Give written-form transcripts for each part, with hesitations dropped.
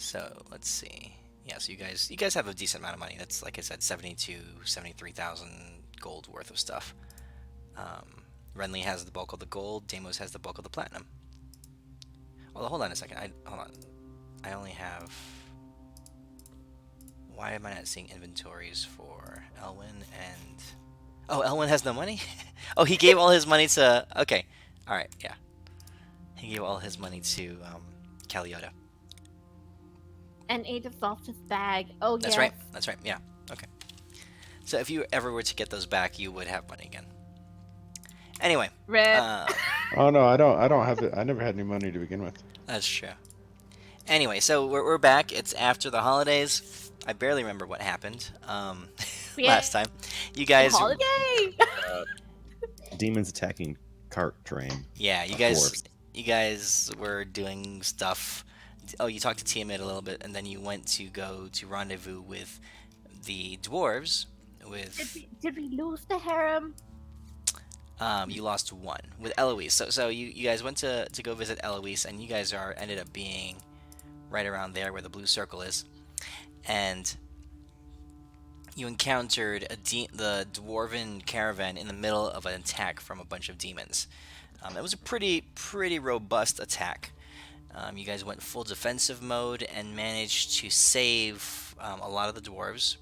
So let's see. Yeah, so you guys have a decent amount of money. That's like I said, 73,000 gold worth of stuff. Um, Renly has the bulk of the gold. Deimos has the bulk of the platinum. Well, hold on a second. Hold on. I only have. Why am I not seeing inventories for Elwyn and? Oh, Elwyn has no money. Oh, he gave all his money to. Okay, all right, yeah. He gave all his money to Caliota. And ate off his bag. Oh That's right. yes. That's right. Yeah. Okay. So if you ever were to get those back, you would have money again. Anyway, Rip. uh, Oh no, I don't have it. I never had any money to begin with. that's true. Anyway, so we're back. It's after the holidays. I barely remember what happened We had last time. You a guys, holiday. Uh, Demons attacking cart terrain yeah, of dwarves. you guys were doing stuff. Oh, you talked to Tiamat a little bit, and then you went to go to rendezvous with the dwarves. With Did we lose the harem? you lost one with Eloise. So you guys went to go visit Eloise, and you guys are ended up being right around there where the blue circle is, and you encountered the dwarven caravan in the middle of an attack from a bunch of demons. It was a pretty robust attack. You guys went full defensive mode and managed to save a lot of the dwarves.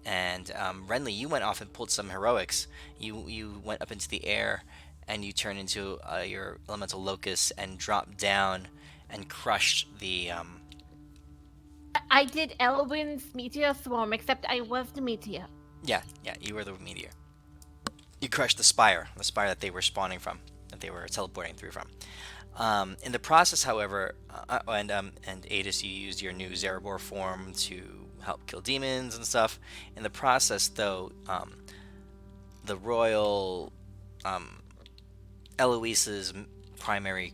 And Renly, you went off and pulled some heroics. You went up into the air and you turned into your elemental locust and dropped down and crushed the. I did Elwyn's meteor swarm, except I was the meteor. Yeah, you were the meteor. You crushed the spire that they were spawning from, that they were teleporting through from. In the process, however, and Adis, you used your new Zerebor form to help kill demons and stuff. In the process, though, the royal Eloise's primary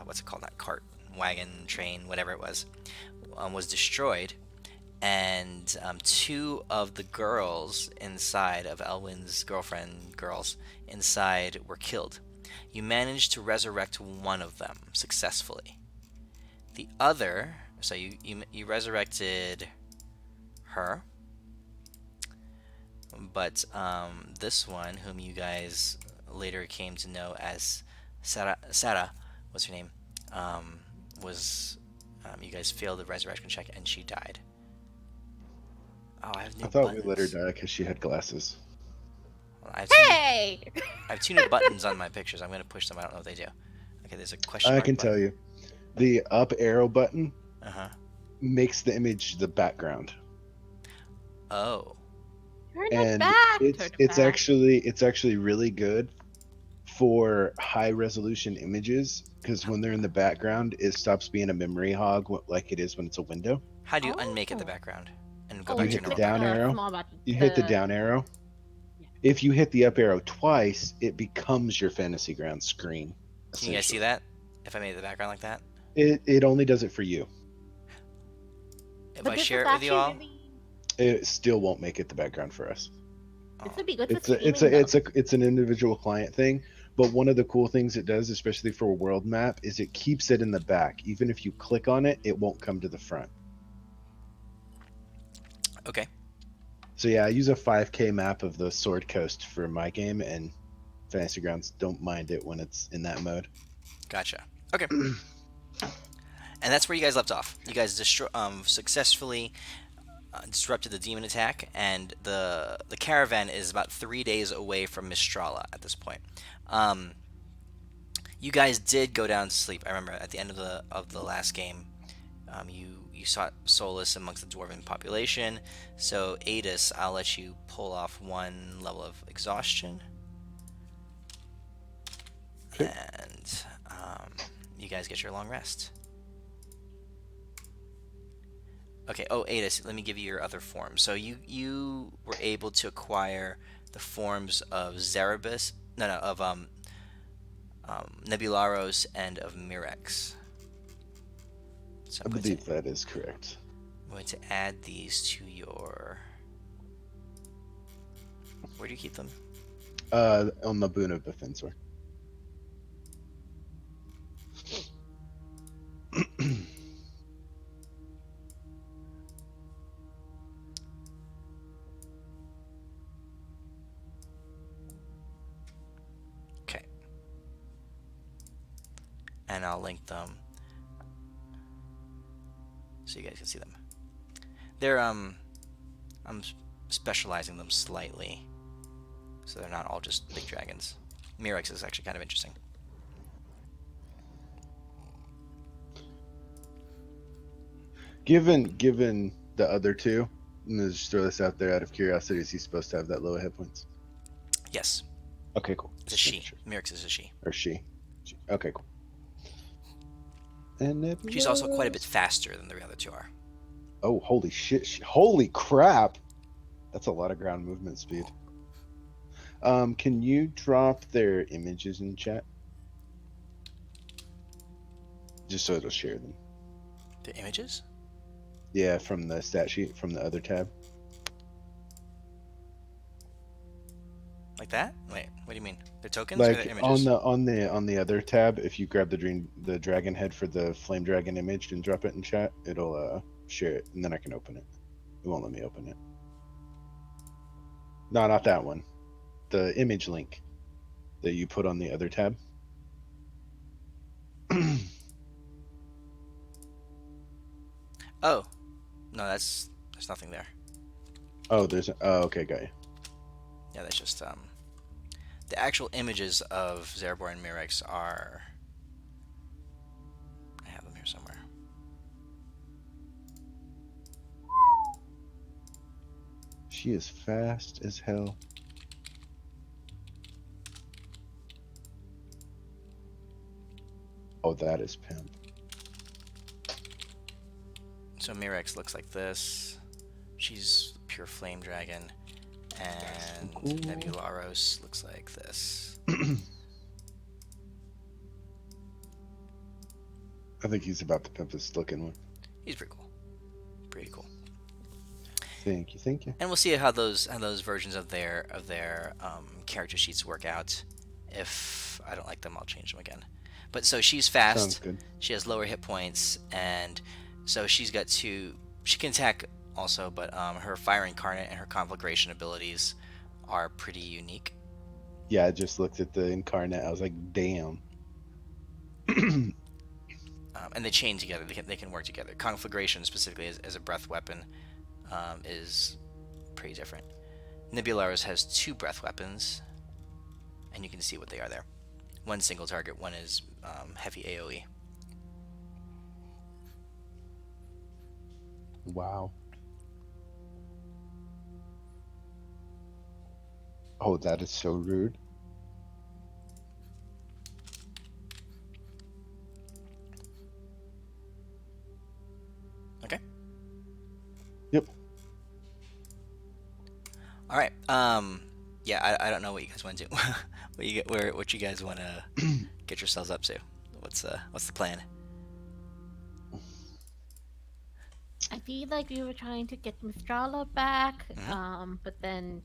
what's it called, that cart, wagon, train, whatever it was destroyed, and two of the girls inside of Elwyn's girlfriend girls inside were killed. You managed to resurrect one of them successfully. The other, so you resurrected her, but this one, whom you guys later came to know as Sarah, what's her name, was you guys failed the resurrection check and she died. Oh, I have I new thought we let her buttons. die because she had glasses. Well, Hey! I have two new buttons on my pictures. I'm gonna push them. I don't know what they do. Okay, there's a question I mark can button. tell you, the up arrow button Uh huh. makes the image the background, Oh. Turn it and back. it's Turn it it's back. actually it's actually really good for high resolution images because when they're in the background, it stops being a memory hog like it is when it's a window. How do you unmake it the Oh. background and go Oh, back You to you your hit the normal click down background? the arrow. small button. You hit the The down arrow. yeah. If you hit the up arrow twice, it becomes your fantasy ground screen. Can you guys see Essentially, that? If I made the background like that, it only does it for you. if But I this share is it with you actually all, really. It still won't make it the background for us. This oh, would be good for It's a it's streaming a though. it's an individual client thing. But one of the cool things it does, especially for a world map, is it keeps it in the back. Even if you click on it, it won't come to the front. okay, So yeah, I use a 5K map of the Sword Coast for my game, and Fantasy Grounds don't mind it when it's in that mode. gotcha. Okay, and that's where you guys left off. You guys successfully disrupted the demon attack, and the caravan is about 3 days away from Mistrala at this point. Um, you guys did go down to sleep. I remember at the end of the last game, you sought solace amongst the dwarven population. So Adis, I'll let you pull off one level of exhaustion, Okay. and you guys get your long rest. Okay. Oh, Adis, let me give you your other forms. So you were able to acquire the forms of Zerebus, no, of Nebularos and of Mirex. So I believe that is correct. I'm going to add these to your. Where do you keep them? On the Boon of Defensor. I'll link them so you guys can see them. They're I'm specializing them slightly, so they're not all just big dragons. Mirex is actually kind of interesting. Given the other two, I'm gonna just throw this out there out of curiosity. Is he supposed to have that low hit points? Yes, Okay, cool. it's a Just she. making sure. Mirex is a she. Or she. Okay, cool. And She's also quite a bit faster than the other two are. Oh, holy shit! Holy crap! That's a lot of ground movement speed. Can you drop their images in chat? Just so it'll share them. The images? Yeah, from the stat sheet from the other tab. Like that? Wait, what do you mean? The tokens or Like the images? on the other tab, if you grab the dragon head for the flame dragon image and drop it in chat, it'll share it, and then I can open it. It won't let me open it. No, not that one. The image link that you put on the other tab. Oh, no, there's nothing there. Oh, okay, got you. Yeah, that's just the actual images of Zerbor and Mirex are. I have them here somewhere. She is fast as hell. Oh, that is pimp. So Mirex looks like this. She's pure flame dragon, and Cool. Nebularos looks like this. I think he's about the pimpest looking one. He's pretty cool. Pretty cool. Thank you. And we'll see how those versions of their character sheets work out. If I don't like them, I'll change them again. But so she's fast. Sounds good. She has lower hit points, and so she's got two. She can attack also, but her fire incarnate and her conflagration abilities are pretty unique. Yeah, I just looked at the incarnate. I was like, damn. And they chain together. They can work together. Conflagration specifically as a breath weapon is pretty different. Nebularis has two breath weapons, and you can see what they are there. One single target, one is heavy AoE. Wow. Oh, that is so rude. Okay. Yep. All right. Yeah, I don't know what you guys want to do. what you guys want to get yourselves up to? What's the plan? I feel like we were trying to get Mistrala back, but then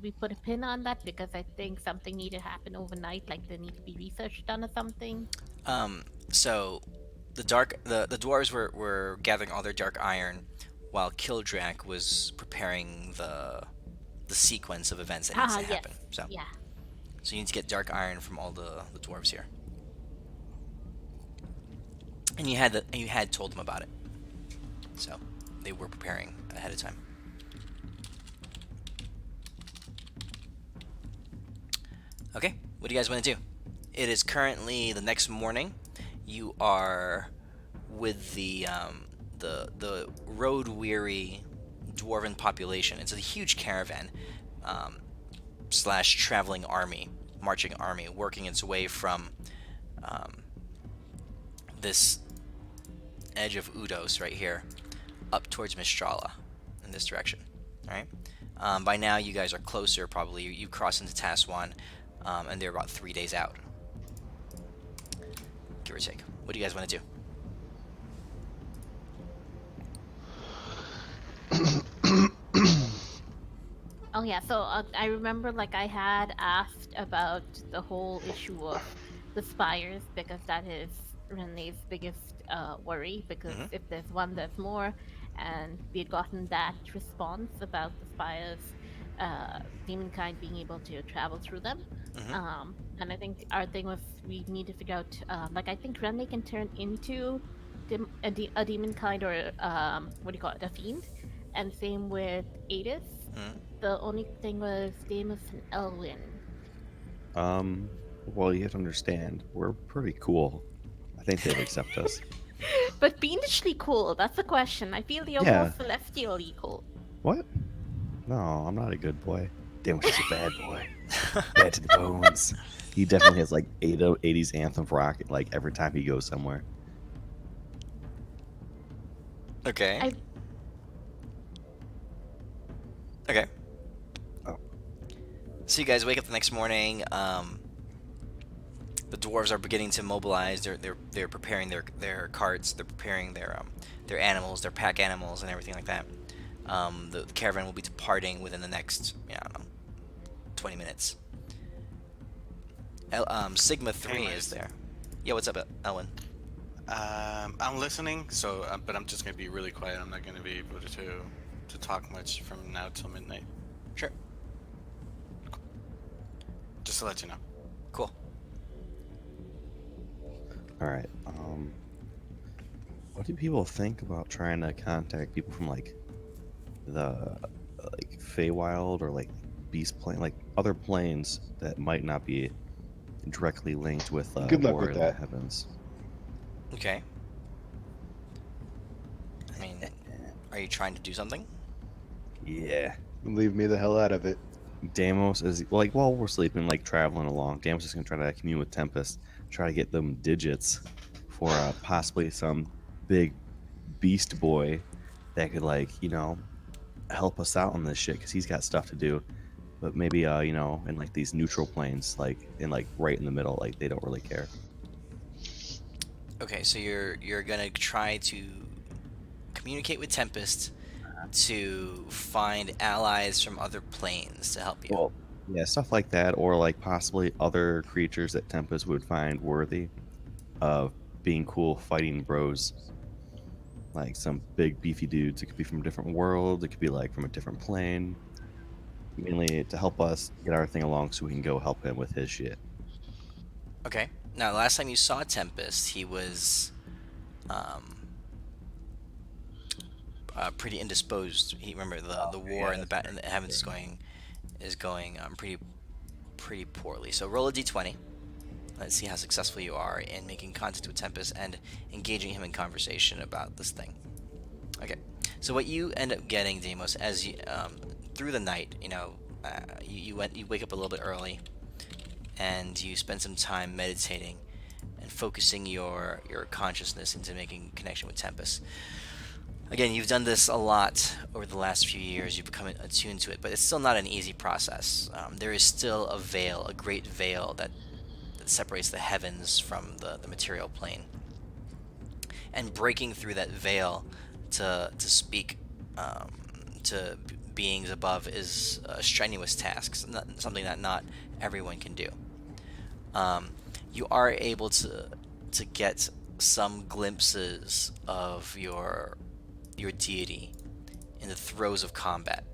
we put a pin on that because I think something needed to happen overnight, like there need to be research done or something. So the dwarves were gathering all their dark iron, while Kildrak was preparing the sequence of events that needs to happen. So Yeah. So you need to get dark iron from all the dwarves here, and you had told them about it. So they were preparing ahead of time. Okay, what do you guys want to do? It is currently the next morning. You are with the road weary dwarven population. It's a huge caravan slash traveling army, marching army, working its way from this edge of Udos right here up towards Mistrala in this direction. All right. By now, you guys are closer. Probably you cross into Taswan, and they're about 3 days out, give or take. What do you guys want to do? Oh yeah, so I remember like I had asked about the whole issue of the spires because that is Renee's biggest worry because if there's one, there's more, and we had gotten that response about the spires, demonkind being able to travel through them. And I think our thing was we need to figure out, like, I think Renly can turn into a demon kind or, what do you call it, a fiend. And same with Adis. Hmm? The only thing was Demus and Elwyn. Well, you have to understand, we're pretty cool. I think they'd accept us. But fiendishly cool, that's the question. I feel the Yeah. almost celestially cool. What? No, I'm not a good boy. Damos is a bad boy. Bad to the bones. He definitely has like 80s anthem rock like every time he goes somewhere. Okay. I Okay. Oh. So you guys wake up the next morning. The dwarves are beginning to mobilize. They're preparing their carts. They're preparing their animals, their pack animals, and everything like that. The caravan will be departing within the next, I don't know, 20 minutes. Sigma 3 is Anyways, there. Yeah, what's up, Elwin? I'm listening, so but I'm just gonna be really quiet. I'm not gonna be able to talk much from now till midnight. Sure. Just to let you know. Cool. All right. What do people think about trying to contact people from like the like Feywild or like Beast Plane, like other planes that might not be directly linked with Good luck War with in the that. Heavens? Okay. I mean, are you trying to do something? Yeah. Leave me the hell out of it. Damos is like while we're sleeping, like traveling along. Damos is gonna try to commune with Tempest, try to get them digits for possibly some big beast boy that could like help us out on this shit because he's got stuff to do. But maybe in like these neutral planes, like in like right in the middle, like they don't really care. Okay, so you're gonna try to communicate with Tempest to find allies from other planes to help you. Well, yeah, stuff like that, or like possibly other creatures that Tempest would find worthy of being cool fighting bros. Like some big beefy dudes. It could be from a different world. It could be like from a different plane. Mainly to help us get our thing along so we can go help him with his shit. Okay. Now, last time you saw Tempest, he was pretty indisposed. He remember the war in in the heavens is going pretty poorly. So roll a d20. Let's see how successful you are in making contact with Tempest and engaging him in conversation about this thing. Okay. So what you end up getting, Demos, as you through the night, you wake up a little bit early, and you spend some time meditating and focusing your consciousness into making connection with Tempest. Again, you've done this a lot over the last few years. You've become attuned to it, but it's still not an easy process. There is still a veil, a great veil that separates the heavens from the material plane. And breaking through that veil to speak to beings above is a strenuous task, something that not everyone can do. You are able to get some glimpses of your deity in the throes of combat.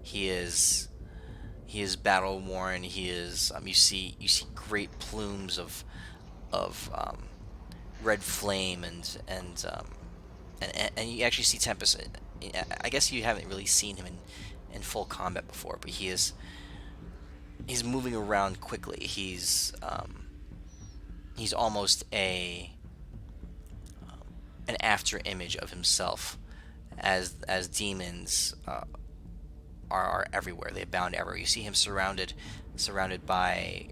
He is battle worn. He is you see great plumes of red flame and you actually see Tempest. I guess you haven't really seen him in full combat before, but he's moving around quickly. He's almost an after image of himself, as demons are everywhere. They abound everywhere. You see him surrounded by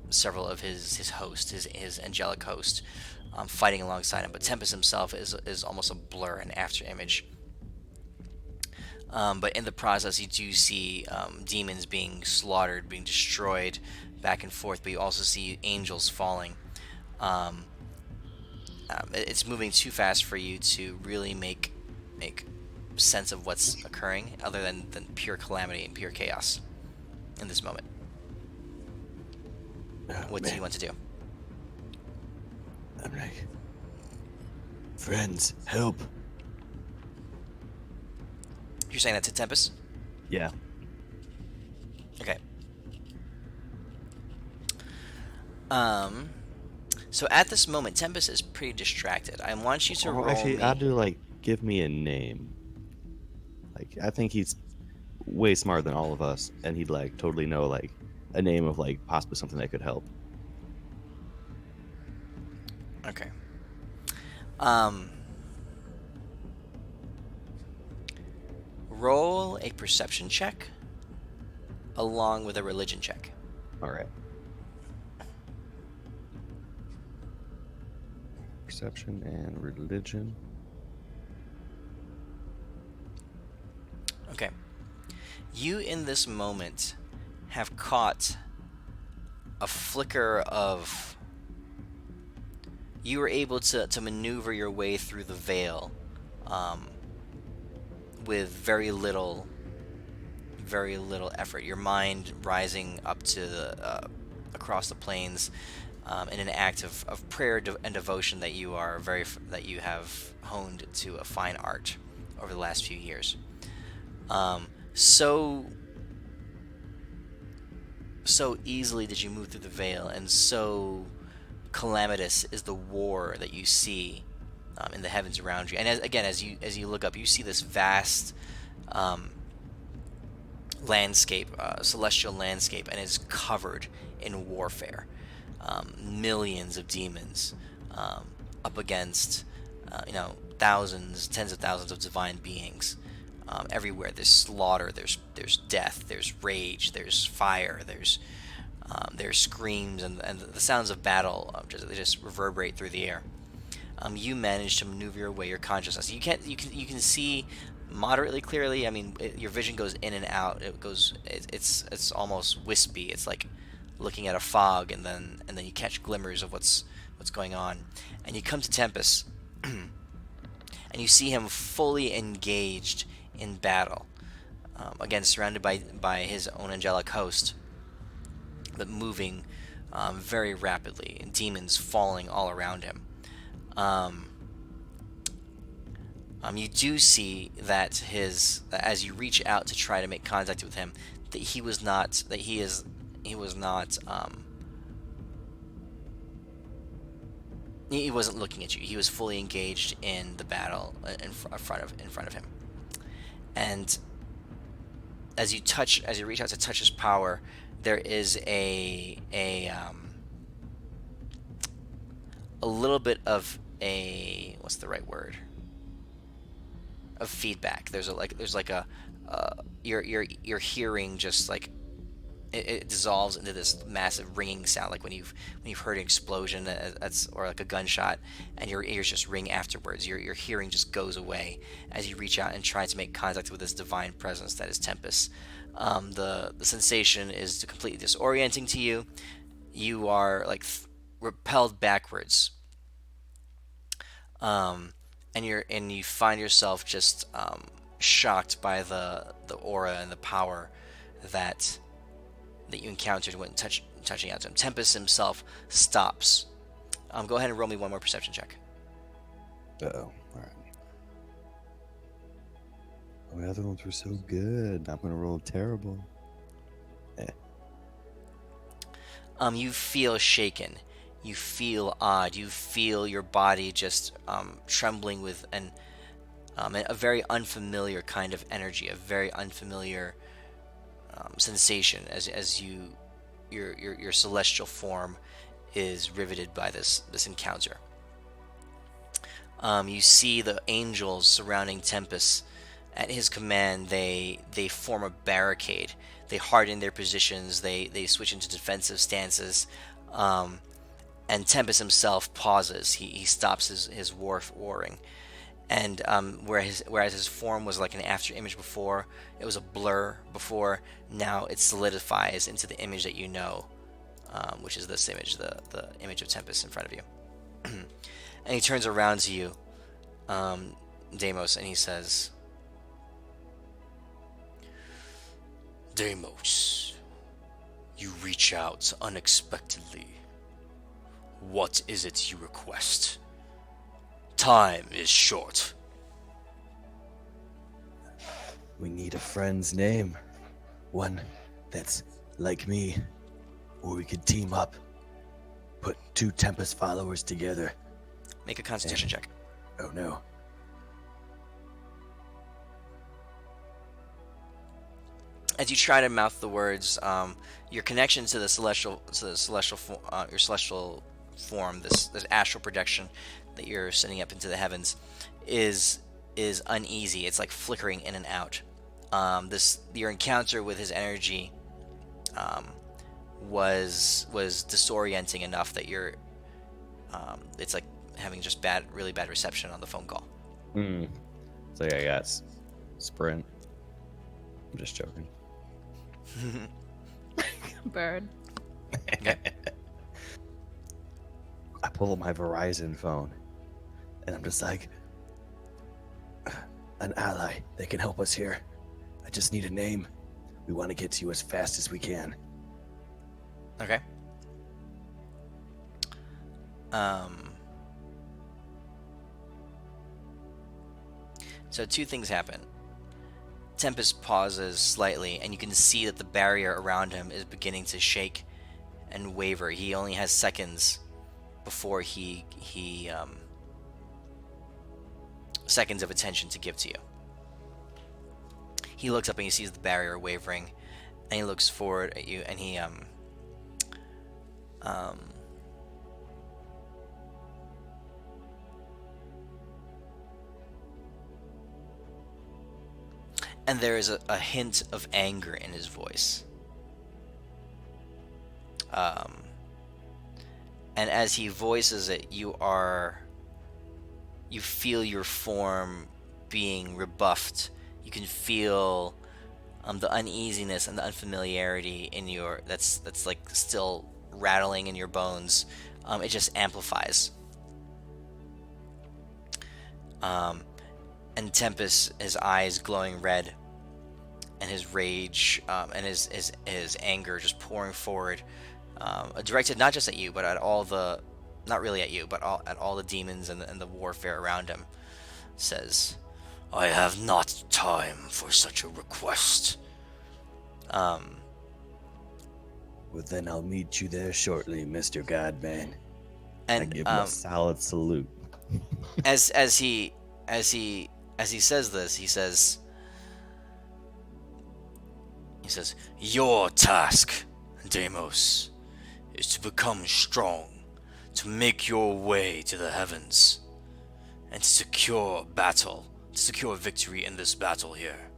several of his host, his angelic host, fighting alongside him. But Tempest himself is almost a blur, an after image. But in the process, you do see demons being slaughtered, being destroyed, back and forth. But you also see angels falling. It's moving too fast for you to really make sense of what's occurring, other than pure calamity and pure chaos in this moment. What do you want to do? I'm like, friends, help. You're saying that to Tempest? Yeah. Okay. Um, so at this moment, Tempest is pretty distracted. I want you to Or roll actually, I'll me. do like give me a name. Like I think he's way smarter than all of us, and he'd like totally know like a name of like possibly something that could help. Okay. Um, roll a perception check along with a religion check. All right. Perception and religion. Okay. You in this moment have caught a flicker of. You were able to maneuver your way through the veil um, with very little effort. Your mind rising up to across the plains in an act of prayer and devotion that that you have honed to a fine art over the last few years. So easily did you move through the veil, and so calamitous is the war that you see in the heavens around you. And as you look up, you see this vast um, landscape, celestial landscape, and is covered in warfare. Millions of demons up against, thousands, tens of thousands of divine beings. Everywhere there's slaughter, there's death, there's rage, there's fire, there's screams, and the sounds of battle they just reverberate through the air. You manage to maneuver your way your consciousness. You can see moderately clearly. I mean, your vision goes in and out. It's almost wispy. It's like looking at a fog, and then you catch glimmers of what's going on. And you come to Tempest, and you see him fully engaged in battle. Again, surrounded by his own angelic host, but moving very rapidly, and demons falling all around him. You do see that as you reach out to try to make contact with him, that he was not that he was not he wasn't looking at you. He was fully engaged in the battle in front of him. And as you reach out to touch his power, there is a little bit of what's the right word, of feedback. There's like a your hearing just like it dissolves into this massive ringing sound, like when you've heard an explosion that's or like a gunshot, and your ears just ring afterwards. Your hearing just goes away as you reach out and try to make contact with this divine presence that is Tempest. The sensation is completely disorienting to you. You are like repelled backwards, and you find yourself just shocked by the aura and the power that you encountered when touching out to him. Tempest himself stops. Go ahead and roll me one more perception check. Uh-oh. All right. Oh, the other ones were so good. I'm gonna roll terrible. You feel shaken. You feel odd. You feel your body just trembling with a very unfamiliar kind of energy, a very unfamiliar sensation as your celestial form is riveted by this encounter. You see the angels surrounding Tempest. At his command, they form a barricade. They harden their positions. They switch into defensive stances. And Tempest himself pauses. He stops his warring. And whereas his form was like an after image before, it was a blur before, now it solidifies into the image that you know, which is this image, the image of Tempest in front of you. And he turns around to you, Deimos, and he says, Deimos, you reach out unexpectedly. What is it you request? Time is short. We need a friend's name. One that's like me. Or we could team up. put two Tempest followers together. Make a Constitution check. Oh no. As you try to mouth the words, your connection to the your celestial form, this astral projection that you're sending up into the heavens, is uneasy. It's like flickering in and out. Your encounter with his energy was disorienting enough that it's like having just really bad reception on the phone call. So yeah, I got sprint. I'm just joking. Bird. Okay. I pull up my Verizon phone, and I'm just like, an ally. They can help us here. I just need a name. We want to get to you as fast as we can. Okay. So two things happen. Tempest pauses slightly, and you can see that the barrier around him is beginning to shake and waver. He only has seconds before seconds of attention to give to you. He looks up and he sees the barrier wavering, and he looks forward at you, and he and there is a hint of anger in his voice. And as he voices it, you feel your form being rebuffed. You can feel the uneasiness and the unfamiliarity in that's like still rattling in your bones. It just amplifies. And Tempest, his eyes glowing red, and his rage and his anger just pouring forward, directed not just at you, but at not really at you, but at all the demons and the warfare around him, says, "I have not time for such a request." Well, then I'll meet you there shortly, Mr. Godman. I And give him a solid salute. as he says this, he says, "Your task, Deimos, is to become strong, to make your way to the heavens, and to secure victory in this battle here."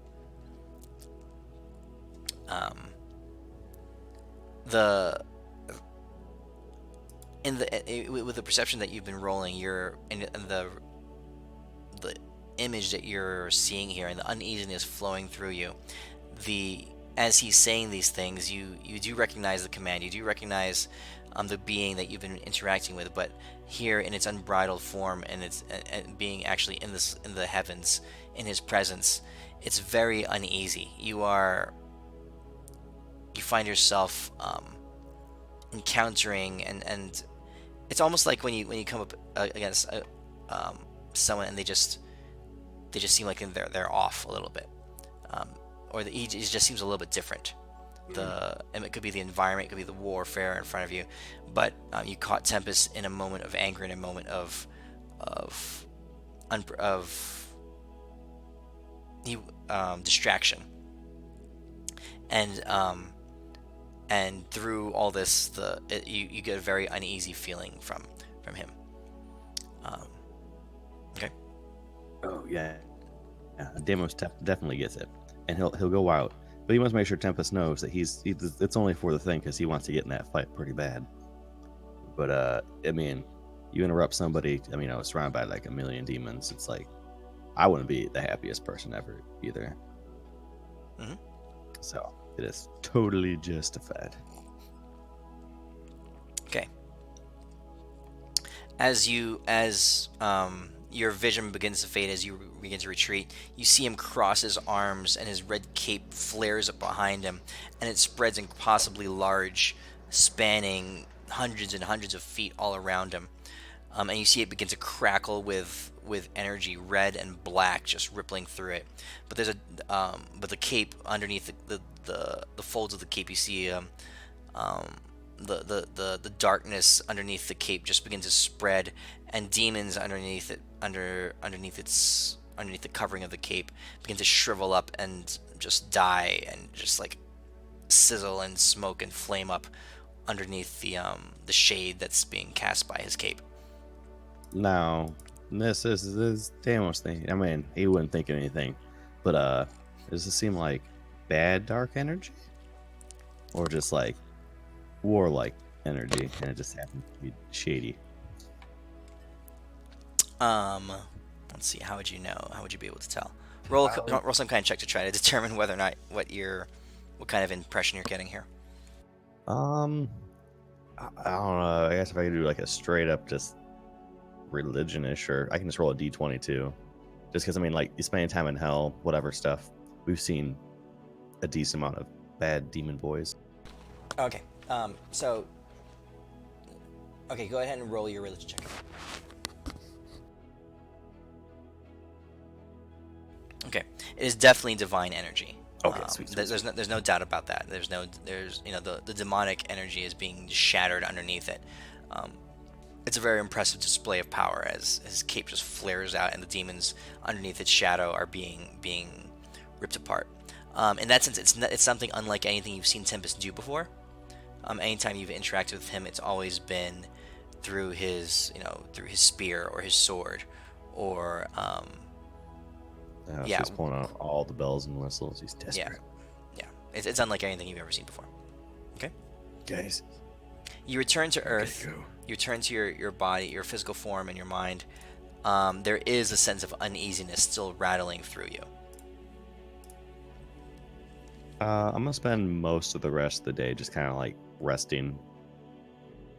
With the perception that you've been rolling, and the image that you're seeing here, and the uneasiness flowing through you, as he's saying these things, you do recognize the command. You do recognize the being that you've been interacting with, but here in its unbridled form, and it's being actually in the heavens, in his presence, it's very uneasy. You find yourself encountering, and it's almost like when you come up against someone, and they just seem like they're off a little bit, or he just seems a little bit different. And it could be the environment, it could be the warfare in front of you, but you caught Tempest in a moment of anger, in a moment of distraction, and through all this, you get a very uneasy feeling from him. Okay. Oh yeah, Deimos definitely gets it, and he'll go out, but he wants to make sure Tempest knows that it's only for the thing, because he wants to get in that fight pretty bad. But I mean, you interrupt somebody, I mean, I was surrounded by like a million demons. It's like, I wouldn't be the happiest person ever either. Mm-hmm. So it is totally justified. Okay. As your vision begins to fade, as you begin to retreat, you see him cross his arms, and his red cape flares up behind him, and it spreads impossibly large, spanning hundreds and hundreds of feet all around him. And you see it begin to crackle with energy, red and black, just rippling through it. But there's but the cape underneath the folds of the cape, you see the darkness underneath the cape just begin to spread, and demons underneath it, underneath the covering of the cape, begin to shrivel up and just die and just like sizzle and smoke and flame up underneath the shade that's being cast by his cape. Now, this Damos thing. I mean, he wouldn't think of anything, but does this seem like bad dark energy, or just like warlike energy, and it just happens to be shady? Um, let's see. How would you know? How would you be able to tell? Roll some kind of check to try to determine whether or not what kind of impression you're getting here. I don't know. I guess if I could do like a straight up just religion-ish, or I can just roll a d20 too. Just because, I mean, like, you spending time in hell, whatever stuff, we've seen a decent amount of bad demon boys. Okay. So. Okay, go ahead and roll your religion check. Okay, it is definitely divine energy. Okay, sweet. There's no doubt about that. There's the demonic energy is being shattered underneath it. It's a very impressive display of power as his cape just flares out and the demons underneath its shadow are being ripped apart. In that sense, it's something unlike anything you've seen Tempest do before. Anytime you've interacted with him, it's always been through his spear or his sword, or He's pulling out all the bells and whistles. He's desperate. Yeah. It's unlike anything you've ever seen before. Okay. Guys, You return to I gotta Earth. go. You return to your body, your physical form, and your mind. There is a sense of uneasiness still rattling through you. I'm gonna spend most of the rest of the day just kind of like resting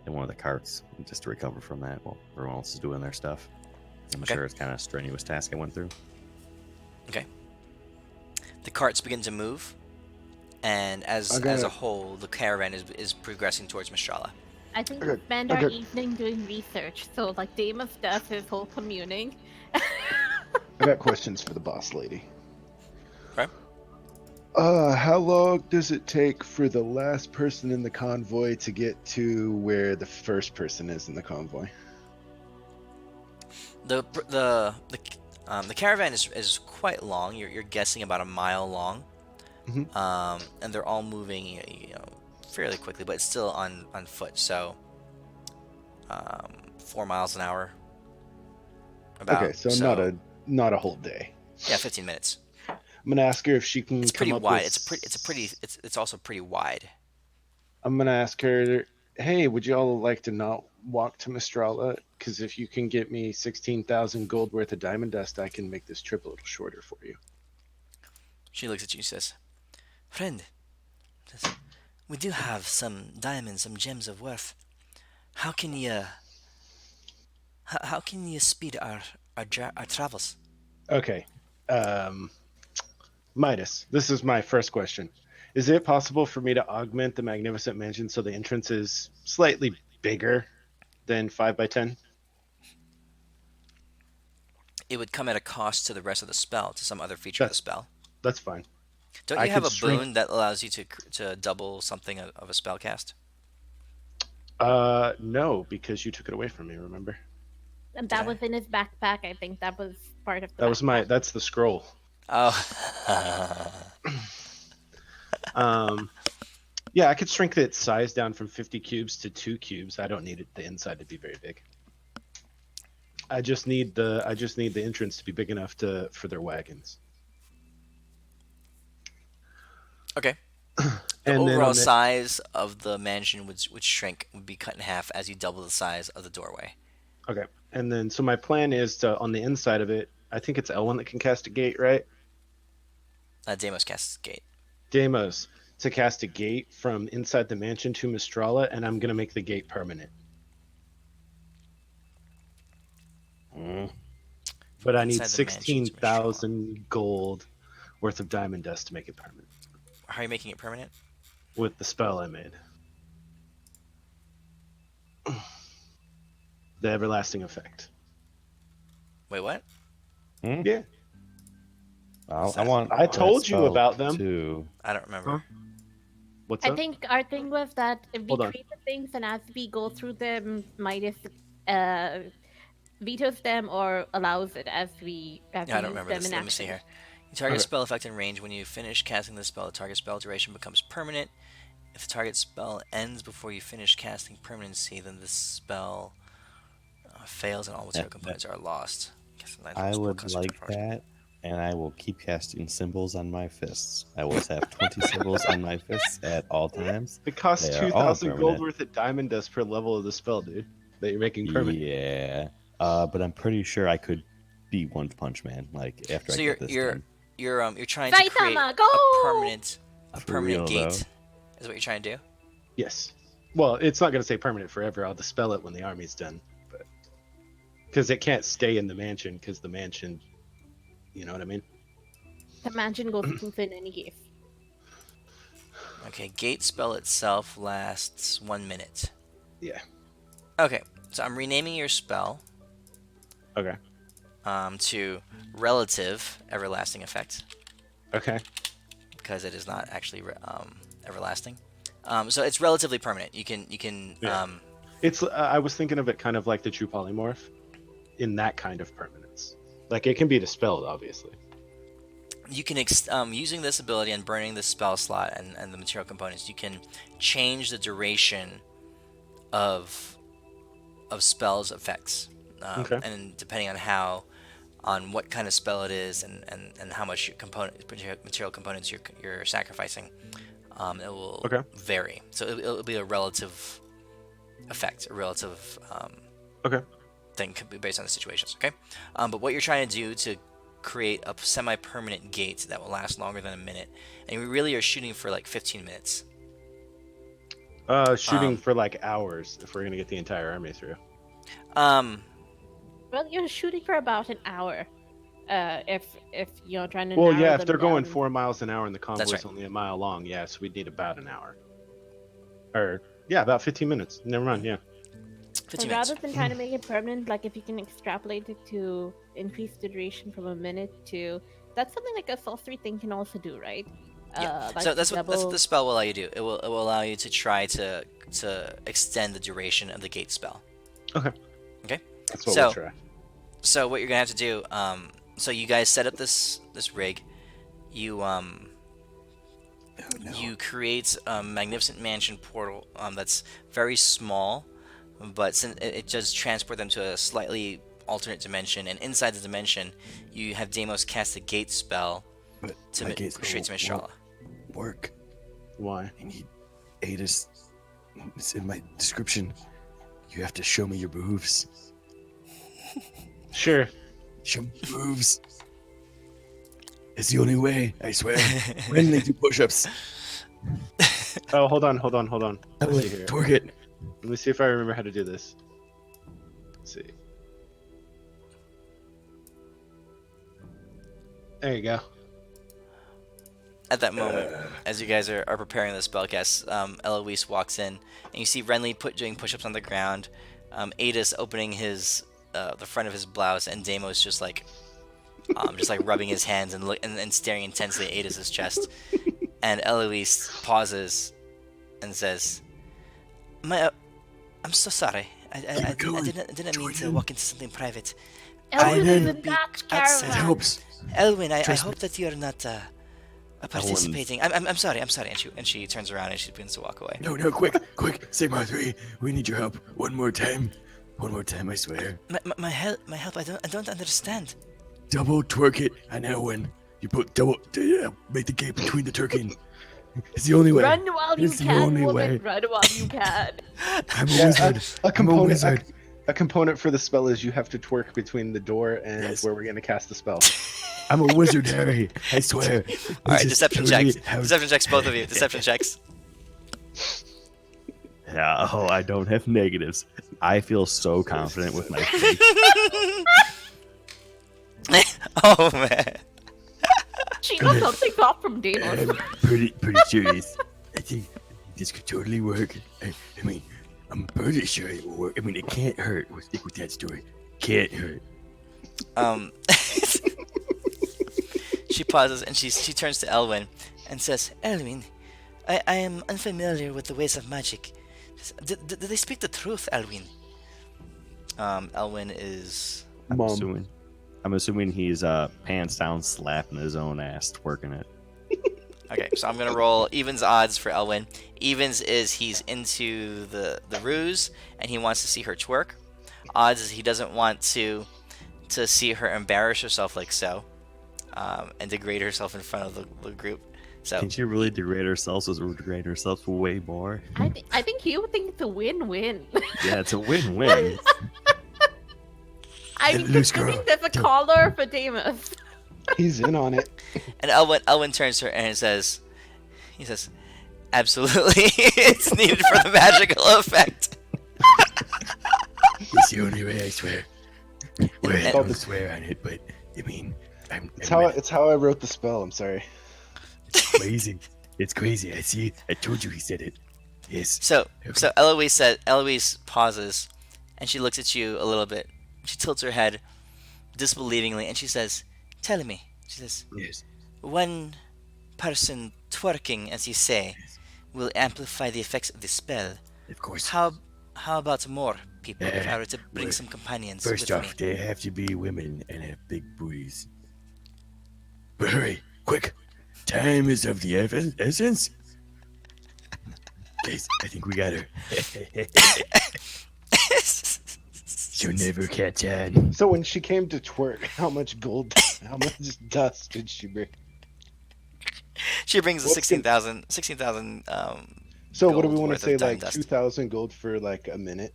in one of the carts just to recover from that while everyone else is doing their stuff. I'm Okay. sure it's kind of a strenuous task I went through. Okay. The carts begin to move, and as a whole, the caravan is progressing towards Mistrala. I think Okay, we spend our evening doing research. So like Damus does his whole communing. I got questions for the boss lady. Okay. How long does it take for the last person in the convoy to get to where the first person is in the convoy? The caravan is quite long. You're guessing about a mile long, Mhm. and they're all moving fairly quickly, but it's still on foot. So 4 miles an hour. Okay, so not a whole day. Yeah, 15 minutes. I'm gonna ask her if she can It's come pretty up wide. with. It's also pretty wide. I'm gonna ask her, hey, would you all like to not walk to Mistrala? Because if you can get me 16,000 gold worth of diamond dust, I can make this trip a little shorter for you. She looks at you and says, "Friend, we do have some diamonds, some gems of worth. How can you speed our travels?" Okay. Midas, this is my first question. Is it possible for me to augment the magnificent mansion so the entrance is slightly bigger than 5x10? It would come at a cost to the rest of the spell, to some other feature of the That's spell. that's fine. Don't I you have could a shrink. boon that allows you to double something of a spell cast? No, because you took it away from me. Remember? And Did that I? was in his backpack. I think that was part of the That was backpack. That's the scroll. Oh. Yeah, I could shrink its size down from 50 cubes to 2 cubes. I don't need the inside to be very big. I just need the entrance to be big enough for their wagons. Okay. The And then overall on the size of the mansion would shrink, would be cut in half as you double the size of the doorway. Okay. And then so my plan is to on the inside of it, I think it's Elwin that can cast a gate, right? Deimos casts gate. Deimos to cast a gate from inside the mansion to Mistrala, and I'm gonna make the gate permanent. But I need Inside the mansion to Mistrala. 16,000 gold worth of diamond dust to make it permanent How are you making it permanent? with the spell I made. The everlasting effect. Wait, what? Yeah. I want. I told that you spell about them. too. I don't remember. What's I up? think our thing was that if we Hold on. create the things and as we go through them, Midas uh, vetoes them or allows it as Yeah, we I don't use remember them this. in Let me see action. here. You target Okay. spell effect in range. When you finish casting the spell, the target spell duration becomes permanent. If the target spell ends before you finish casting permanency, then the spell fails and all Yeah, material components are lost. Cast a I spell would concentration like for that, and I will keep casting symbols on my fists. I will have 20 symbols on my fists at all times. It costs They are all 2,000 gold permanent. worth of diamond dust per level of the spell, dude. That you're making permanent. Yeah, but I'm pretty sure I could beat One Punch Man. Like after I So get this done. you're trying to create Saitama, a go! permanent a For permanent real, gate. though. Is what you're trying to do? Yes. Well, it's not going to stay permanent forever. I'll dispel it when the army's done. But because it can't stay in the mansion, because the mansion, you know what I mean? The mansion goes poof in any case. Okay, gate spell itself lasts 1 minute. Yeah. Okay, so I'm renaming your spell Okay. to relative everlasting effect Okay. because it is not actually everlasting. So it's relatively permanent. You can Yeah. It's. I was thinking of it kind of like the true polymorph, in that kind of permanence. Like it can be dispelled, obviously. you can using this ability and burning the spell slot and the material components, you can change the duration of spells effects, Okay. and depending on what kind of spell it is and how much material components you're sacrificing, it will Okay. vary. So it'll be a relative effect, a relative Okay. thing could be based on the situations. Okay, but what you're trying to do to create a semi-permanent gate that will last longer than a minute, and we really are shooting for like 15 minutes. Shooting for like hours if we're gonna get the entire army through. Um, Well, you're shooting for about an hour. If you're trying to Well, narrow yeah, if them they're going down. 4 miles an hour and the convoy's right. only a mile long, yeah, so we'd need about an hour. Or yeah, about 15 minutes. Never mind. Yeah. 15 So minutes. rather than trying to make it permanent, like if you can extrapolate it to increase the duration from a minute to, that's something like a sorcery thing can also do, right? Yeah. Like So that's what double. the spell will allow you to do. It will allow you to try to extend the duration of the gate spell. Okay. Okay. That's what So- we'll try. So what you're gonna have to do, so you guys set up this rig, you you create a magnificent mansion portal that's very small, but since it does transport them to a slightly alternate dimension, and inside the dimension, you have Deimos cast a gate spell But to my gate straight to spell Mistral. won't work. Why? I need Ada's. It's in my description. You have to show me your moves. Sure. Show me your moves. It's the only way, I swear. When they do push-ups. Oh, hold on. Let's see here. Target. Let me see if I remember how to do this. Let's see. There you go. At that moment, as you guys are preparing the spellcast, Eloise walks in, and you see Renly doing push-ups on the ground, Adis opening his the front of his blouse, and Deimos just like rubbing his hands and staring intensely at Adis's chest. And Eloise pauses and says, I'm so sorry. I didn't mean to walk into something private. Elwin I is will in be that outside. That caravan. helps. Elwin, I Trust hope that you're not participating. I'm sorry. And she turns around and she begins to walk away. No, quick. Sigma 3. We need your help. One more time, I swear. My help. I don't understand. Double twerk it. I know when you put double. Make the gate between the turkey. It's the only way. Run while you It's the can, only woman. way. Run while you can. I'm a Yeah, wizard. a I'm a component. wizard. A component for the spell is you have to twerk between the door and Yes. where we're gonna cast the spell. I'm a wizard, Harry. I swear. All right, This is deception totally checks. how- Deception checks, both of you. Deception checks. Yeah, oh, I don't have negatives. I feel so confident with my faith. Oh man. She knows something off from Deimos. I'm pretty serious. I think this could totally work. I mean, I'm pretty sure it will work. I mean, it can't hurt. We'll stick with that story. Can't hurt. She pauses and she turns to Elwin and says, Elwin, I am unfamiliar with the ways of magic. Did they speak the truth, Elwyn? Elwyn is. I'm Mom. assuming. I'm assuming he's pants down, slapping his own ass, twerking it. Okay, so I'm gonna roll evens odds for Elwyn. Evens is he's into the ruse and he wants to see her twerk. Odds is he doesn't want to see her embarrass herself like so, and degrade herself in front of the group. So Can she really degrade herself? So we'll degrade herself way more. I think he would think it's a win-win. Yeah, it's a win-win. I That mean, loose considering girl. there's a collar for Damus. He's in on it. and Elwyn turns to her and he says, absolutely, it's needed for the magical effect. It's the only way, I swear. Well, I called don't the- swear on it, but I mean, It's how I wrote the spell. I'm sorry. it's crazy. It's crazy. I see. I told you he said it. Yes. So Okay. Eloise pauses, and she looks at you a little bit. She tilts her head, disbelievingly, and she says, "Tell me," she says, Yes. "one person twerking, as you say, will amplify the effects of the spell. Of course. How about more people? If I were to bring well, some companions First with off, me." they have to be women and have big booties. But hurry, quick! Time is of the essence. Guys, I think we got her. She'll never catch on. So when she came to twerk, how much dust did she bring? She brings a What's the- 16,000. So what do we Gold want worth to of say? dime Like dust. 2,000 gold for like a minute?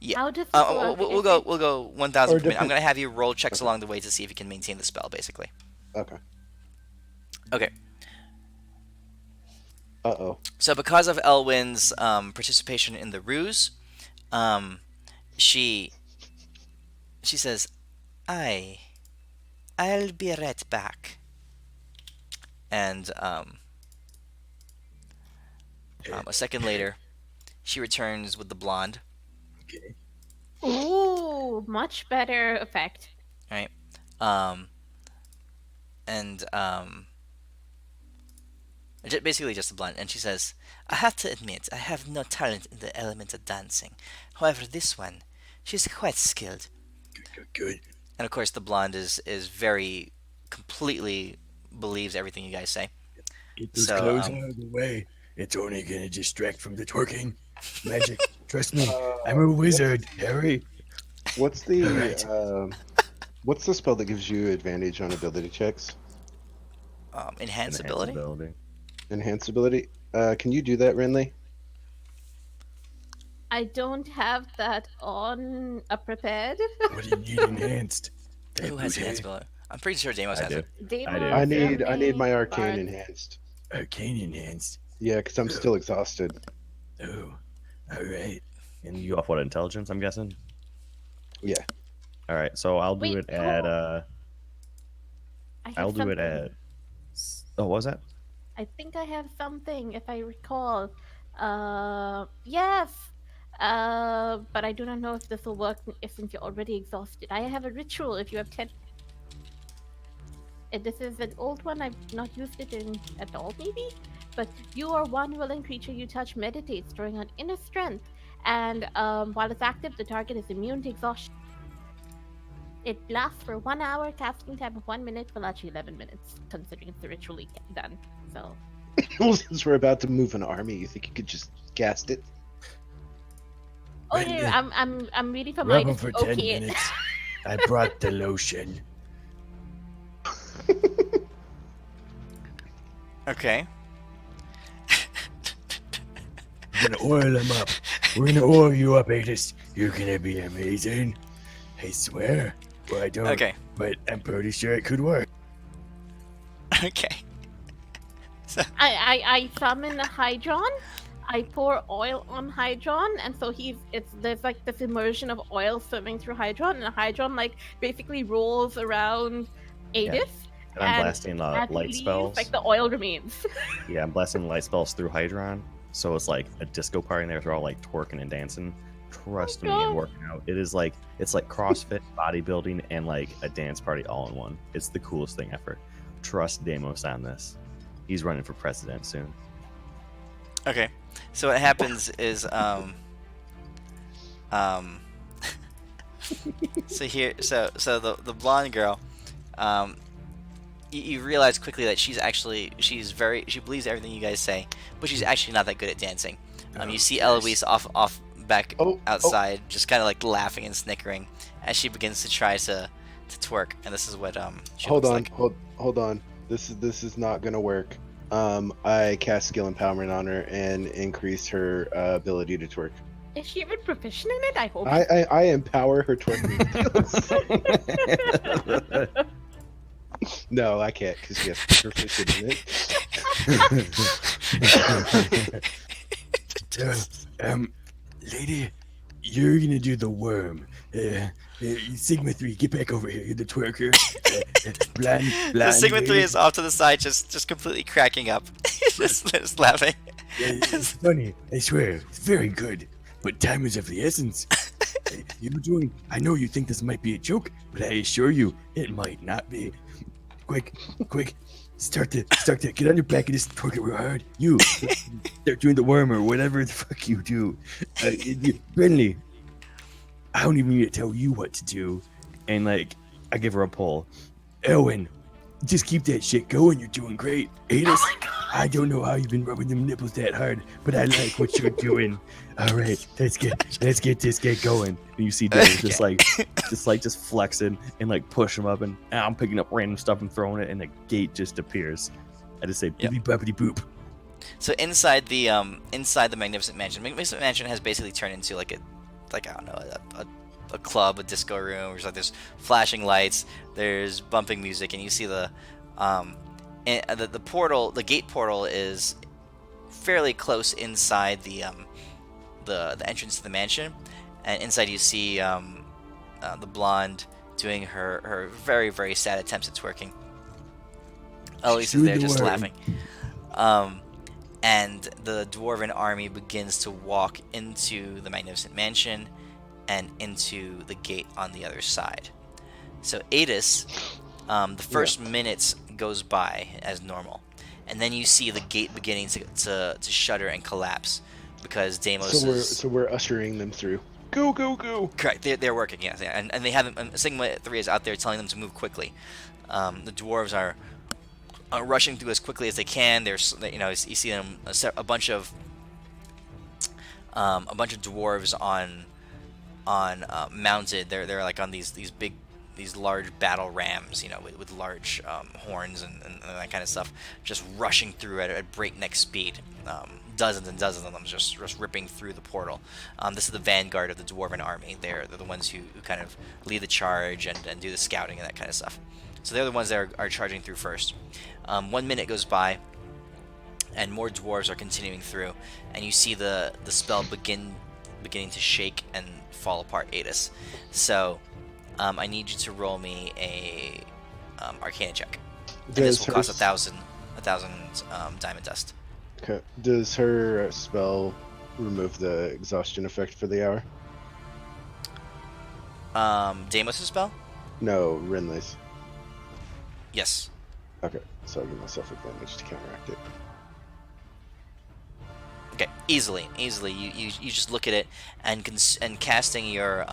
Yeah. How does this work? We'll Is go 1,000 Or per minute. I'm different- gonna have you roll checks Okay. along the way to see if you can maintain the spell, basically. Okay. Okay. Uh-oh. So because of Elwyn's participation in the ruse, she says, I'll be right back. And a second later, she returns with the blonde. Okay. Ooh, much better effect. Right? Um, and basically just a blonde. And she says, I have to admit, I have no talent in the element of dancing. However, this one, she's quite skilled. Good. And of course, the blonde is very completely believes everything you guys say. Get those So, clothes out of the way. It's only gonna distract from the twerking. Magic. Trust me. I'm a wizard, Harry. What's the Alright. what's the spell that gives you advantage on ability checks? Enhance ability. Enhance ability. Can you do that, Renly? I don't have that on prepared. What do you need enhanced? That Who has booty. enhance ability? I'm pretty sure Deimos I has do. it. Deimos, I need my Renly, arcane Bard. enhanced. Arcane enhanced. Yeah, because I'm still exhausted. Oh, all right. And you off what, intelligence, I'm guessing? Yeah. All right, so I'll do Wait, it at I have I'll do it something. at oh, what was that? I think I have something, if I recall. Yes. But I do not know if this will work since you're already exhausted. I have a ritual if you have 10. This is an old one. I've not used it in at all, maybe. But you or one willing creature you touch meditates, drawing on inner strength, and while it's active, the target is immune to exhaustion. It lasts for 1 hour. Casting time of 1 minute. Well, actually 11 minutes, considering it's ritually done. So. Well, since we're about to move an army, you think you could just cast it? Oh Right, yeah, yeah. I'm ready for Rub mine. him for 10 Okay. minutes. I brought the lotion. Okay. We're gonna oil him up. We're gonna oil you up, Aegis. You're gonna be amazing. I swear. Well, I don't. Okay. But I'm pretty sure it could work. Okay. I summon Hydron. I pour oil on Hydron, and so there's like this immersion of oil swimming through Hydron, and Hydron like basically rolls around Aegis. And I'm And blasting as he light leaves, spells. like the oil remains. Yeah, I'm blasting light spells through Hydron. So it's like a disco party in there. They're all like twerking and dancing. Trust me, God. and working out. It's like CrossFit, bodybuilding, and like a dance party all in one. It's the coolest thing ever. Trust Deimos on this. He's running for president soon. Okay. So what happens is um so the blonde girl, um you realize quickly that she believes everything you guys say, but she's actually not that good at dancing. You see Eloise off back Oh, outside, just kind of like laughing and snickering as she begins to try to twerk, and this is what she hold looks on, like. hold on. This is not gonna work. I cast skill empowerment on her and increase her ability to twerk. Is she even proficient in it? I hope. I empower her twerking skills. No, I can't because she has to be proficient in it. Lady, you're gonna do the worm. Sigma 3, get back over here. You're the twerker. Blind, The Sigma 3 lady. is off to the side, just completely cracking up, just laughing. It's funny, I swear. It's very good. But time is of the essence. I know you think this might be a joke, but I assure you, it might not be. Quick, start to get on your back and just twerk it real hard. You start doing the worm or whatever the fuck you do. Brenly, I don't even need to tell you what to do. And like, I give her a pull. Elwin, just keep that shit going. You're doing great. Adis, I don't know how you've been rubbing them nipples that hard, but I like what you're doing. All right, let's get this guy going. And you see Dave just flexing and like push him up, and I'm picking up random stuff and throwing it, and the gate just appears. I just say, Yep. Bippity boppity boop. So inside the Magnificent Mansion has basically turned into like I don't know, a club, a disco room. Where there's flashing lights, there's bumping music, and you see the portal, the gate portal is fairly close inside the entrance to the mansion, and inside you see the blonde doing her very, very sad attempts at twerking. Eloise is there just laughing. And the dwarven army begins to walk into the Magnificent Mansion and into the gate on the other side. So Adis, the first minutes goes by as normal, and then you see the gate beginning to shudder and collapse because Deimos So we're ushering them through. Go, go, go! Correct. They're working, yes, yeah. And they haven't. Sigma 3 is out there telling them to move quickly. The dwarves are rushing through as quickly as they can. You see them a bunch of dwarves on mounted. They're like on these large battle rams, with large horns and that kind of stuff, just rushing through at breakneck speed. Dozens and dozens of them just ripping through the portal. This is the vanguard of the dwarven army. They're the ones who kind of lead the charge and do the scouting and that kind of stuff. So they're the ones that are charging through first. 1 minute goes by, and more dwarves are continuing through, and you see the spell beginning to shake and fall apart, Adis. So I need you to roll me a Arcana check. And this will cost 1,000 diamond dust. Okay. Does her spell remove the exhaustion effect for the hour? Deimos' spell? No, Renly's. Yes. Okay, so I'll give myself advantage to counteract it. Okay, easily. You just look at it and casting your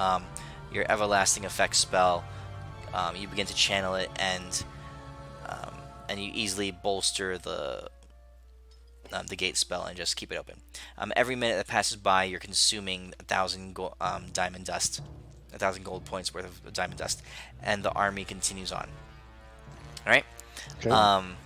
everlasting effect spell, you begin to channel it and you easily bolster the gate spell and just keep it open. Every minute that passes by, you're consuming 1,000 diamond dust, 1,000 gold points worth of diamond dust, and the army continues on. All right. Okay. I'm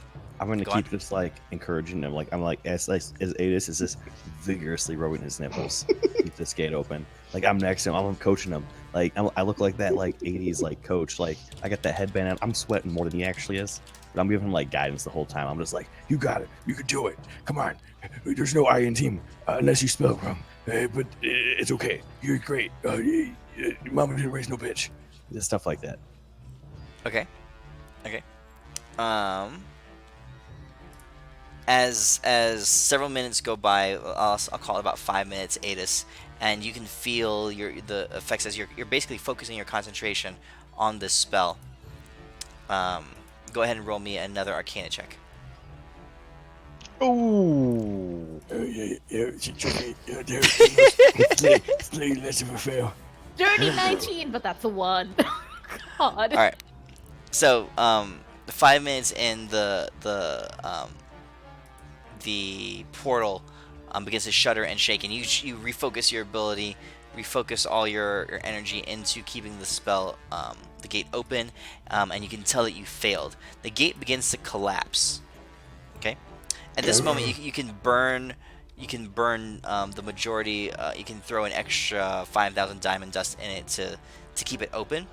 gonna Go keep on. just like encouraging him. Like I'm like as Adis is just vigorously rubbing his nipples, keep this gate open. Like I'm next to him, I'm coaching him. Like I look like that like 80s like coach. Like I got that headband on. I'm sweating more than he actually is, but I'm giving him like guidance the whole time. I'm just like, You got it. You can do it. Come on. There's no I in team unless you spell wrong. But it's okay. You're great. Mama didn't raise no bitch. just stuff like that. Okay. As several minutes go by, I'll call it about 5 minutes, Adis, and you can feel the effects as you're basically focusing your concentration on this spell. Go ahead and roll me another Arcana check. Oh, Just me. It's less of a fail. Dirty 19, but that's a 1. God. All right. So 5 minutes in, the portal begins to shudder and shake, and you refocus your ability, refocus all your energy into keeping the spell, the gate open, and you can tell that you failed. The gate begins to collapse. Okay. At this moment, you can burn. You can burn the majority. You can throw an extra 5,000 diamond dust in it to keep it open.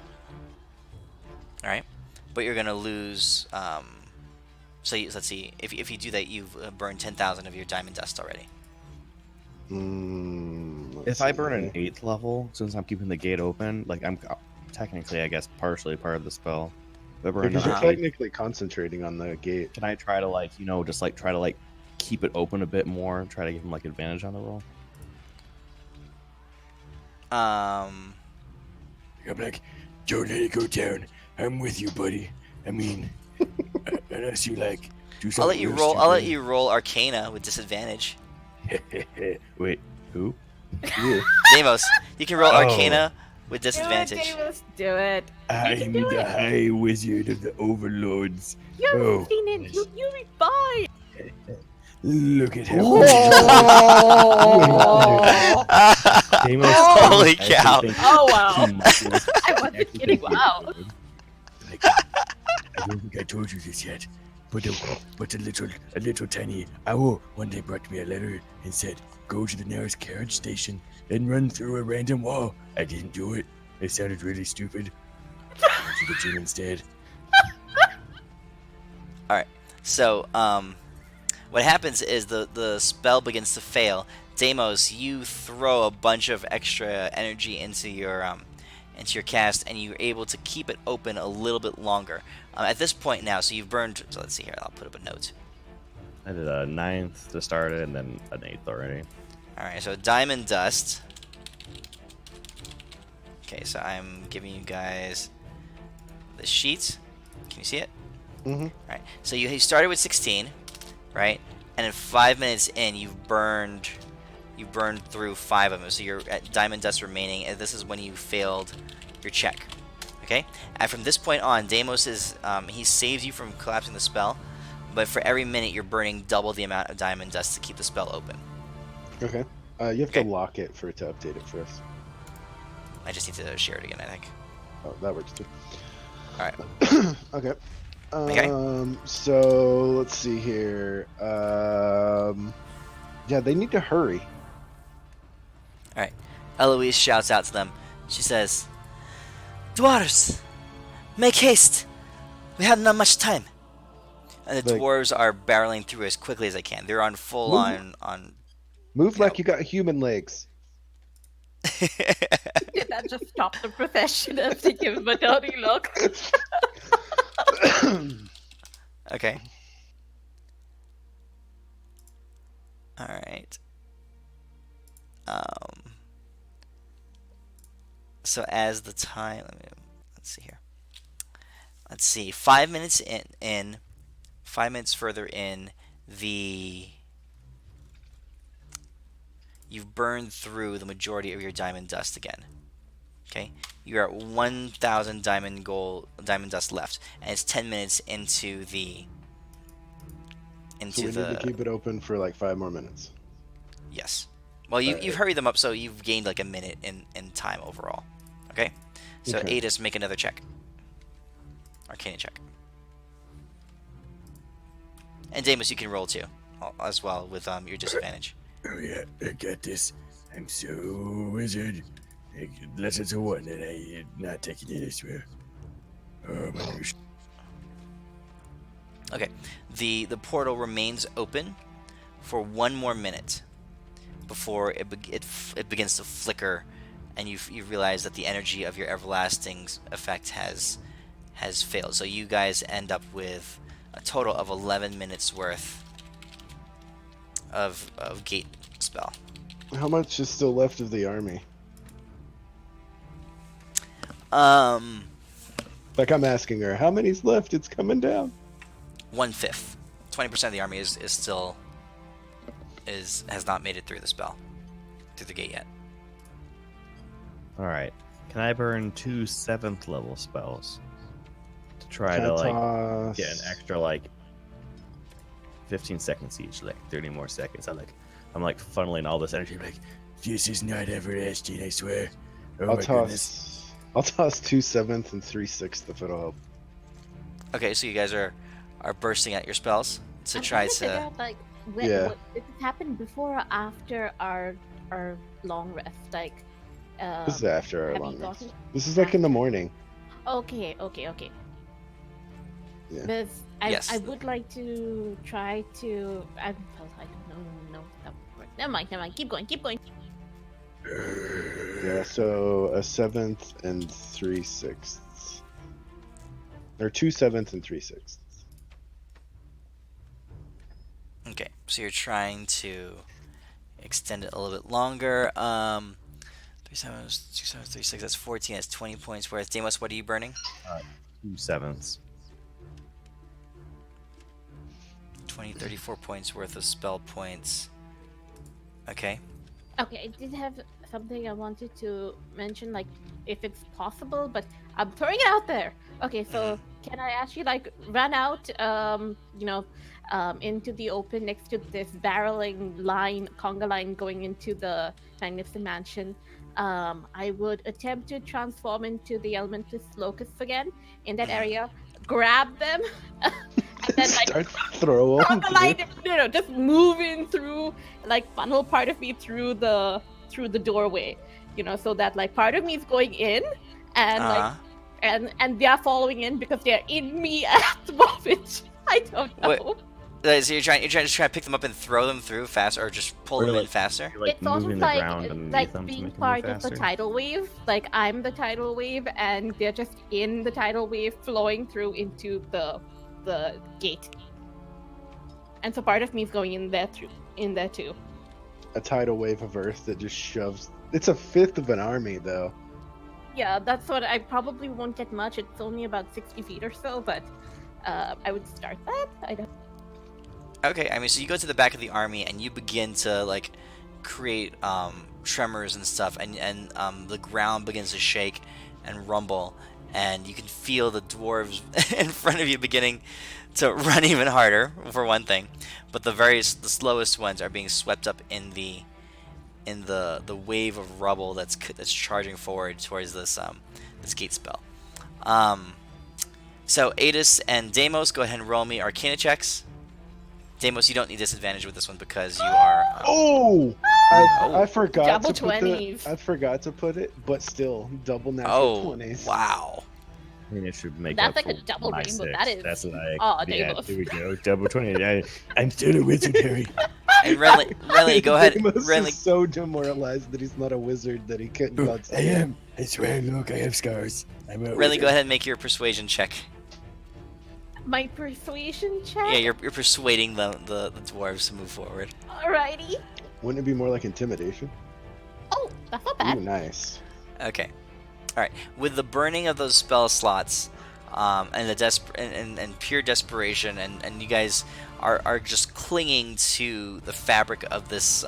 All right, but you're gonna lose. Let's see. If you do that, you've burned 10,000 of your diamond dust already. If I burn an 8th level, since I'm keeping the gate open, like I'm technically, I guess, partially part of the spell. If I burn because you're another 8, technically concentrating on the gate. can I try to just try to keep it open a bit more, try to give him advantage on the roll? I'm like, don't let it go down. I'm with you, buddy. I mean, unless you do something. I'll let you roll. I'll let you roll Arcana with disadvantage. Wait, who? Deimos, you can roll Oh. Arcana with Do it, disadvantage. Davis. Do it. I'm do the it. High Wizard of the Overlords. You're Oh, seen it. You'll be fine. look at how. Deimos, Holy I actually cow. think Oh, wow. he might be- I wasn't kidding. Wow. I don't think I told you this yet, but a little tiny owl one day brought me a letter and said, "Go to the nearest carriage station and run through a random wall." I didn't do it. It sounded really stupid. I went to the gym instead. So, what happens is the spell begins to fail. Deimos, you throw a bunch of extra energy into your cast, and you're able to keep it open a little bit longer. At this point now, so you've burned. So let's see here. I'll put up a note. I did a 9th to start it, and then an 8th already. All right. So diamond dust. Okay. So I'm giving you guys the sheet. Can you see it? Mm-hmm. All right. So you started with 16, right? And in 5 minutes in, you've burned through 5 of them. So you're at diamond dust remaining, and this is when you failed your check. Okay. And from this point on, Deimos he saves you from collapsing the spell, but for every minute you're burning double the amount of diamond dust to keep the spell open. Okay. You have Okay. to lock it for it to update it first. I just need to share it again, I think. Oh, that works too. All right. Okay. Okay. So let's see here. Yeah, they need to hurry. All right. Eloise shouts out to them. She says, "Dwarves, make haste! We have not much time." And the Like- dwarves are barreling through as quickly as they can. They're on full Move. on. Move Yeah. like you got human legs. Did that just stop the profession of to give him a dirty look? Okay. All right. So as the time, let's see here. Let's see. 5 minutes in 5 minutes further in, you've burned through the majority of your diamond dust again. Okay, you're at 1,000 diamond dust left, and it's 10 minutes into the So we need to keep it open for like 5 more minutes. Yes. Well, you've Alright. hurried them up, so you've gained like a minute in time overall. Okay? So, Okay. Adis, make another check. Arcana check. And Damus, you can roll too, as well, with your disadvantage. Oh yeah, I got this. I'm so wizard. Unless it's a 1, and I'm not taking it, I swear. Oh my gosh. Okay. The portal remains open for 1 more minute before it begins to flicker, and you realize that the energy of your everlasting effect has failed. So you guys end up with a total of 11 minutes worth of gate spell. How much is still left of the army? Like I'm asking her, how many's left? It's coming down. 1/5. 20% of the army is still has not made it through the spell, through the gate yet. All right. Can I burn 2 7th level spells to try Can I to like toss- get an extra like 15 seconds each, like 30 more seconds? I'm like funneling all this energy. Like, this is not everlasting, I swear. Oh I'll my goodness. toss 2 7th and 3 6th if it'll help. Okay, so you guys are bursting at your spells to I'm try trying to figure to. out, like, when, Yeah. did this happen before or after our long rest? Like, This is after our have long you rest. gotten? This is like in the morning. Okay. Yeah. Because I Yes. would like to try to. I don't know. That would work. Never mind. Keep going. Yeah, so a 7th and 3 6ths. Or 2 7th and 3 6ths. Okay, so you're trying to extend it a little bit longer. 3 7, 2 7, 3 6. That's 14. That's 20 points worth. Deimos, what are you burning? 2 7ths. 20, 34 points worth of spell points. Okay. Okay, I did have something I wanted to mention, like if it's possible, but I'm throwing it out there. Okay, so can I actually like run out, into the open next to this barreling line, conga line going into the Magnificent Mansion? I would attempt to transform into the Elementus Locust again in that area, grab them, and then like Start throw 'em conga line, just moving through, like funnel part of me through the doorway, so that like part of me is going in, and like and they are following in because they're in me at the moment. I don't know. What- So you're trying to pick them up and throw them through fast, or just pull Or them in like- faster? You're like It's sort moving of the like ground underneath them to being make them part move of the faster. tidal wave. Like I'm the tidal wave, and they're just in the tidal wave, flowing through into the gate. And so part of me is going in there too. a tidal wave of earth that just shoves. It's a fifth of an army, though. Yeah, that's what I probably won't get much. It's only about 60 feet or so, but I would start that. I don't. Okay, I mean, so you go to the back of the army and you begin to like create tremors and stuff, and the ground begins to shake and rumble, and you can feel the dwarves in front of you beginning to run even harder, for one thing. But the slowest ones are being swept up in the wave of rubble that's charging forward towards this gate spell. So Adis and Deimos, go ahead and roll me Arcana checks. Deimos, you don't need disadvantage with this one because you are. Oh! I forgot Double to put 20s. I forgot to put it, but still double natural 20s. Wow! I mean, it should make That's up like a for double my rainbow, 6. that is- That's like, Oh, yeah, Deimos. here we go. Double 20. I'm still a wizard, Harry. And Renly, go ahead. Deimos Renly, is so demoralized that he's not a wizard that he couldn't Oh, go I outside. am. I swear, look, I have scars. I'm a Renly, wizard. go ahead and make your persuasion check. My persuasion check. Yeah, you're persuading the dwarves to move forward. Alrighty. Wouldn't it be more like intimidation? Oh, that's not Ooh, bad. nice. Okay. All right. With the burning of those spell slots, and the and pure desperation, and you guys are just clinging to the fabric of this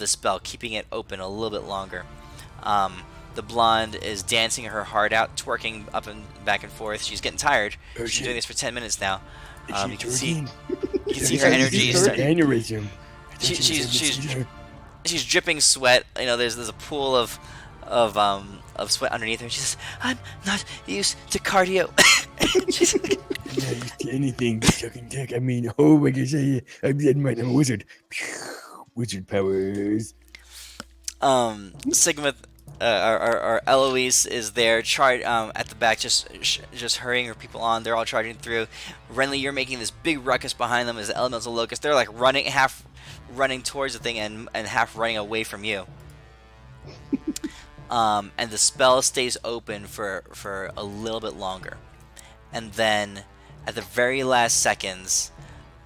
spell, keeping it open a little bit longer. The blonde is dancing her heart out, twerking up and back and forth. She's getting tired. Oh, She's shit. been doing this for 10 minutes now. Is she You can see twerking? you can see her energy is starting. Aneurysm. I thought She- she was she's- having a seizure. She's dripping sweat. You know, there's a pool of sweat underneath her. She says, "I'm not used to cardio." She's like, I'm not used to anything sucking dick. I mean, oh my gosh, I'm a wizard. Wizard powers. Sigma, our Eloise is there, at the back, just hurrying her people on. They're all charging through. Renly, you're making this big ruckus behind them as the elemental locust. They're like half running towards the thing and half running away from you. And the spell stays open for a little bit longer, and then at the very last seconds,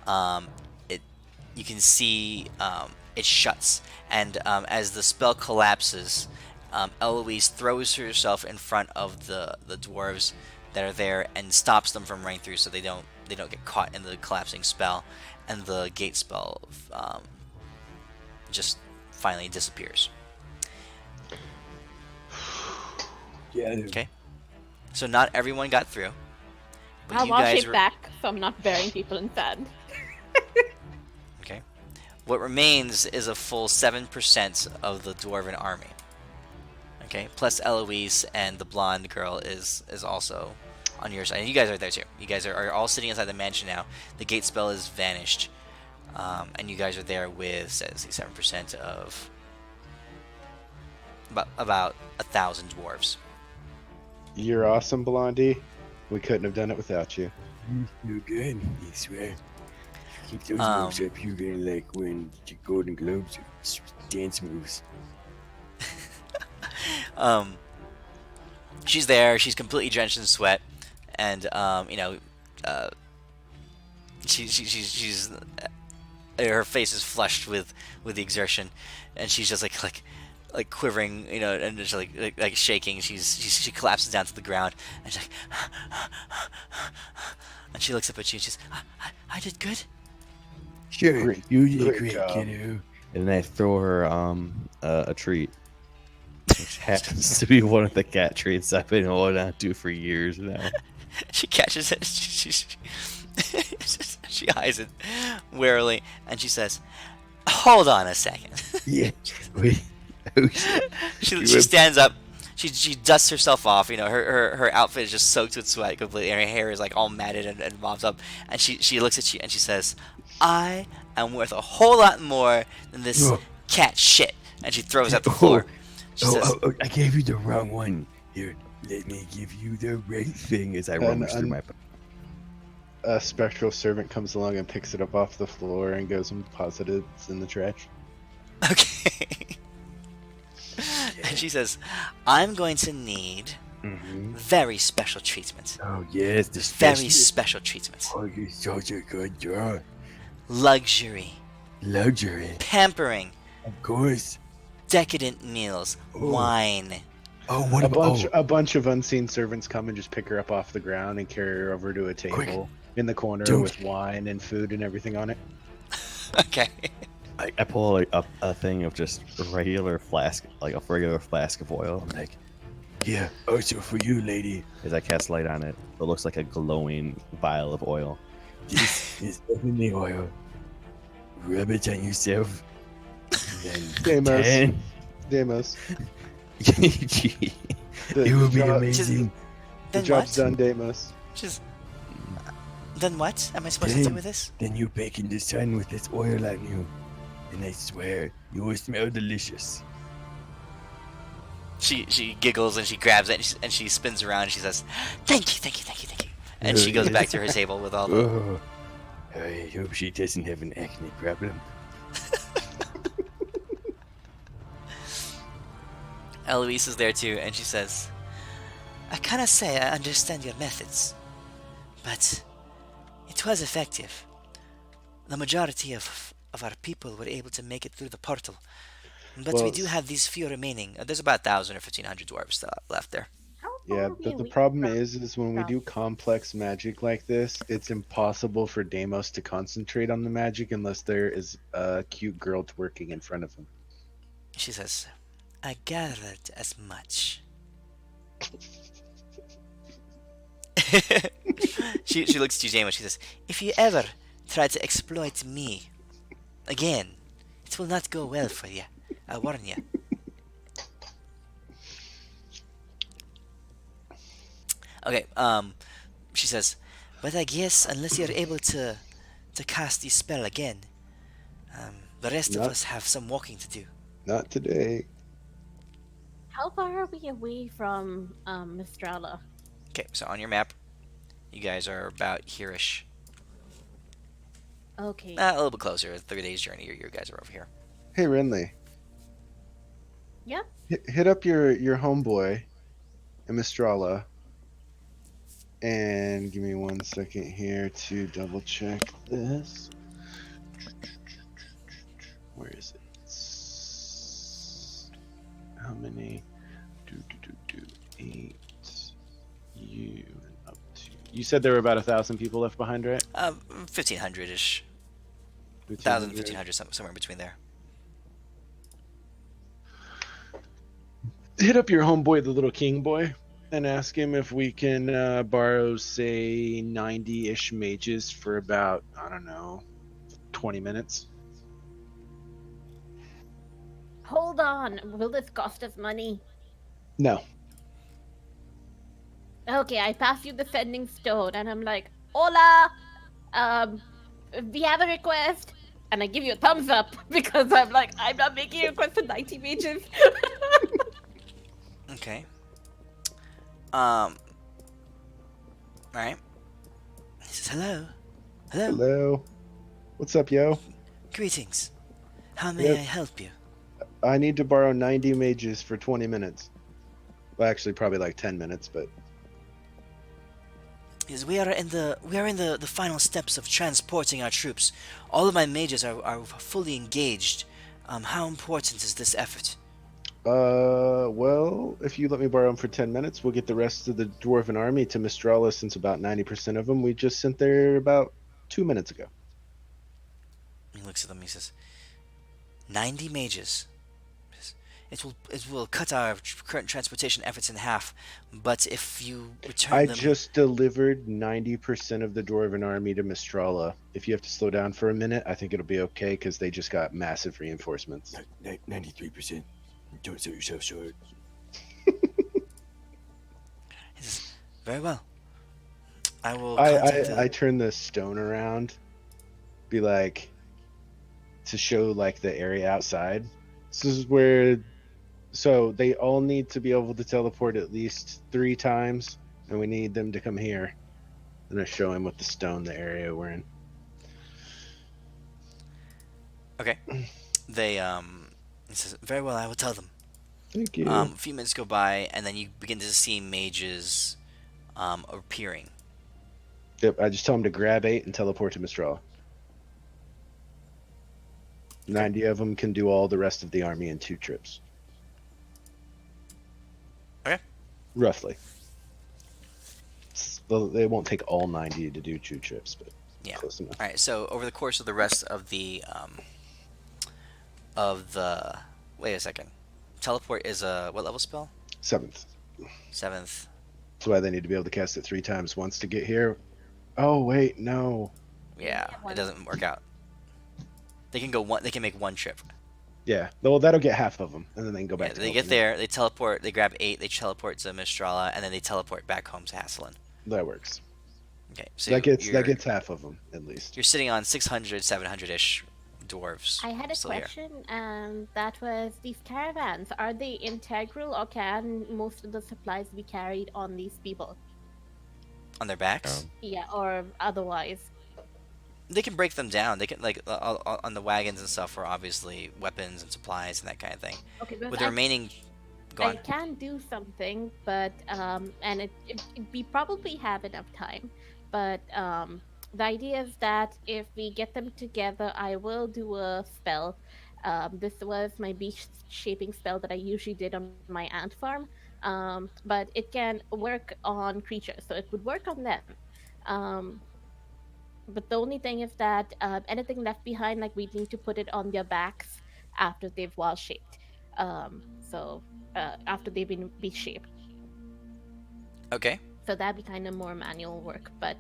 you can see it shuts, and as the spell collapses, Eloise throws herself in front of the dwarves that are there and stops them from running through, so they don't get caught in the collapsing spell, and the gate spell just finally disappears. Yeah. Okay, so not everyone got through, but I'll you wash guys it were back so I'm not burying people in sand. okay. What remains is a full 7% of the dwarven army. Okay, plus Eloise and the blonde girl is also on your side. And you guys are there too. You guys are all sitting inside the mansion now. The gate spell is vanished, and you guys are there with 7% of about 1,000 dwarves. You're awesome, Blondie. We couldn't have done it without you. You're good, I swear. Keep those Um, moves up. You're gonna like win the Golden Globes with dance moves. She's there. She's completely drenched in sweat, and she's her face is flushed with the exertion, and she's just like quivering, and just like shaking. She collapses down to the ground, and she's like, and she looks up at you and she's, I did good. Sure, Great- you did great great, job. kiddo. And I throw her a treat, which happens to be one of the cat treats I've been holding on to for years now. She catches it. She eyes it warily, and she says, "Hold on a second." Yeah. Wait. Oh shit. She stands up. She dusts herself off. Her outfit is just soaked with sweat completely, and her hair is like all matted and mobs up. And she looks at you and she says, "I am worth a whole lot more than this Oh. cat shit." And she throws out the floor. She says, I gave you the wrong one. Here, let me give you the right thing as I rummage through my. A spectral servant comes along and picks it up off the floor and goes and deposits it in the trash. "Okay." And she says, "I'm going to need Mm-hmm. very special treatment. Oh yes, the Very special. special treatment. Oh, you're such a good girl. Luxury, Luxury, pampering, of course. decadent meals, Oh. wine." Oh, what A about? bunch, a bunch of unseen servants come and just pick her up off the ground and carry her over to a table in the corner Dude. with wine and food and everything on it. Okay. I pull like a thing of just regular flask, like a regular flask of oil. I'm like, Yeah. Also for you, lady. as I cast light on it, it looks like a glowing vial of oil. This is heavenly oil. Rub it on yourself. And Demos. 10. Demos. It will be amazing. The Then job's what? done, Demos. Just. Then what am I supposed to do with this? Then you bake in the sun with this oil on you. And I swear, you will smell delicious. She giggles and she grabs it and she spins around and she says, "Thank you, thank you, thank you, thank you." And she goes back to her table with all the. Oh, I hope she doesn't have an acne problem. Eloise is there too, and she says, "I cannot say I understand your methods, but it was effective. The majority of our people were able to make it through the portal, but we Well, do have these few remaining. There's about 1,000 or 1,500 dwarves still left there." How Yeah, far are we but the away problem from- is when we do complex magic like this, it's impossible for Deimos to concentrate on the magic unless there is a cute girl twerking in front of him. She says, "I gathered as much." she looks to James. She says, "If you ever try to exploit me again, it will not go well for you. I warn you." Okay. She says, "But I guess unless you're able to cast the spell again, the rest of Not- us have some walking to do." Not today. How far are we away from Mistrala? Okay, so on your map, you guys are about here-ish. Okay. A little bit closer. 3 days journey. You guys are over here. Hey, Renly. Yeah? Hit up your homeboy, Mistrala, and give me 1 second here to double check this. Where is it? How many? 8. You and up to. You said there were about 1,000 people left behind, right? 1,500-ish. 1,000, 1,500, somewhere in between there. hit up your homeboy, the little king boy, and ask him if we can borrow, say, 90-ish mages for about, I don't know, 20 minutes. Hold on. Will this cost us money? No. Okay, I pass you the sending stone, and I'm like, "Hola, um, we have a request," and I give you a thumbs up because I'm like, I'm not making a request for 90 mages. Okay. All right. He says, "Hello, hello, Hello. What's up, yo? greetings. How may I Yep. help you?" I need to borrow 90 mages for 20 minutes. Well, actually, probably like 10 minutes, but Is we are in the final steps of transporting our troops. All of my mages are fully engaged. How important is this effort? well, if you let me borrow them for 10 minutes, we'll get the rest of the dwarven army to Mistrala, since about 90% of them we just sent there about 2 minutes ago. He looks at them. He says, "90 mages. It will cut our current transportation efforts in half. But if you return I them, just delivered 90% of the dwarven army to Mistrala. If you have to slow down for a minute, I think it'll be okay because they just got massive reinforcements. 93%. Don't sell yourself short. he says, very well. I will I, contact I the. I turn the stone around, be like, to show like the area outside. This is where, so they all need to be able to teleport at least 3 times, and we need them to come here. And I show him with the stone the area we're in. Okay. They He says, very well. I will tell them. Thank you. A few minutes go by, and then you begin to see mages appearing. Yep, I just tell him to grab 8 and teleport to Mistral. 90 of them can do all the rest of the army in 2 trips. Okay. Roughly. Well, they won't take all 90 to do 2 trips, but Yeah. close enough. All right. So over the course of the rest of the wait a second. Teleport is a what level spell? 7th. 7th. That's why they need to be able to cast it 3 times once to get here. Oh, wait, no. Yeah, it doesn't work out. They can go one. They can make one trip. Yeah, well, that'll get half of them, and then they can go Yeah, back to they get helping there. They teleport. They grab 8. They teleport to Mistrala, and then they teleport back home to Hasselin. them. That works. Okay, so That you're gets half of them, at least. you're sitting on 600, 700-ish dwarves. I had a still here. question, and that was these caravans. Are they integral, or can most of the supplies be carried on these people? On their backs. Yeah, or otherwise. They can break them down. They can on the wagons and stuff are obviously weapons and supplies and that kind of thing. Okay, because With the remaining, go I on. can do something, but and we probably have enough time, but the idea is that if we get them together, I will do a spell. This was my beast shaping spell that I usually did on my ant farm, but it can work on creatures, so it would work on them. Um, but the only thing is that anything left behind, like we need to put it on their backs after they've wall shaped. So after they've been beast shaped. Okay. So that'd be kind of more manual work, but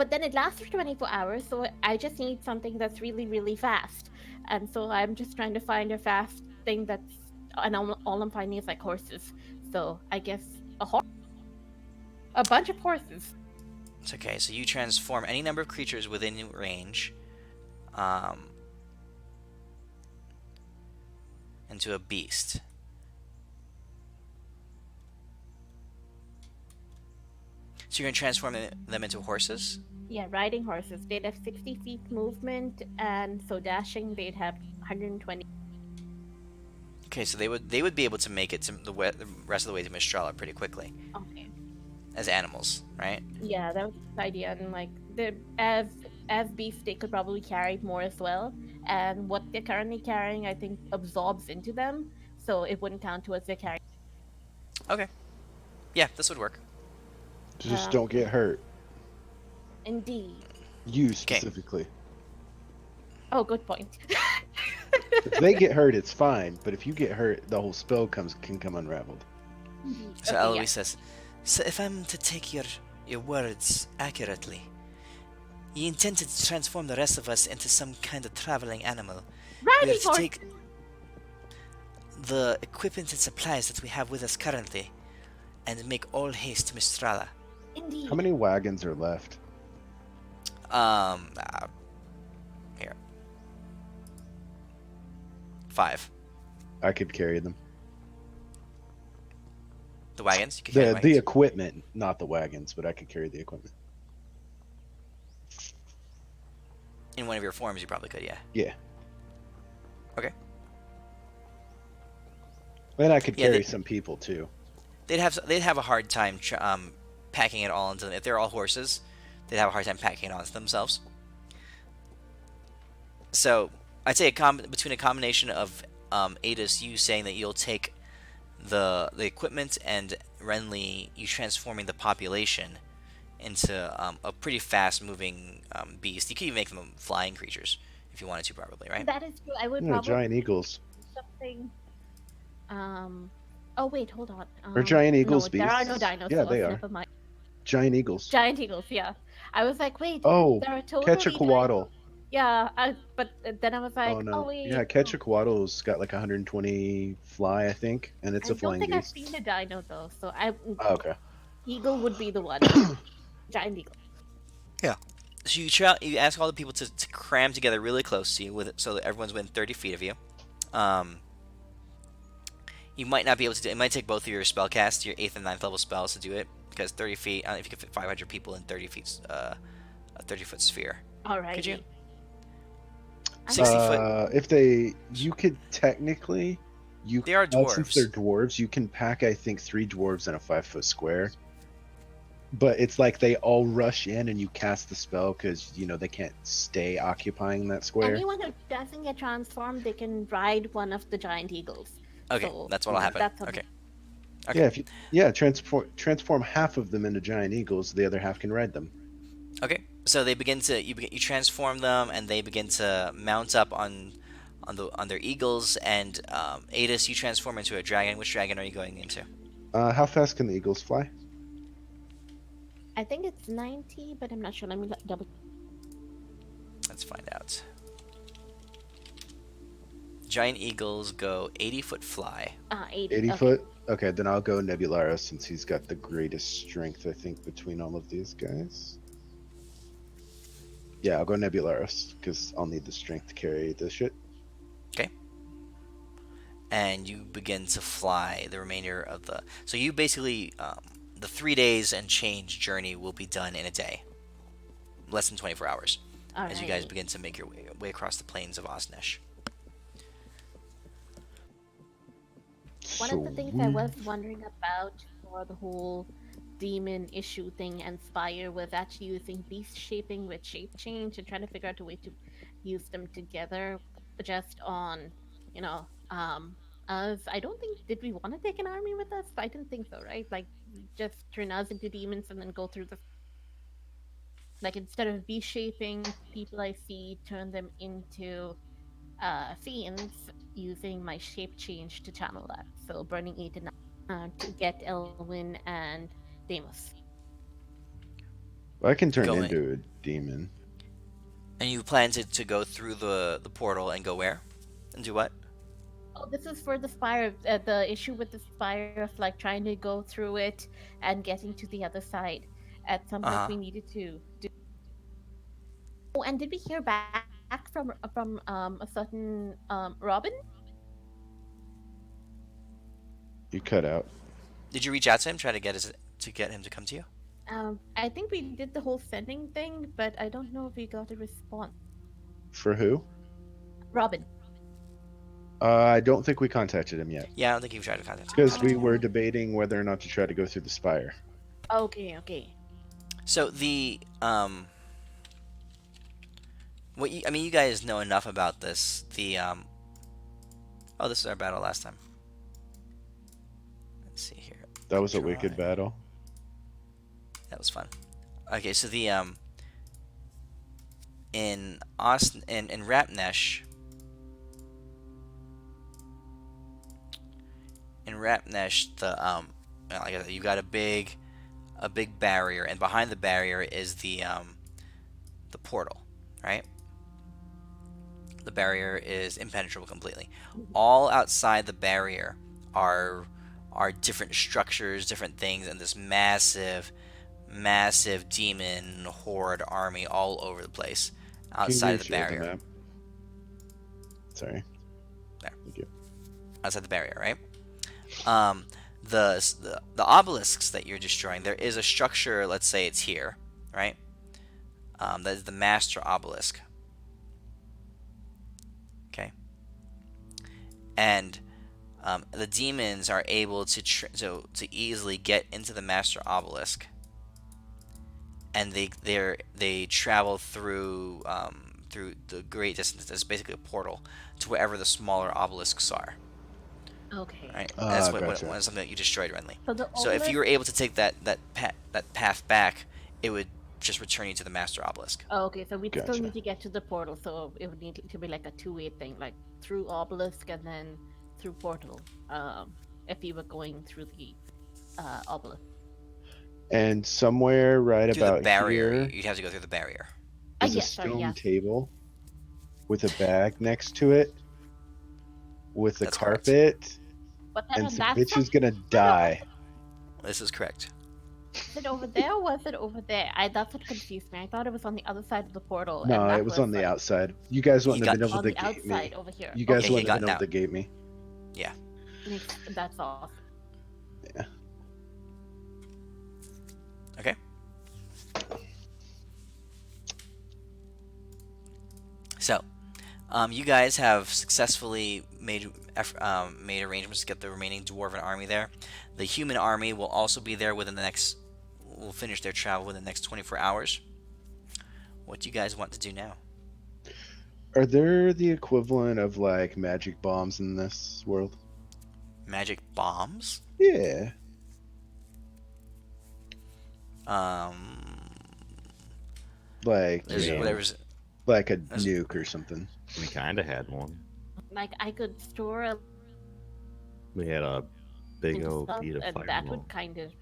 then it lasts for 24 hours, so I just need something that's really really fast, and so I'm just trying to find a fast thing that's, and all I'm finding is like horses. So I guess a bunch of horses. It's okay. So you transform any number of creatures within range, um, into a beast. So you're gonna transform them into horses. Yeah, riding horses. They'd have 60 feet movement, and so dashing they'd have 120. Okay, so they would be able to make it to the rest of the way to Mistrala pretty quickly Okay. as animals, right? Yeah, that was the idea, and like as beef, they could probably carry more as well. And what they're currently carrying, I think, absorbs into them, so it wouldn't count towards their carry. Okay. Yeah, this would work. Just don't get hurt. Indeed. You specifically. Oh, good point. If they get hurt, it's fine. But if you get hurt, the whole spell can come unraveled. Indeed. So Okay, yeah. Eloise says, "So if I'm to take your words accurately, you intended to transform the rest of us into some kind of traveling animal. We are Riding to horse. take the equipment and supplies that we have with us currently and make all haste to Mistrala." How Indeed. many wagons are left? Um, uh, Here, 5. I could carry them. The wagons. You can carry the The wagons. equipment, not the wagons, but I could carry the equipment. In one of your forms, you probably could. Yeah. Yeah. Okay. And I could Yeah. carry some people too. They'd have a hard time packing it all into them. If they're all horses, they'd have a hard time packing it onto themselves. So I'd say between a combination of Adis, you saying that you'll take the equipment, and Renly, you transforming the population into a pretty fast moving beast. You could even make them flying creatures if you wanted to, probably, right? That is true. I would Yeah, probably giant eagles. do something. Um. Oh wait, hold on. Are giant No, eagles there are no beasts? Yeah, they dinosaurs. are. Never mind. Giant eagles. Giant eagles. Yeah. I was like, wait, Oh, there are totally giant. Quetzalcoatl. Yeah. But then I was Oh like, oh no. Yeah, wait, no. Quetzalcoatl's got like 120 fly, I think, and it's I a don't flying think I've beast. seen a dino though. So Oh, okay. eagle would be the one. Giant eagle. Yeah. So you ask all the people to cram together really close to you so that everyone's within 30 feet of you. Um, you might not be able to do it. It might take both of your spell casts, your 8th and 9th level spells to do it, because 30 feet, I don't know if you can fit 500 people in 30 feet, a 30-foot sphere. Alrighty. Could you? I 60 foot. You could technically, They are since dwarves. they're dwarves, you can pack, I think, 3 dwarves in a 5-foot square. But it's like they all rush in and you cast the spell because, they can't stay occupying that square. Anyone who doesn't get transformed, they can ride one of the giant eagles. Okay, So, that's what'll happen. That's Okay. Yeah, transform half of them into giant eagles, the other half can ride them. Okay. So they begin to you transform them, and they begin to mount up on their eagles. And Adis, you transform into a dragon. Which dragon are you going into? How fast can the eagles fly? I think it's 90, but I'm not sure. Let me double. Let's find out. Giant eagles go 80-foot fly. 80. 80 Okay. foot? Okay, then I'll go Nebularis since he's got the greatest strength, I think, between all of these guys. Yeah, I'll go Nebularis because I'll need the strength to carry this shit. Okay. And you begin to fly the remainder of the. So you basically the 3 days and change journey will be done in a day, less than 24 hours, as you guys Alrighty. begin to make your way across the plains of Osnesh. One of the things I was wondering about for the whole demon issue thing and Spire was actually using beast shaping with shape change and trying to figure out a way to use them together just on, us. I don't think, did we want to take an army with us? I didn't think so, right? Like, just turn us into demons and then go through the. Like, instead of beast shaping people I see, turn them into fiends using my shape change to channel that. So burning 8 and 9 to get Elwyn and Deimos. I can turn Go in. into a demon. And you plan to go through the portal and go where? And do what? Oh, this is for the Spire. The issue with the Spire of like trying to go through it and getting to the other side. At some point, Uh-huh. we needed to do. Oh, and did we hear back from a certain Robin? You cut out. Did you reach out to him, try to get him to come to you? I think we did the whole sending thing, but I don't know if we got a response. For who? Robin. I don't think we contacted him yet. Yeah, I don't think you've tried to contact him. Because we were debating whether or not to try to go through the spire. Okay. So the you guys know enough about this. Oh, this is our battle last time. Let's see here. That was a wicked Drawing. battle. That was fun. Okay, so the in Rapnesh. In Rapnesh, like I said, you got a big barrier, and behind the barrier is the portal, right? The barrier is impenetrable completely. All outside the barrier are are different structures, different things, and this massive demon horde army all over the place Can outside you of the share the barrier. map? Sorry. There, Thank you. outside the barrier, right? Um, the obelisks that you're destroying, there is a structure. Let's say it's here, right? That is the master obelisk. Okay, and the demons are able to easily get into the master obelisk, and they travel through the great distance. It's basically a portal to wherever the smaller obelisks are. Okay. Right, and that's Ah, gotcha. what something that you destroyed, Renly. So the So if you obelisk. were able to take that path back, it would just return you to the master obelisk. Oh, okay, so we'd still Gotcha. need to get to the portal, so it would need to be like a two-way thing, like through obelisk and then through portal. If you were going through the obelisk. And somewhere right Through the about barrier, here you'd have to go through the barrier. is a Yeah, sorry, stone yeah. table with a bag next to it with a That's correct. carpet, Was that and on some that bitch side? is gonna No, no, die. This is correct. was it over there or was it over there? That's what confused me. I thought it was on the other side of the portal, and No, it that was was on the like outside. You guys He wouldn't have got been able on to the gate outside me. over here. You yeah, guys Okay, he wouldn't have gotten been able out. to gate me. Yeah. that's awesome. Yeah. Okay. So, you guys have successfully made arrangements to get the remaining dwarven army there. The human army will also be there within the next. Will finish their travel within the next 24 hours. What do you guys want to do now? Are there the equivalent of like magic bombs in this world? Magic bombs? Yeah. Um, Like, there's mean- whatever's. like a There's- nuke or something. We kind of had one. Like I could store a We had a big little old stuff, bead of and that fireball. would kind of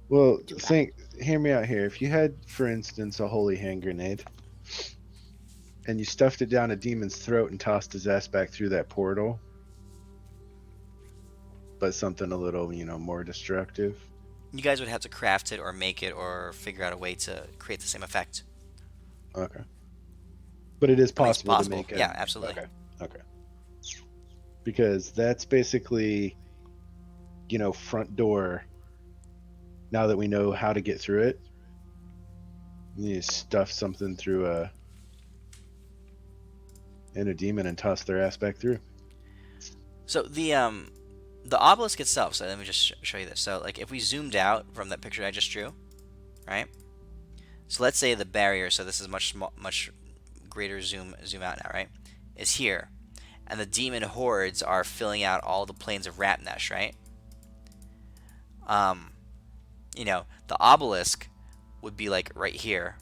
Well, do that. hear me out here. If you had, for instance, a holy hand grenade, and you stuffed it down a demon's throat and tossed his ass back through that portal, but something a little, more destructive. You guys would have to craft it or make it or figure out a way to create the same effect. Okay. But it is I mean, it's possible to possible. make it. Yeah, absolutely. Okay. Okay. Because that's basically, front door. Now that we know how to get through it, you need to stuff something through in a demon and toss their ass back through. So the obelisk itself. So let me just show you this. So like if we zoomed out from that picture I just drew, right? So let's say the barrier. So this is much greater zoom out now, right? Is here, and the demon hordes are filling out all the plains of Rapnesh, right? The obelisk would be like right here,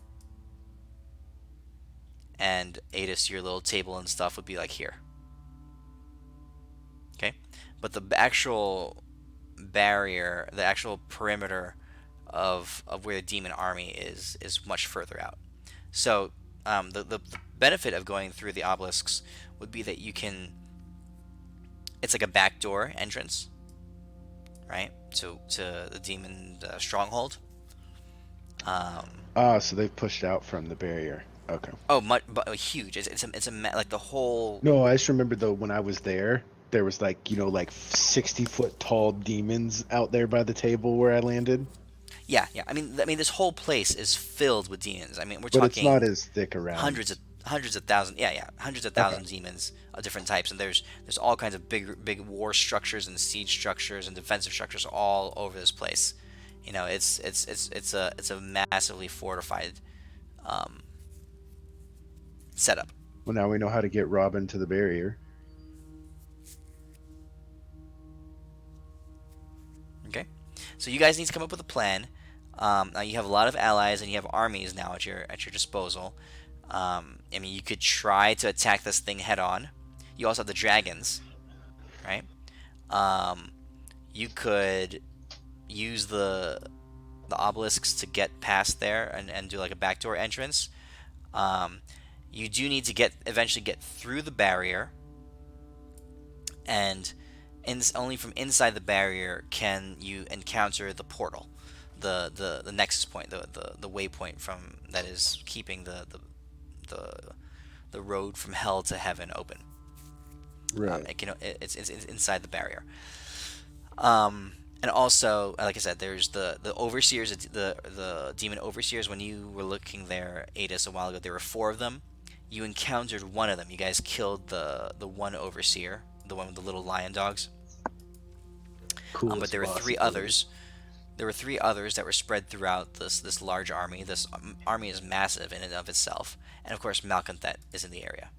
and Adis, your little table and stuff would be like here. Okay, but the actual barrier, the actual perimeter of where the demon army is much further out. So the benefit of going through the obelisks would be that you can. It's like a backdoor entrance, right? To the demon stronghold. So they've pushed out from the barrier. Okay. Oh, but huge. Like the whole. No, I just remember though when I was there was like 60-foot tall demons out there by the table where I landed. Yeah. I mean, this whole place is filled with demons. I mean, we're But it's talking not as thick around. hundreds of thousands. Yeah, hundreds of thousands demons of different types, and there's all kinds of big war structures and siege structures and defensive structures all over this place. It's a massively fortified setup. Well, now we know how to get Robin to the barrier. Okay, so you guys need to come up with a plan. Now you have a lot of allies and you have armies now at your disposal. I mean, you could try to attack this thing head on. You also have the dragons, right? You could use the obelisks to get past there and do like a backdoor entrance. Um, you do need to eventually get through the barrier, and only from inside the barrier can you encounter the portal, the nexus point, the waypoint from that is keeping the the road from hell to heaven open. Right. It's inside the barrier. And also, like I said, there's the overseers, the demon overseers. When you were looking there, Adis, a while ago, there were 4 of them. You encountered one of them. You guys killed the one overseer, the one with the little lion dogs. But Coolest there were boss 3 ability. others. There were 3 others that were spread throughout this large army. This army is massive in and of itself, and of course, Malconthet is in the area.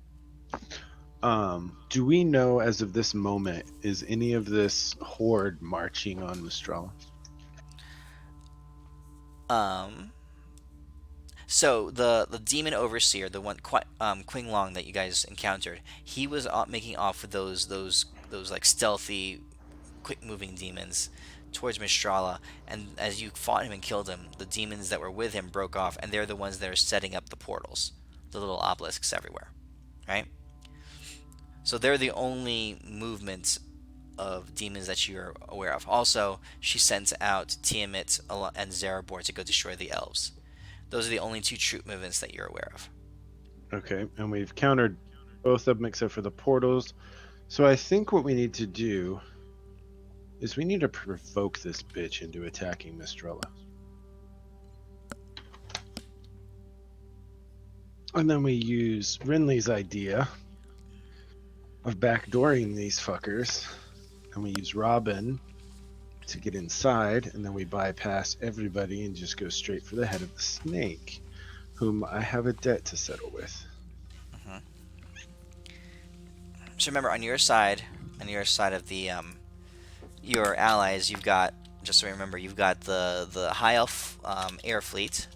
Do we know as of this moment, is any of this horde marching on Mistrala? So the demon overseer, the one Qing Long that you guys encountered, he was making off with those like stealthy, quick moving demons towards Mistrala. And as you fought him and killed him, the demons that were with him broke off, and they're the ones that are setting up the portals, the little obelisks everywhere, right? So they're the only movements of demons that you're aware of. Also, she sent out Tiamat and Zarabor to go destroy the elves. Those are the only 2 troop movements that you're aware of. Okay, and we've countered both of them except for the portals. So I think what we need to do is we need to provoke this bitch into attacking Mistrala. And then we use Renly's idea of backdooring these fuckers. And we use Robin to get inside, and then we bypass everybody and just go straight for the head of the snake, whom I have a debt to settle with. So remember, on your side of the your allies, you've got, just so remember, you've got the High Elf air fleet,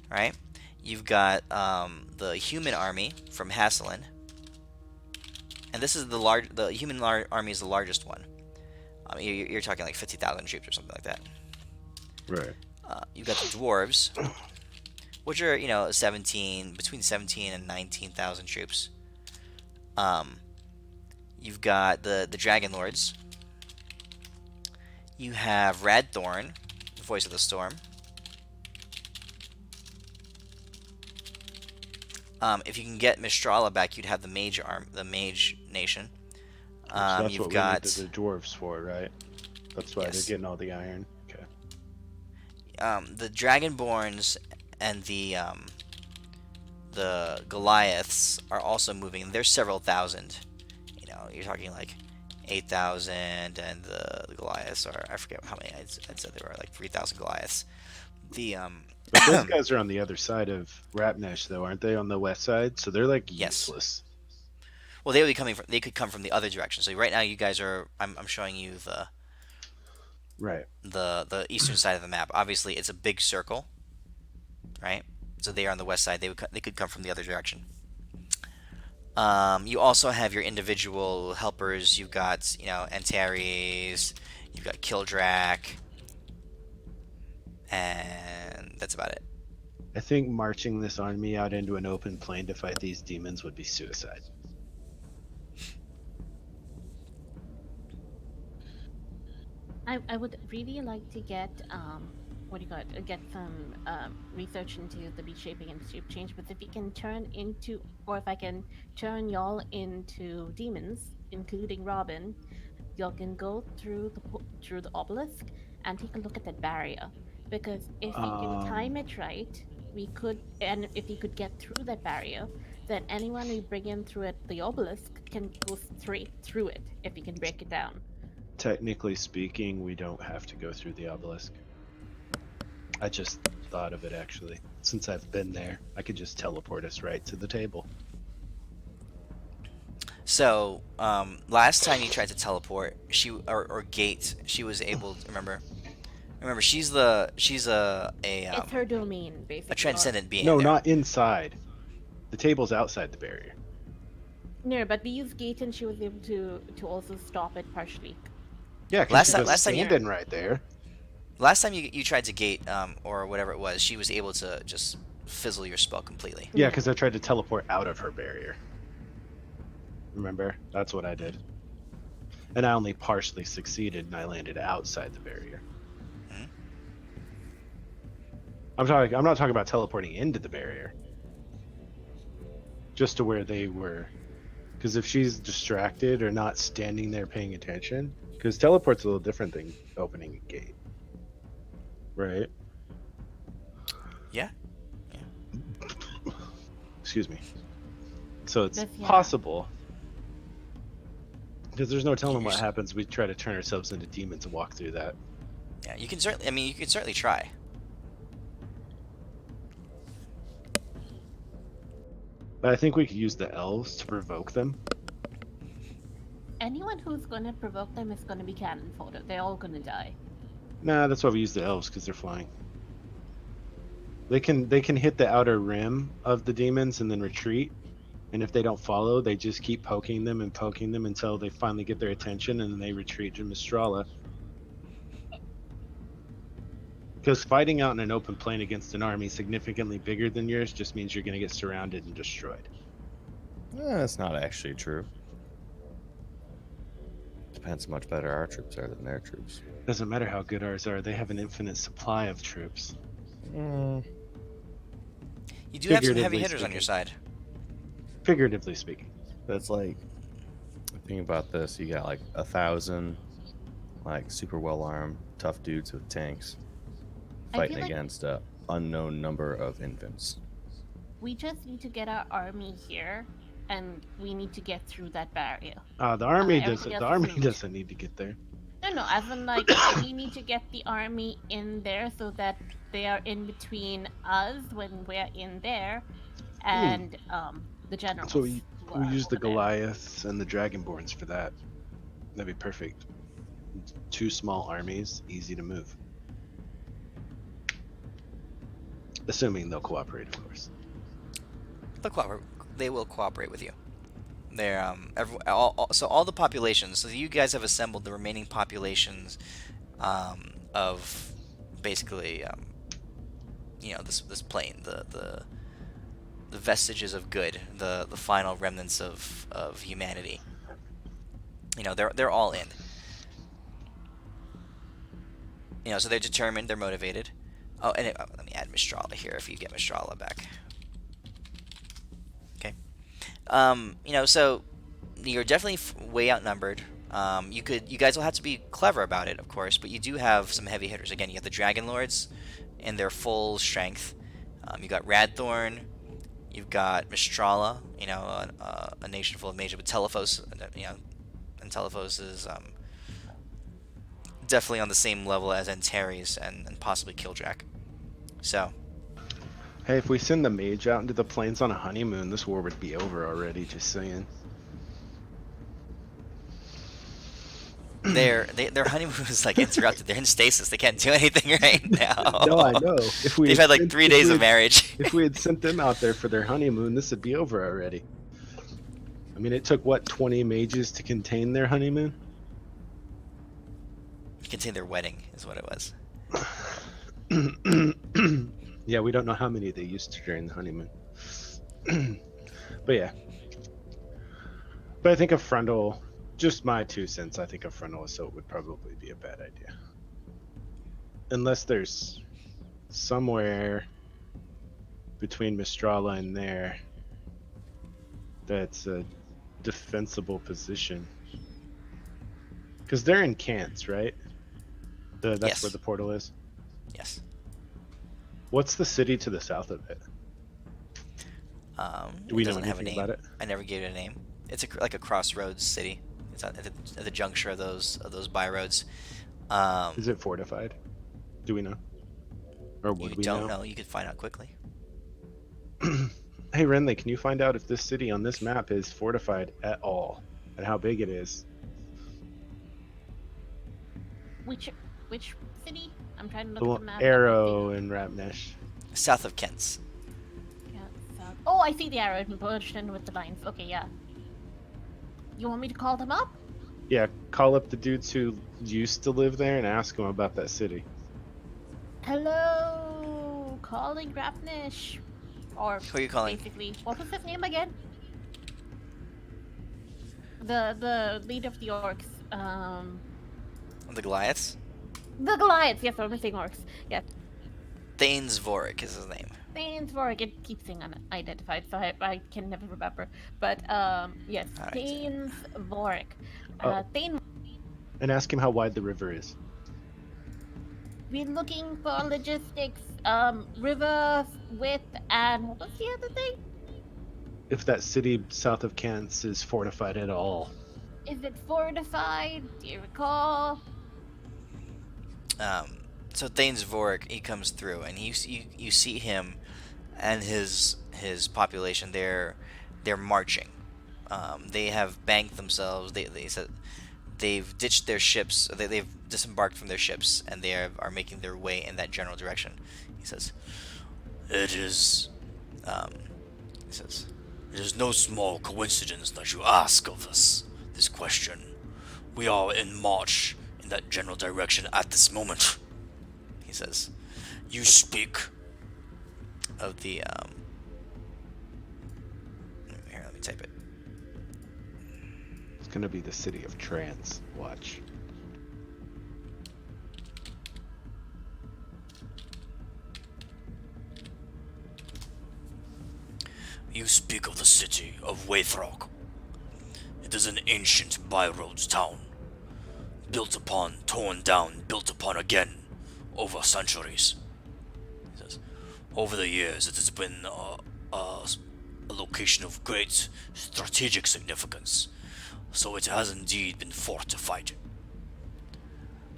right? You've got the human army from Hasselin, and this is the human army is the largest one. You're talking like 50,000 troops or something like that. Right. You've got the dwarves, which are between 17 and 19,000 troops. You've got the dragon lords. You have Radthorn, the voice of the storm. If you can get Mistrala back, you'd have the mage nation. So that's You've what got we need the dwarves for, right? That's why Yes. they're getting all the iron. Okay. the dragonborns and the Goliaths are also moving. There's several thousand. You're talking like 8,000, and the Goliaths are, I forget how many. I'd said there were like 3,000 Goliaths. The But those guys are on the other side of Rapnesh, though, aren't they? On the west side, so they're like Yes. useless. Well, they would be coming from. They could come from the other direction. So right now, you guys are. I'm showing you Right. the eastern side of the map. Obviously, it's a big circle, right? So they are on the west side. They could come from the other direction. You also have your individual helpers. You've got Antares. You've got Kildrak, and that's about it. I think marching this army out into an open plain to fight these demons would be suicide. I would really like to get what do you call it? Get some research into the beat shaping and shape change. But if you can turn into, or if I can turn y'all into demons, including Robin, y'all can go through the obelisk and take a look at that barrier. Because if we can time it right, we could, and if you could get through that barrier, then anyone we bring in through the obelisk can go straight through it if you can break it down. Technically speaking, we don't have to go through the obelisk. I just thought of it, actually. Since I've been there, I could just teleport us right to the table. So last time you tried to teleport, or gate, she was able to remember. Remember, she's a It's her domain, basically. a transcendent being. No, there. not inside. The table's outside the barrier. No, but we used gate and she was able to also stop it partially. Yeah, because Last she time, was last time you, standing right there. last time you tried to gate or whatever it was, she was able to just fizzle your spell completely. Yeah, because I tried to teleport out of her barrier. Remember? That's what I did. And I only partially succeeded, and I landed outside the barrier. Mhm. I'm not talking about teleporting into the barrier. Just to where they were. Because if she's distracted or not standing there paying attention, because teleport's a little different than opening a gate. Right? Yeah. Excuse me. So it's But yeah. possible. Because there's no telling what You're- happens. We try to turn ourselves into demons and walk through that. Yeah, you can certainly. I mean, you can certainly try. But I think we could use the elves to provoke them. Anyone who's gonna provoke them is gonna be cannon fodder. They're all gonna die. Nah, that's why we use the elves, because they're flying. They can hit the outer rim of the demons and then retreat. And if they don't follow, they just keep poking them until they finally get their attention, and then they retreat to Mistrala. Because fighting out in an open plain against an army significantly bigger than yours just means you're going to get surrounded and destroyed. That's not actually true. Depends how much better our troops are than their troops. Doesn't matter how good ours are; they have an infinite supply of troops. Mm, You do have some heavy Figuratively hitters on your speaking. side. Figuratively speaking. that's like, think about this: you got like 1,000, like super well armed, tough dudes with tanks, I feel fighting like- against a unknown number of infants. We just need to get our army here, and we need to get through that barrier. The army everything doesn't. else The is army moot. doesn't need to get there. No, as in like we need to get the army in there so that they are in between us when we're in there, and the generals. So we who are use the over there. Goliaths and the Dragonborns for that. That'd be perfect. 2 small armies, easy to move. Assuming they'll cooperate, of course. They will cooperate with you. They're so all the populations. So you guys have assembled the remaining populations of basically this plane, the vestiges of good, the final remnants of humanity. They're all in. So they're determined, they're motivated. Oh, and let me add Mistrala here if you get Mistrala back. Okay. So you're definitely way outnumbered. You guys will have to be clever about it, of course, but you do have some heavy hitters. Again, you have the Dragon Lords in their full strength. You got Radthorn. You've got Mistrala. A nation full of mages, but Telephos. And Telephos is definitely on the same level as Antares and possibly Kildrak. So. Hey, if we send the mage out into the plains on a honeymoon, this war would be over already, just saying. Their honeymoon was like interrupted. They're in stasis. They can't do anything right now. No, I know. If we They've had like 3 days of marriage. If we had sent them out there for their honeymoon, this would be over already. I mean, it took, 20 mages to contain their honeymoon? Contain their wedding is what it was. Yeah, we don't know how many they used to during the honeymoon. But yeah. But I think a frontal, just my 2 cents, I think a frontal assault would probably be a bad idea. Unless there's somewhere between Mistrala and there that's a defensible position. Because they're in Cants, right? That's Yes. where the portal is. Yes. What's the city to the south of it? Do we It know doesn't have a anything name. about it? I never gave it a name. It's like a crossroads city. It's at the juncture of those byroads. Is it fortified? Do we know? Or You would we don't know. You could find out quickly. Hey Renly, can you find out if this city on this map is fortified at all, and how big it is? Which city? I'm trying to The look at little the map. arrow in Rapnesh. South of Kent's. Yeah, south. Oh, I see the arrow pushed in with the lines. Okay, yeah. You want me to call them up? Yeah, call up the dudes who used to live there and ask them about that city. Hello, calling Grafnish. Or Who are you calling? basically, what was his name again? The leader of the orcs. The Goliaths? The Goliaths. Yes, I'm missing orcs. Yes, Thanes Vorik is his name. Thainsvork. It keeps saying unidentified, so I can never remember. But yes, All right. Thainsvork. Oh, Thane, and ask him how wide the river is. we're looking for logistics. River width and what was the other thing? If that city south of Kent is fortified at all. Is it fortified? Do you recall? Um, so Thanes Vorik, he comes through, and you see him and his population. They're marching. They have banked themselves. They said they've ditched their ships. They've disembarked from their ships, and they are making their way in that general direction. He says, "It is," um, he says, "it is no small coincidence that you ask of us this question. We are in march in that general direction at this moment." He says, "You speak of the here. Let me type it. It's gonna be the city of Trance. Watch. You speak of the city of Waythrock. It is an ancient by-roads town, built upon, torn down, built upon again, over centuries. He says, over the years, it has been a location of great strategic significance, so it has indeed been fortified.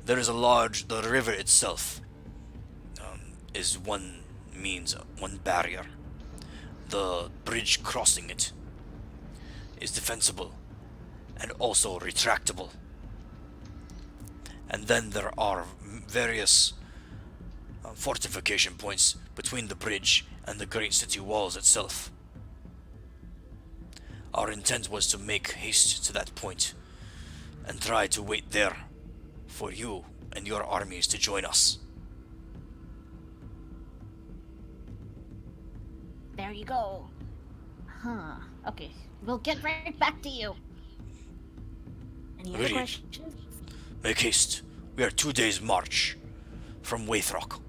There is the river itself is one means, one barrier. The bridge crossing it is defensible and also retractable. And then there are various fortification points between the bridge and the great city walls itself. Our intent was to make haste to that point and try to wait there for you and your armies to join us. There you go. Huh. Okay. We'll get right back to you. Any other Agreed. questions? Make haste. We are 2 days' march from Waythrock.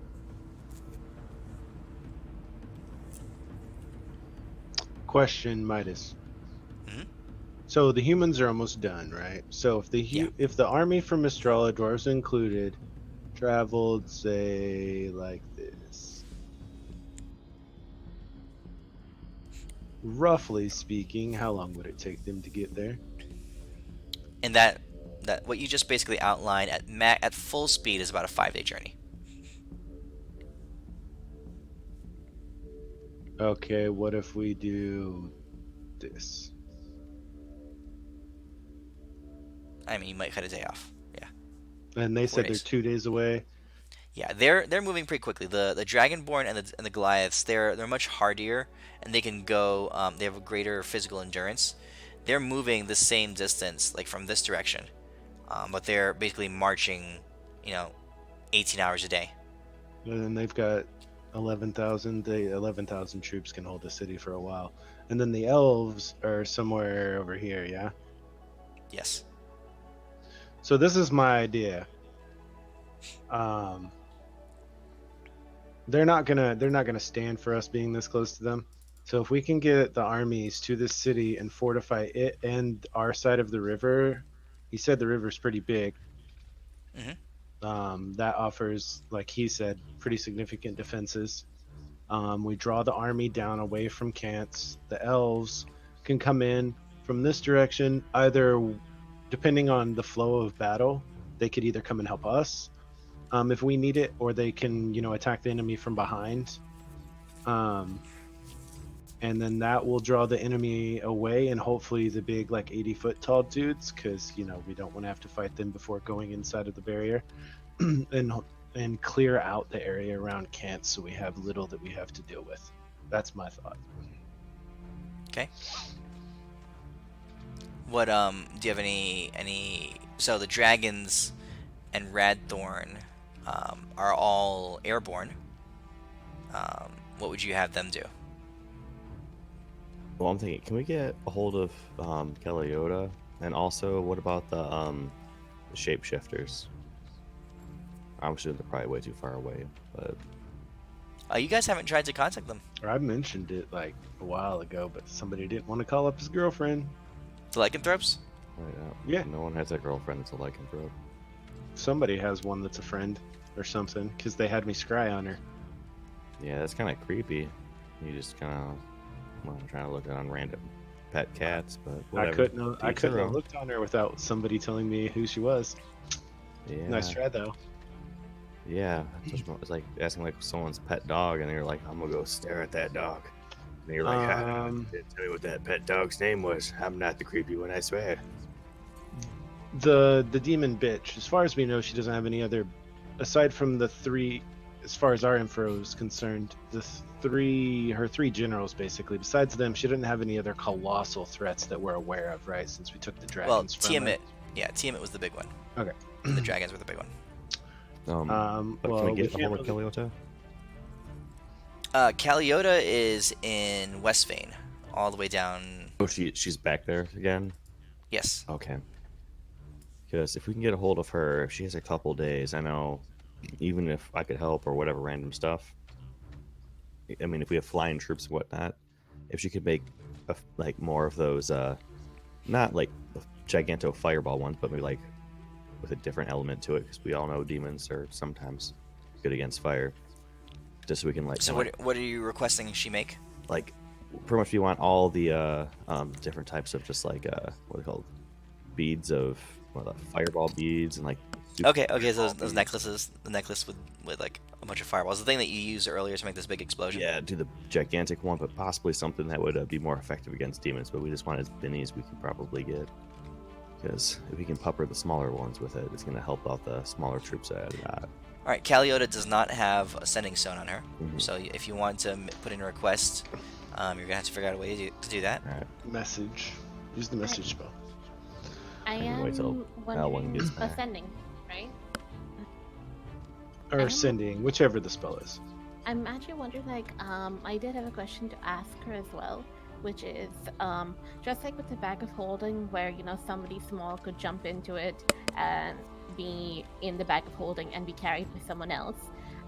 Question, Midas. Mhm. So the humans are almost done, right? So if if the army from Mistrala, dwarves included, traveled, say, like this, roughly speaking, how long would it take them to get there? And that what you just basically outlined at full speed is about a 5-day journey. Okay, what if we do this? I mean, you might cut a day off. Yeah, And they 4 said they're days. 2 days away. Yeah, they're moving pretty quickly. The Dragonborn and the Goliaths, they're much hardier, and they can go. They have a greater physical endurance. They're moving the same distance, like from this direction, but they're basically marching, you know, 18 hours a day. And then they've got 11,000. 11,000 troops can hold the city for a while. And then the elves are somewhere over here, yeah? Yes. So this is my idea. They're not gonna stand for us being this close to them. So if we can get the armies to this city and fortify it and our side of the river, he said the river's pretty big. That offers, like he said, pretty significant defenses. We draw the army down away from Kants. The elves can come in from this direction, either depending on the flow of battle. They could either come and help us if we need it, or they can, attack the enemy from behind. And then that will draw the enemy away, and hopefully the big, like 80-foot tall dudes, because we don't want to have to fight them before going inside of the barrier, and clear out the area around Kant, so we have little that we have to deal with. That's my thought. Okay. What do you have any? So the dragons and Radthorn are all airborne. What would you have them do? Well, I'm thinking, can we get a hold of Keliota? And also, what about the shapeshifters? Obviously, they're probably way too far away, but You guys haven't tried to contact them. Or I mentioned it like a while ago, but somebody didn't want to call up his girlfriend. The lycanthropes? Yeah. no one has a girlfriend that's a lycanthrope. Somebody has one that's a friend or something, because they had me scry on her. Yeah, that's kind of creepy. You just kind of, well, I'm trying to look on random pet cats, but whatever. I Each couldn't their have own. looked on her without somebody telling me who she was. Yeah. Nice try though. Yeah, it's like asking like someone's pet dog, and you're like, I'm gonna go stare at that dog. And you're like, didn't tell me what that pet dog's name was. I'm not the creepy one, I swear. The demon bitch. As far as we know, she doesn't have any other, aside from the three. As far as our info is concerned, her three generals basically. Besides them, she didn't have any other colossal threats that we're aware of, right? Since we took the Well, dragons from her. Tiamat. Yeah, Tiamat was the big one. Okay. And the dragons were the big one. But well, can we we get a can't hold of really- Keliota? Kaliota is in Westvane, all the way down. Oh, she's back there again. Yes. Okay. Because if we can get a hold of her, if she has a couple days, I know, even if I could help or whatever random stuff. I mean, if we have flying troops and whatnot, if she could make like more of those, not like the giganto fireball ones, but maybe like with a different element to it, because we all know demons are sometimes good against fire. Just so we can like. So what are you requesting she make? Like, pretty much we want all the different types of just like what are they called, beads of fireball beads and like. Okay, so those beads. necklaces, the necklace with like a bunch of fireballs, the thing that you used earlier to make this big explosion. Yeah, do the gigantic one, but possibly something that would be more effective against demons. But we just want as many as we can probably get, because if we can pupper the smaller ones with it, it's going to help out the smaller troops at that. All right, Kaliota does not have a sending stone on her, Mhm. so if you want to put in a request, you're gonna have to figure out a way to do that. All right. Message. Use the message spell. I can wait till am Alan wondering gets back. ascending, right? Or I'm- sending, whichever the spell is. I'm actually wondering, like, I did have a question to ask her as well, which is, just like with the bag of holding, where, you know, somebody small could jump into it and be in the bag of holding and be carried by someone else.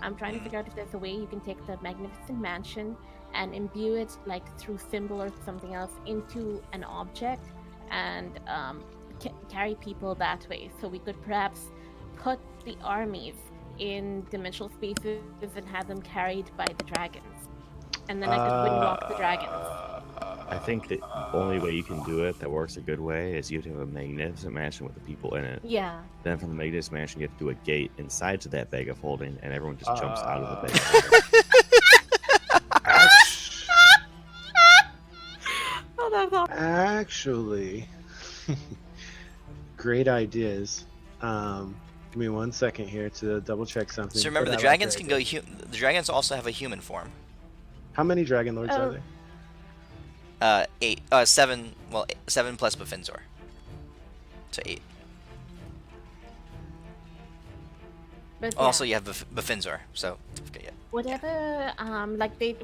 I'm trying to figure out if there's a way you can take the magnificent mansion and imbue it, like, through symbol or something else into an object and carry people that way. So we could perhaps put the armies in dimensional spaces and have them carried by the dragons. And then I could windwalk the dragons. I think the only way you can do it that works a good way is you have to have a magnificent mansion with the people in it. Yeah. Then from the magnificent mansion, you have to do a gate inside to that bag of holding, and everyone just jumps out of the bag of holding. Oh, that's awesome. Actually, great ideas. Give me 1 second here to double check something. So remember, but the I like dragons your can go. idea. The dragons also have a human form. How many dragon lords are Oh. there? 8, 7. Well, 7 plus Bafinzor. So 8. But Also, yeah, you have Bafinzor. So don't forget yet. whatever,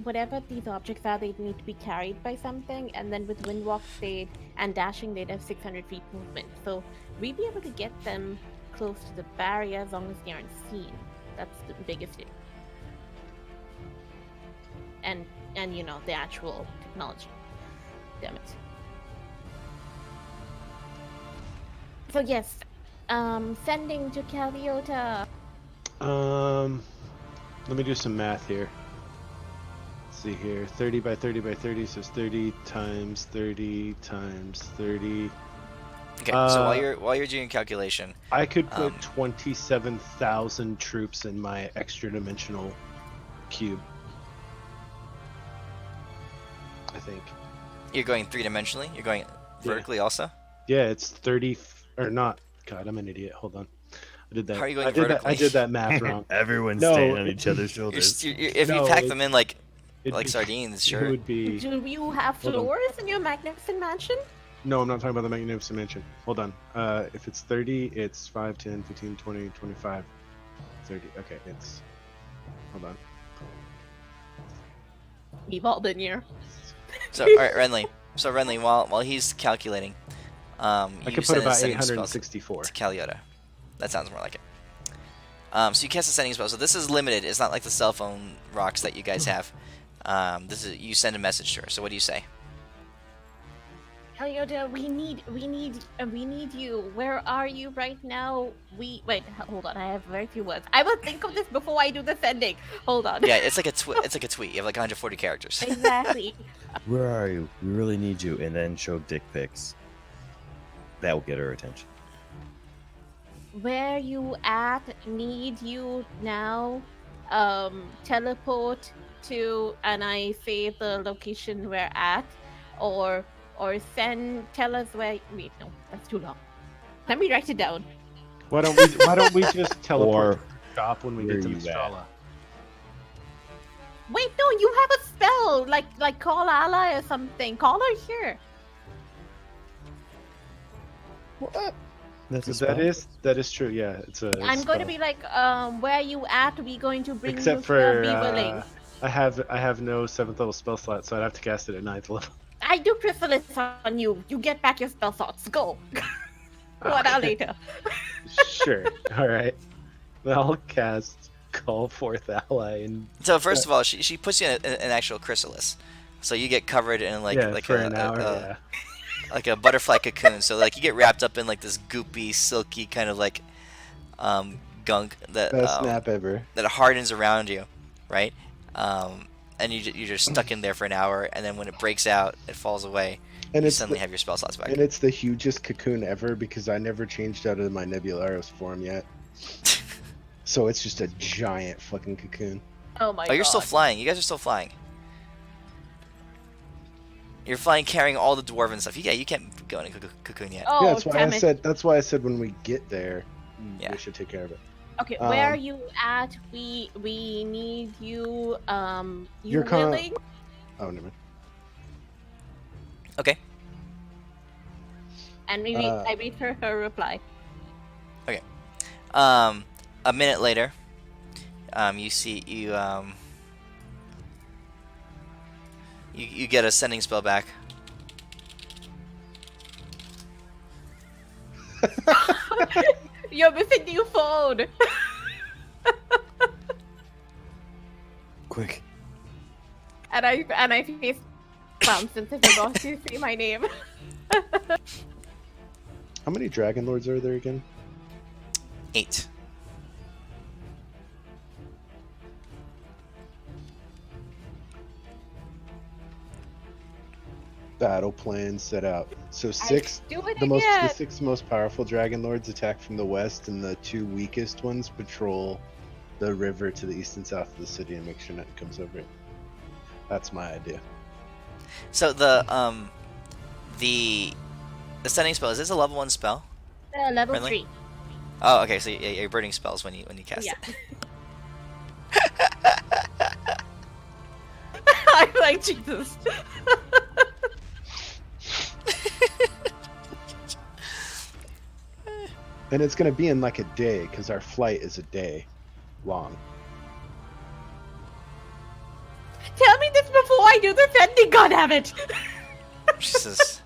whatever these objects are, they need to be carried by something, and then with windwalk and dashing, they'd have 600 feet movement. So we'd be able to get them close to the barrier as long as they aren't seen. That's the biggest thing. And you know, the actual technology. Damn it. So yes, sending to Kaliota. Let me do some math here. Let's see here. 30 by 30 by 30 says 30 times 30 times 30. Okay. So while you're doing calculation, I could put Um, 27,000 troops in my extra dimensional cube. I think. you're going 3-dimensionally. You're going vertically also. Yeah, it's 30 or not. God, I'm an idiot. Hold on. I did that. How are you going I did that. I vertically? did that math wrong. Everyone's No, standing on each it- other's shoulders. If No, you pack it- them in like It'd be- sardines, It sure. would be. Do you have Hold on. floors in your magnificent mansion? No, I'm not talking about the Magnificent Mansion. Hold on. If it's 30, it's 5, 10, 15, 20, 25, 30. Okay, it's. Hold on. We've all been here. So, all right, Renly. So, Renly, while he's calculating, I you could put send a about sending spell 864. to Caliota. That sounds more like it. So you cast a sending spell. So this is limited. It's not like the cell phone rocks that you guys have. This is you send a message to her. So what do you say? Caliota, we need you. Where are you right now? Wait, hold on. I have very few words. I will think of this before I do the sending. Hold on. Yeah, it's like a it's like a tweet. You have like 140 characters. Exactly. Where are you? We really need you. And then show dick pics. That will get her attention. Where you at? Need you now. Teleport to, and I say the location we're at, or tell us where. Wait, no, that's too long. Let me write it down. Why don't we just teleport to the shop when we where get to you at? Mistrala? Wait, no, you have a spell like call ally or something. Call her here. What? That's a That is true. Yeah, it's a. I'm going to spell. be like, where you at? We going to bring Except you for here. Be willing. I have no 7th level spell slot, so I'd have to cast it at 9th level. I do chrysalis on you. You get back your spell slots. Go. What out later? Sure. All right. I'll cast Call Forth Ally and So first of all, she puts you in an actual chrysalis. So you get covered in like for an hour. Yeah. like a butterfly cocoon. So like you get wrapped up in like this goopy, silky kind of like gunk that Best nap ever. that hardens around you, right? And you're just stuck in there for an hour, and then when it breaks out, it falls away. And You it's suddenly the, have your spell slots back. and it's the hugest cocoon ever because I never changed out of my Nebularis form yet. So it's just a giant fucking cocoon. Oh my god. Oh, you're still flying. You guys are still flying. You're flying, carrying all the dwarven stuff. Yeah, you can't go in a cocoon yet. Oh, Yeah, that's why damn I it. said. That's why I said when we get there, Yeah. we should take care of it. Okay, where are Um, you at? We need you. You You're kinda- willing? Oh, never mind. Okay. And maybe I wait for her reply. A minute later, you see you get a sending spell back. You're missing your phone. Quick. And I face clown since I forgot to say my name. How many Dragon Lords are there again? 8. Battle plan set out. So six. Do it The again. 6 most powerful Dragon Lords attack from the west, and the 2 weakest ones patrol the river to the east and south of the city and make sure nothing comes over it. That's my idea. So the sending spell, is this a level 1 spell? Level Really? 3. Oh, okay. So you're burning spells when you cast Yeah. it. I'm like Jesus. And it's going to be in like a day because our flight is a day long. Tell me this before I do the sending. God damn it. Jesus.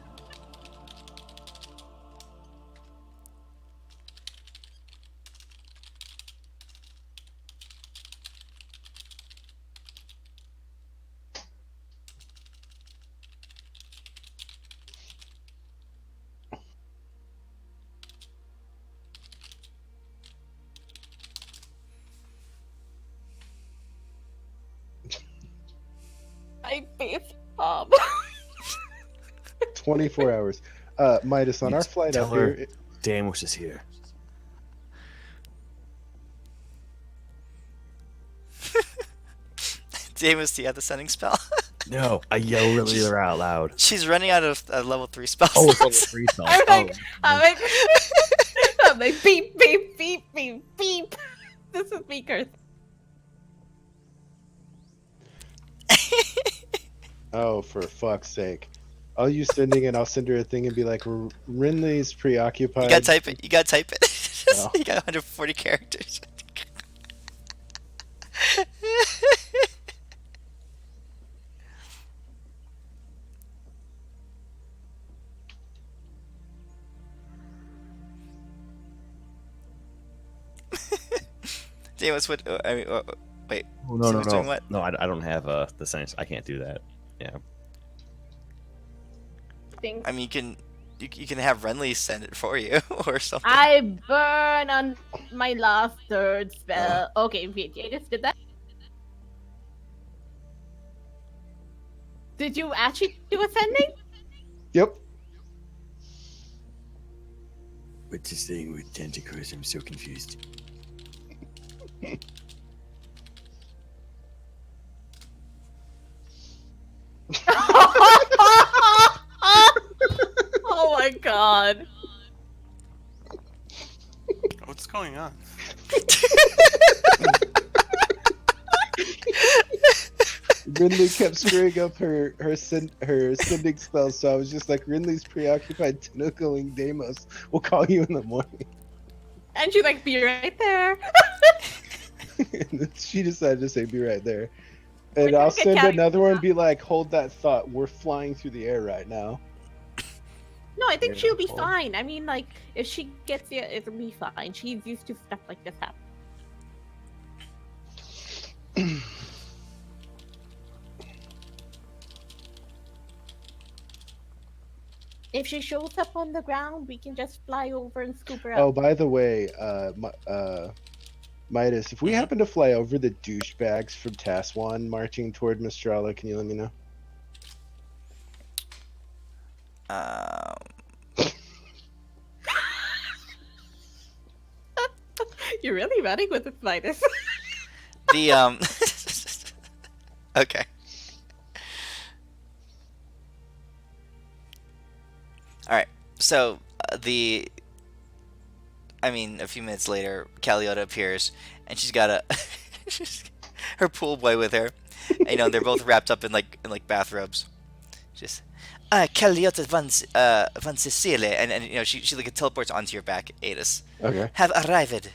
I face palm. 24 hours. Midas, on You our flight tell out her- here, Damos is here. Damus, do you have the sending spell? No, I yell really out loud. She's running out of level 3 spell Oh, it's level slots. 3 spell. I'm like, Oh, I'm like, I'm like, beep, beep, beep, beep, beep. This is me, Kurt. oh, for fuck's sake. I'll use sending, and I'll send her a thing and be like, Rinley's preoccupied. You gotta type it. You gotta type it. No. You got 140 characters. James, what? I mean, wait. Oh, no, Someone's doing what? No, I don't have the science. I can't do that. Yeah. Things. I mean, you can have Renly send it for you or something. I burn on my last third spell. Okay, wait, I just did that. Did you actually do ascending? Yep. What's this thing with tentacles? I'm so confused. Oh my god. What's going on? Rinley kept screwing up her sending spells, so I was just like, Rinley's preoccupied tentacling Deimos. We'll call you in the morning. And she's like, be right there. And then she decided to say, be right there. And Like, I'll okay, send Callie. another one and be like, hold that thought. We're flying through the air right now. No, I think she'll be Beautiful. fine. I mean, like, if she gets here, it'll be fine. She's used to stuff like this happening. If she shows up on the ground, we can just fly over and scoop her up. Oh, by the way, Midas, if we Mhm. happen to fly over the douchebags from Taswan marching toward Mistrala, can you let me know? Um, You're really running with this, Midas. the Okay. All right. So I mean, a few minutes later, Caliota appears, and she's got her pool boy with her. And, you know, they're both wrapped up in like bathrobes. Just Caliota van Sicile, and you know she like teleports onto your back, Adis. Okay. Have arrived.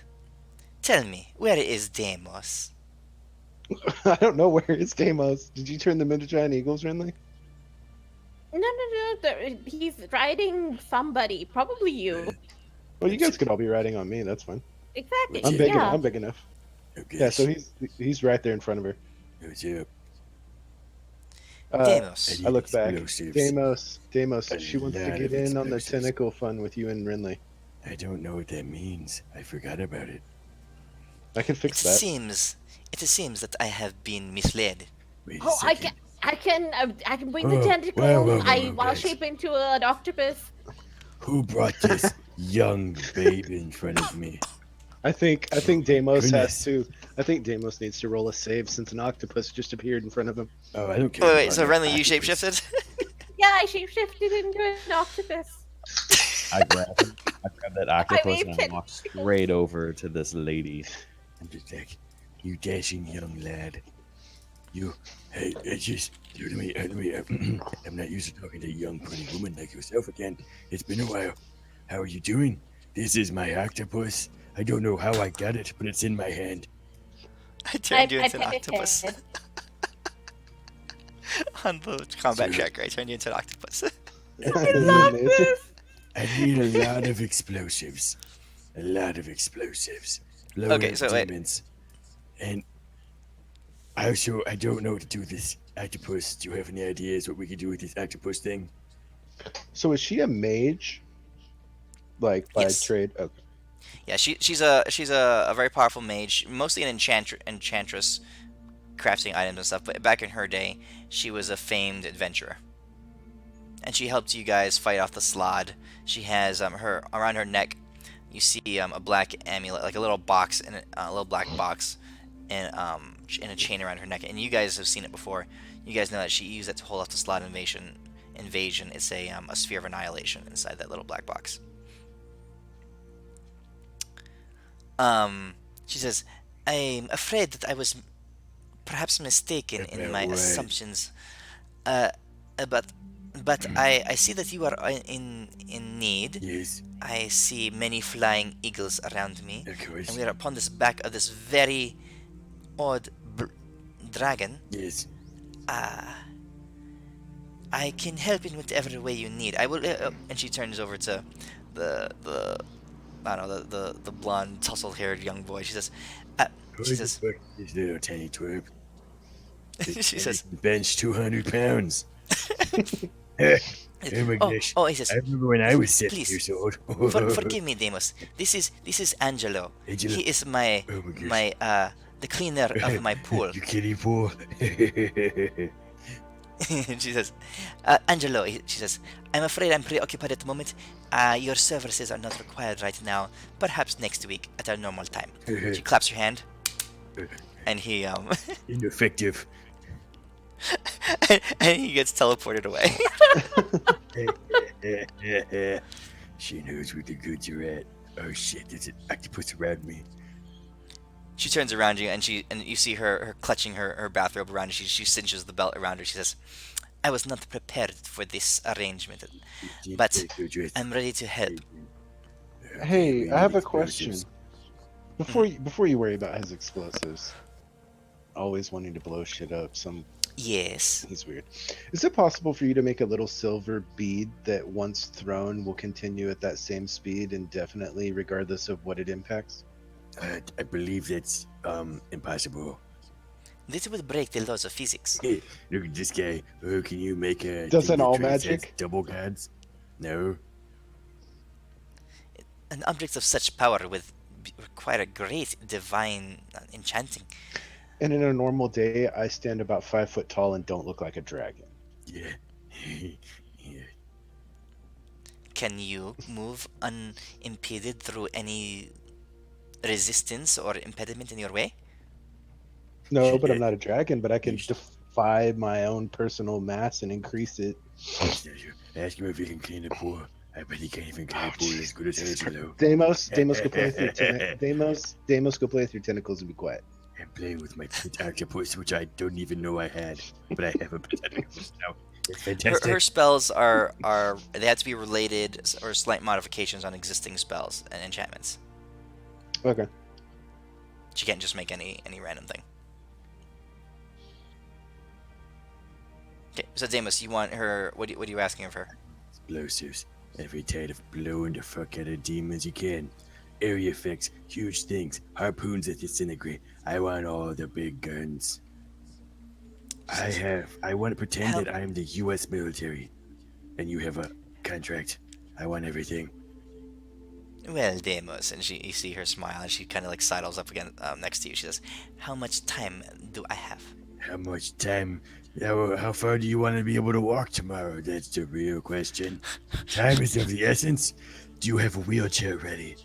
Tell me, where is Deimos? I don't know where is Deimos. Did you turn them into giant eagles, Rinley? No. He's riding somebody. Probably you. Well, you guys could all be riding on me. That's fine. Exactly. I'm Yeah. big yeah. enough. I'm big enough. Okay. Yeah, so he's right there in front of her. What's up? Deimos. I look back. Explosives. Deimos. A She wants to lot get of in on the explosives. tentacle fun with you and Rinley. I don't know what that means. I forgot about it. I can It fix that. seems that I have been misled. Wait a Oh, I second. can bring the Oh, tentacle. whoa, I'll guys. shape into an octopus. Who brought this young babe in front of me? I think Deimos Goodness. has to. I think Deimos needs to roll a save since an octopus just appeared in front of him. Oh, I don't care. Wait, about so that Renly, you octopus. shapeshifted? Yeah, I shapeshifted into an octopus. I grab that octopus and I waved walk straight over to this lady. I'm just like, you dashing young lad. You, hey, just let me. I'm not used to talking to a young, pretty woman like yourself again. It's been a while. How are you doing? This is my octopus. I don't know how I got it, but it's in my hand. I turned you I into an pet its octopus. head. On the combat So- tracker, I turned you into an octopus. I need a lot of explosives. A lot of explosives. Blowing Okay, up so wait. demons. And I don't know what to do with this octopus. Do you have any ideas what we could do with this octopus thing? So is she a mage? Like by Yes. trade? Okay. Yeah, she's a very powerful mage, mostly an enchantress, crafting items and stuff. But back in her day, she was a famed adventurer, and she helped you guys fight off the Slod. She has her around her neck. You see a black amulet, like a little box in a little black box, and in a chain around her neck. And you guys have seen it before. You guys know that she used that to hold off the Slod invasion. It's a sphere of annihilation inside that little black box. She says, I'm afraid that I was perhaps mistaken in About my what? assumptions. But But I see that you are in need. Yes, I see many flying eagles around me, of course. and we are upon this back of this very odd dragon. Yes. I can help in whatever way you need. I will. And she turns over to the I don't know the blonde tussle-haired young boy. She says, Who she the says, fuck is little tiny twerp? she says, Bench 200 pounds. Oh my gosh. oh, he says, I remember when I was 7 please, years old. forgive me, Deimos. This is Angelo. Angelo. He is my Oh my gosh. the cleaner of my pool. You kiddie pool. She says, Angelo, she says, I'm afraid I'm preoccupied at the moment. Your services are not required right now. Perhaps next week at our normal time. She claps her hand, and he Ineffective. and he gets teleported away. She knows where the goods are at. Oh shit, there's an octopus around me. She turns around you, and you see her clutching her bathrobe around her. She cinches the belt around her. She says, I was not prepared for this arrangement, but I'm ready to help. Hey, I have a question. Explosives. Before you worry about his explosives, always wanting to blow shit up. Yes. He's weird. Is it possible for you to make a little silver bead that once thrown will continue at that same speed indefinitely, regardless of what it impacts? I believe that's impossible. This would break the laws of physics. Hey, look at this guy. Oh, can you make a Doesn't thing that all transcends magic? double gods? No. An object of such power would require a great divine enchanting. And in a normal day, I stand about 5 foot tall and don't look like a dragon. Yeah. Yeah. Can you move unimpeded through any resistance or impediment in your way? No, Should but I'm it- not a dragon, but I can you should- defy my own personal mass and increase it. Ask him if he can clean the pool. I bet he can't even clean the pool as good as Angelo. Deimos, go play with your Deimos, go play with your tentacles and be quiet. I'm playing with my pet octopus, which I don't even know I had, but I have a pet octopus now. It's fantastic. Her spells are they have to be related or slight modifications on existing spells and enchantments. Okay. She can't just make any random thing. Okay, so Deimos, you want her? What are you asking of her? Explosives. Every tired of blowing the fuck out of demons you can. Area effects, huge things, harpoons that disintegrate. I want all the big guns. I want to pretend How- that I am the U.S. military, and you have a contract. I want everything. Well, Deimos, and you see her smile, and she kind of like sidles up again next to you. She says, "How much time do I have?" How much time? How far do you want to be able to walk tomorrow? That's the real question. Time is of the essence. Do you have a wheelchair ready?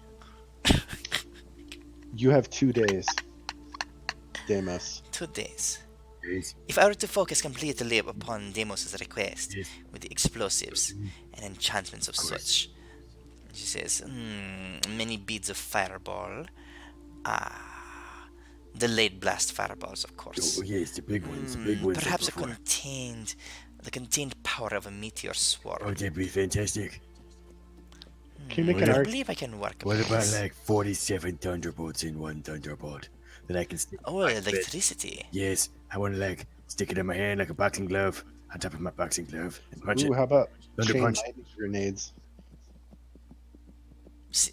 You have 2 days, Deimos. 2 days. Yes. If I were to focus completely upon Deimos' request Yes. with the explosives and enchantments of course. such, she says, many beads of fireball. Delayed blast fireballs, of course. Oh, yes, the big ones. The big ones. like Perhaps before. the contained power of a meteor swarm. Oh, that'd be fantastic. Can you make What an I arc? believe I can work. What with about this. like 47 thunderbolts in one thunderbolt that I can stick? Oh, on my fist? electricity. Yes, I want to like stick it in my hand like a boxing glove on top of my boxing glove and punch Ooh, it. how about Thunder chain punch. lightning grenades?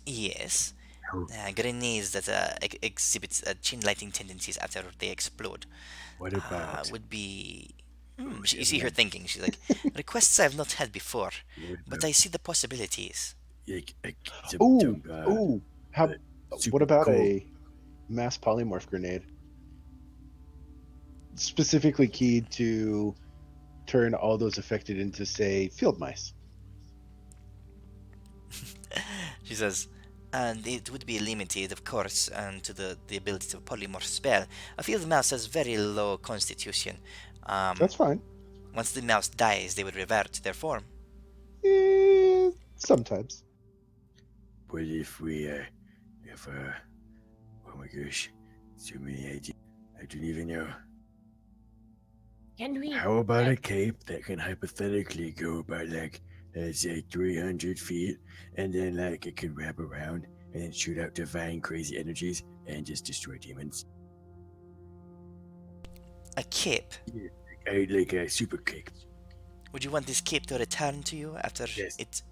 Yes. Oh, Grenades that exhibit chain lightning tendencies after they explode what about? would be. Oh, You see her thinking. She's like, requests I've not had before, What but about I see the possibilities. some Ooh, dumb, ooh. How? super What about cool. a mass polymorph grenade? Specifically keyed to turn all those affected into, say, field mice. She says, and it would be limited, of course, and to the ability to polymorph spell. A field mouse has very low constitution. That's fine. Once the mouse dies, they would revert to their form. Sometimes. What if oh my gosh, so many ideas. I don't even know. Can we? How about a cape that can hypothetically go about say 300 feet, and then it can wrap around and then shoot out divine crazy energies and just destroy demons? A cape. Yeah, like a super cape. Would you want this cape to return to you after Yes. it?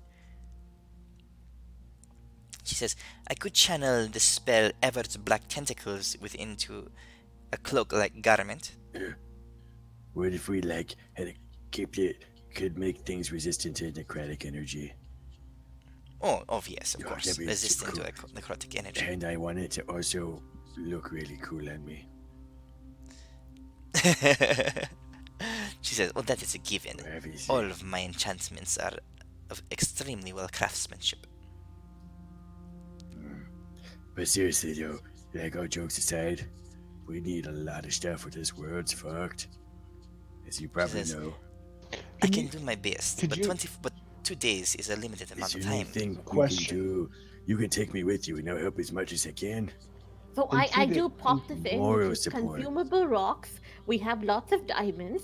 She says, I could channel the spell Evert's black tentacles within to a cloak-like garment. What if we had a cape that could make things resistant to necrotic energy? Oh, yes, of Oh, course. that'd be so Resistant cool. to necrotic energy. And I want it to also look really cool on me. She says, well, that is a given. Whatever you say. All of my enchantments are of extremely well craftsmanship. But seriously though, all jokes aside, we need a lot of stuff or this world's fucked. As you probably says, know. I can do my best, could but you- 2 days is a limited Is amount of there time. anything you Question. can do? You can take me with you and I'll help as much as I can. So In I 2 do da- pop this in, moral which is support. consumable rocks. We have lots of diamonds,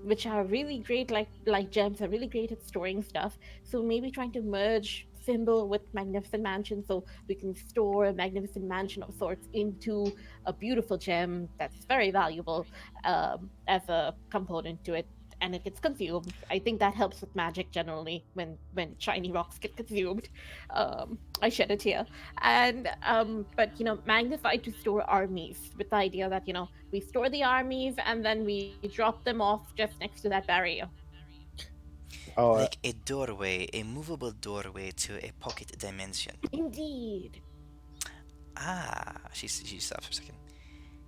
which are really great, like gems, are really great at storing stuff. So maybe trying to merge Thimble with Magnificent Mansion, so we can store a Magnificent Mansion of sorts into a beautiful gem that's very valuable as a component to it. And it gets consumed. I think that helps with magic generally when shiny rocks get consumed. I shed a tear. And but magnified to store armies, with the idea that we store the armies and then we drop them off just next to that barrier. Oh, Like a doorway, a movable doorway to a pocket dimension. Indeed. She stops for a second.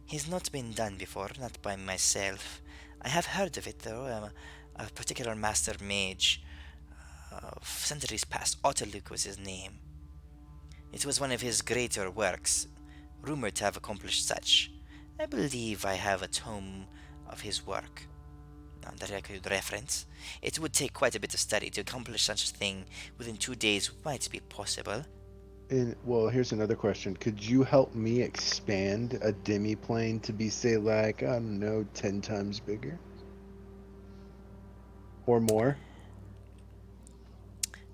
He's not been done before, not by myself. I have heard of it though. A particular master mage of centuries past, Otterluke was his name. It was one of his greater works, rumored to have accomplished such. I believe I have a tome of his work that I could reference. It would take quite a bit of study to accomplish such a thing within 2 days might be possible. well, here's another question. Could you help me expand a demi-plane to be, say, I don't know, 10 times bigger? Or more?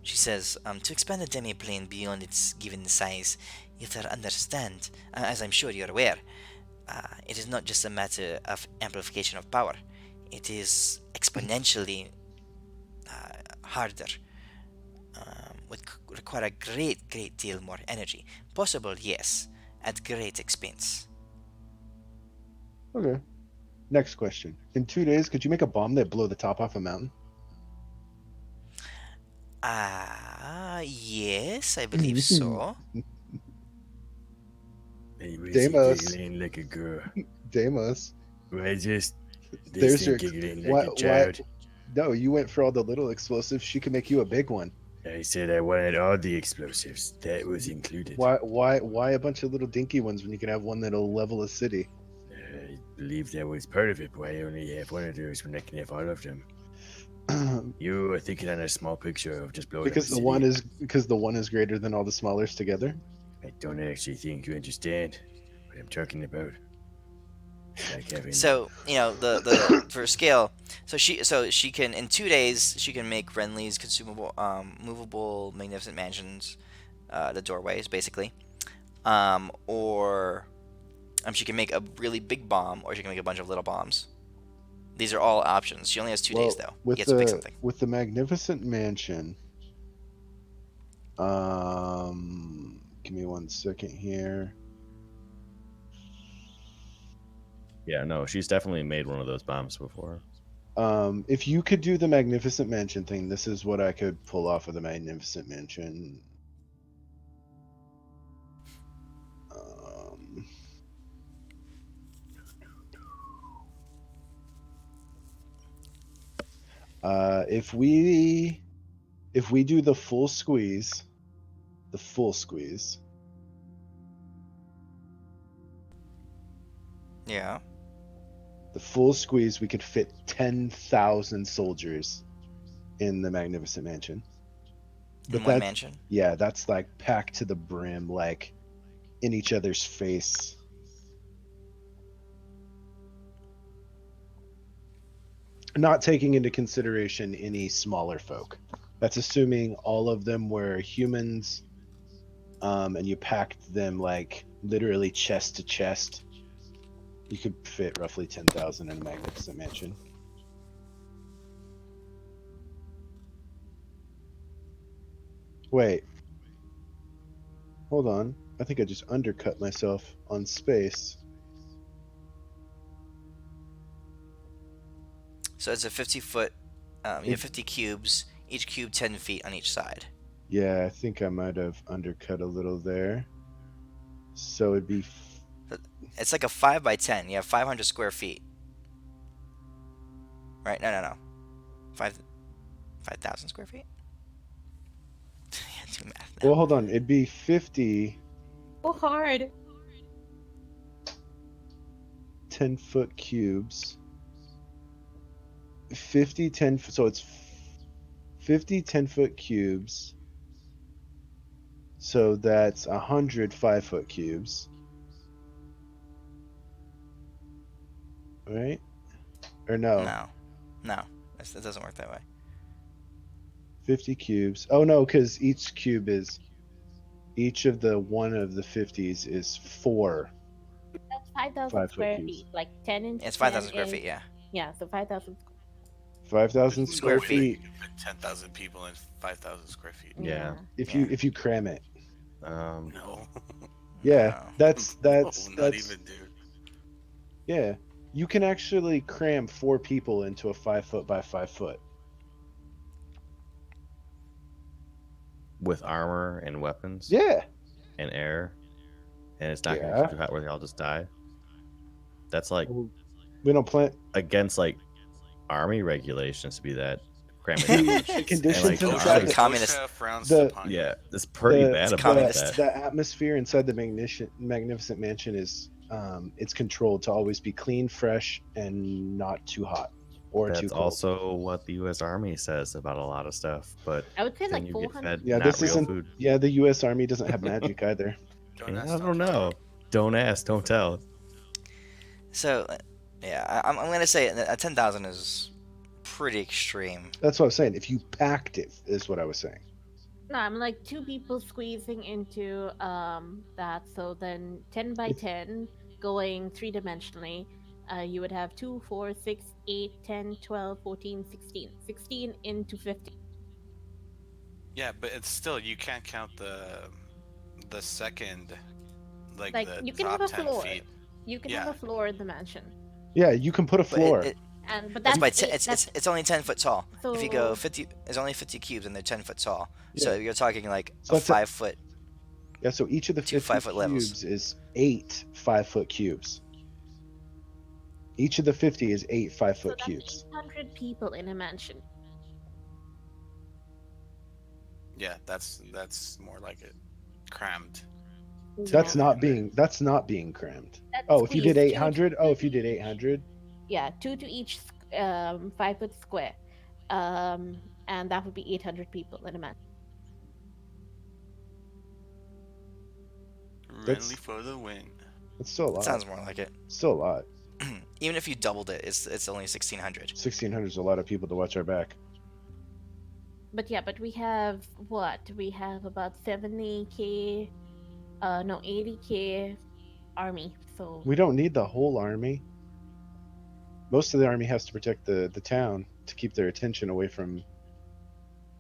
She says, to expand a demi-plane beyond its given size, you have to understand, as I'm sure you're aware, it is not just a matter of amplification of power. It is exponentially harder, would require a great deal more energy. Possible, yes, at great expense. Okay. Next question. In 2 days, could you make a bomb that blow the top off a mountain? Yes, I believe so. Anyways, Deimos. you're giggling like a girl. Deimos. Why just There's this your- giggling why- like a child? No, you went for all the little explosives. She can make you a big one. I said I wanted all the explosives. That was included. Why a bunch of little dinky ones when you can have one that'll level a city? I believe that was part of it, but I only have one of those when I can have all of them. You are thinking on a small picture of just blowing because up a the one city. is greater than all the smallers together. I don't actually think you understand what I'm talking about. It's like having So the for scale, so she can in 2 days she can make Renly's consumable, movable magnificent mansions, the doorways basically, or she can make a really big bomb, or she can make a bunch of little bombs. These are all options. She only has 2 days though. You With have to pick something. with the magnificent mansion. Give me 1 second here. Yeah, no, she's definitely made one of those bombs before. If you could do the magnificent mansion thing, this is what I could pull off of the magnificent mansion. If we do the full squeeze, Yeah. the full squeeze, we could fit 10,000 soldiers in the magnificent mansion. In one mansion. Yeah, that's packed to the brim, in each other's face. not taking into consideration any smaller folk. That's assuming all of them were humans, and you packed them like literally chest to chest. You could fit roughly 10,000 in a magnificent mansion. Wait, hold on. I think I just undercut myself on space. So it's a 50-foot. You have 50 cubes. Each cube 10 feet on each side. Yeah, I think I might have undercut a little there. So it'd be. It's like a 5 by 10. You have 500 square feet. Right? No. 5,000 square feet. Yeah, do math now. Well, hold on. It'd be 50 So hard. 10-foot cubes. 50 10. So it's 50 10-foot cubes. So that's 100 5-foot cubes. Right? Or no? No. It doesn't work that way. 50 cubes. Oh no, because each cube is each of the one of the 50s is 4 That's 5,000 5-foot square cubes. feet. Like 10 into It's 5,000 10 square is- feet. Yeah. Yeah, so 5,000. 5,000 There's square no way you feet. can fit 10,000 people in 5,000 square feet. Yeah. If Yeah. you cram it. No. Yeah, No. that's No, not even, dude. yeah. You can actually cram 4 people into a 5-foot by 5-foot. With armor and weapons Yeah. and air, and it's not going Yeah. to too hot where they all just die. That's like We don't plan. against like army regulations to be that cramming that much. The And, conditions like, the inside army- the- Communist- OSHA frowns the- upon you. yeah, it's pretty the- bad it's about communist. that. The atmosphere inside the magnificent mansion is it's controlled to always be clean, fresh, and not too hot or too That's cold. also what the U.S. Army says about a lot of stuff, but I would say then like you get 400. fed Yeah, not this real isn't. food. Yeah, the U.S. Army doesn't have magic either. Don't Yeah, ask, I don't tell. know. Don't ask, don't tell. So, yeah, I'm gonna say that 10,000 is pretty extreme. That's what I'm saying. If you packed it, is what I was saying. No, I'm like 2 people squeezing into that. So then 10 by 10 going 3-dimensionally. You would have 2, 4, 6, 8, 10, 12, 14, 16. 16 into 50. Yeah, but it's still, you can't count the second, like Like, the you can top have a 10 floor. feet. You can Yeah. have a floor in the mansion. Yeah, you can put a But floor. But that's that's by eight- it's only 10 foot tall. If you go So- 50, there's only 50 cubes and they're 10 foot tall. Yeah. So you're talking like So a that's a- 5-foot. Yeah, so each of the 2 50 5-foot levels. cubes is 8 5-foot cubes. Each of the 50 is 8 so 5-foot that's cubes. 800 people in a mansion. Yeah, that's more like it. Crammed. That's Yeah. not being crammed. That's Oh, if you did squeezed. 800. Oh, if you did 800. Yeah, 2 to each 5-foot square. And that would be 800 people in a mansion. That's- Renly for the win. It's still a It lot. sounds more like it. Still a lot. Even if you doubled it, it's only 1,600. 1,600 is a lot of people to watch our back. But yeah, but we have what? We have about 70k, no 80k army. So We don't need the whole army. Most of the army has to protect the town to keep their attention away from.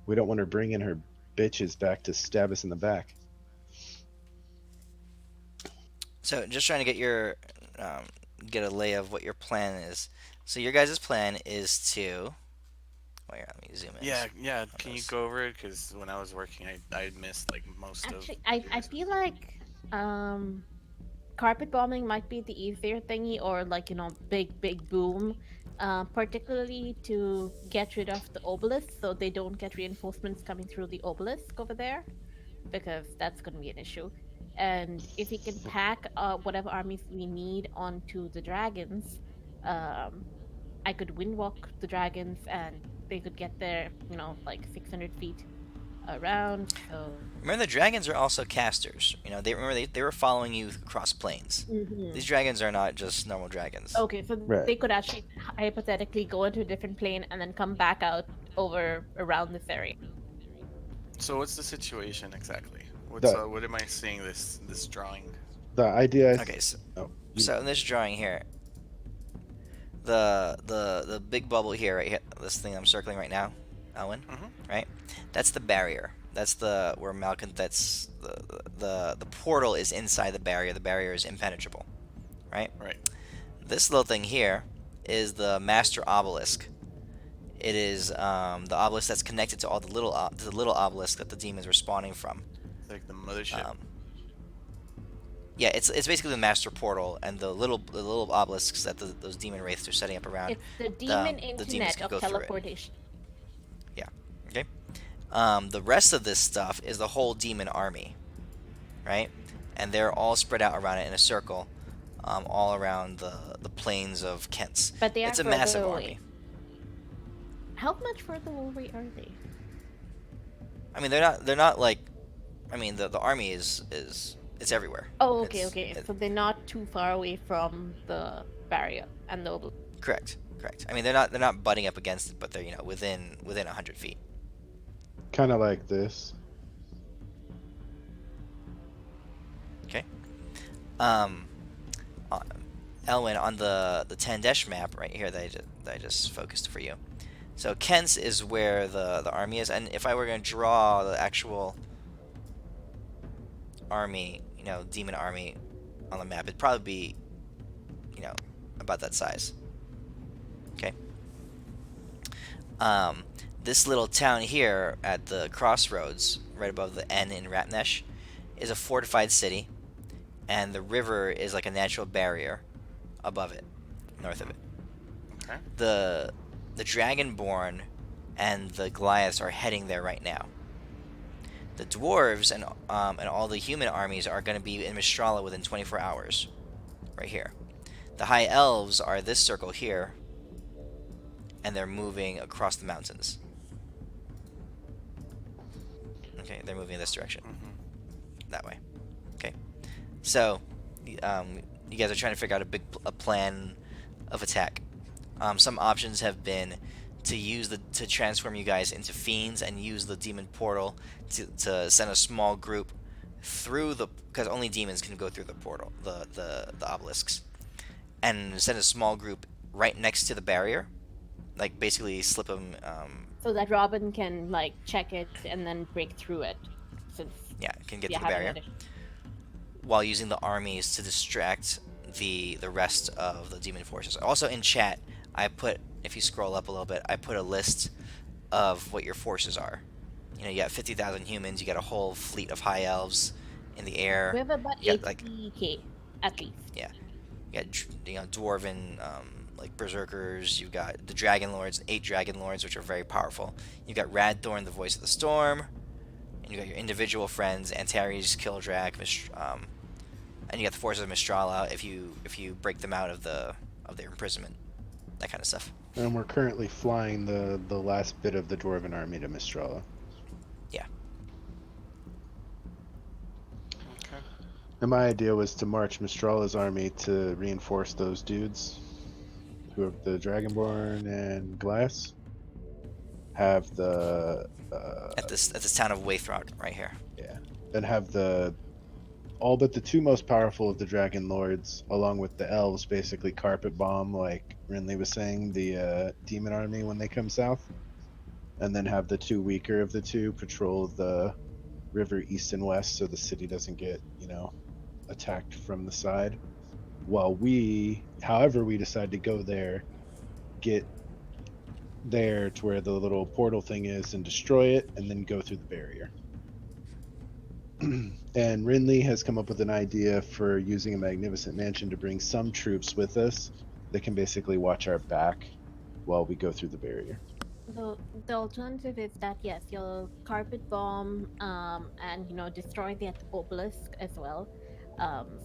We don't want her bringing her bitches back to stab us in the back. So just trying to get a lay of what your plan is. So your guys' plan is to. Wait, let me zoom in. Yeah. Can you those. go over it? Because when I was working, I missed like most actually, of. I feel like carpet bombing might be the easier thingy, or like big boom, particularly to get rid of the obelisk, so they don't get reinforcements coming through the obelisk over there, because that's going to be an issue. And if we can pack whatever armies we need onto the dragons, I could windwalk the dragons and they could get there, like 600 feet around. So Remember, the dragons are also casters. You know, they were following you across planes. hmm These dragons are not just normal dragons. okay, so Right. they could actually hypothetically go into a different plane and then come back out over around this area. So what's the situation exactly? The What am I seeing this drawing? the idea. Okay, so, Oh, so in this drawing here, the big bubble here, right here, this thing I'm circling right now, Elwin, Mm-hmm. right? That's the barrier. That's the where Malcolm. That's the portal is inside the barrier. The barrier is impenetrable, right? Right. This little thing here is the master obelisk. It is the obelisk that's connected to all the little obelisk that the demons were spawning from. It's like the mothership. Um, yeah, it's basically the master portal and the little obelisks that those demon wraiths are setting up around. It's the demon The demons internet can of go through it. teleportation. Yeah. Okay. The rest of this stuff is the whole demon army, right? And they're all spread out around it in a circle, all around the plains of Kents. But they are It's a further massive away. army. How much further away are they? I mean, they're not like. I mean, the army is it's everywhere. Oh, okay, It's okay. it, So they're not too far away from the barrier and the correct, correct. I mean, they're not butting up against it, but they're within 100 feet. kind of like this. Okay. Um, uh, Elwin, on the Tandesh map right here that I just focused for you. So Kent's is where the army is, and if I were going to draw the actual army, demon army on the map, it'd probably be, about that size. Okay. Um, this little town here at the crossroads, right above the N in Ratnesh, is a fortified city, and the river is like a natural barrier above it, north of it. Okay. The Dragonborn and the Goliaths are heading there right now. The dwarves and all the human armies are going to be in Mistrala within 24 hours, right here. The high elves are this circle here, and they're moving across the mountains. Okay, they're moving in this direction, Mm-hmm. that way. Okay, so you guys are trying to figure out a plan of attack. Some options have been to transform you guys into fiends and use the demon portal to send a small group through because only demons can go through the portal, the obelisks, and send a small group right next to the barrier, like basically slip them. so that Robin can like check it and then break through it, since Yeah, can get you through the have an barrier addition. while using the armies to distract the rest of the demon forces. Also in chat, if you scroll up a little bit, I put a list of what your forces are. You got 50,000 humans. You got a whole fleet of high elves in the air. We have about You got like 80k at least. you got dwarven like berserkers. You've got the dragon lords, 8 dragon lords, which are very powerful. You got Radthorn, the voice of the storm, and you got your individual friends, Antares, Kildrak, and you got the forces of Mistrala. If you break them out of their imprisonment, that kind of stuff. And we're currently flying the last bit of the Dwarven army to Mistrala. Yeah. Okay. And my idea was to march Mistrala's army to reinforce those dudes who have the Dragonborn and Glass. Have the At this town of Waythrock right here. then have the all but the 2 most powerful of the Dragon Lords, along with the elves, basically carpet bomb, like Rinley was saying, the demon army when they come south, and then have the 2 weaker of the 2 patrol the river east and west, so the city doesn't get attacked from the side. While however we decide to go there, get there to where the little portal thing is and destroy it, and then go through the barrier. And Rinley has come up with an idea for using a magnificent mansion to bring some troops with us that can basically watch our back while we go through the barrier. The alternative is that yes, you'll carpet bomb and destroy the obelisk as well.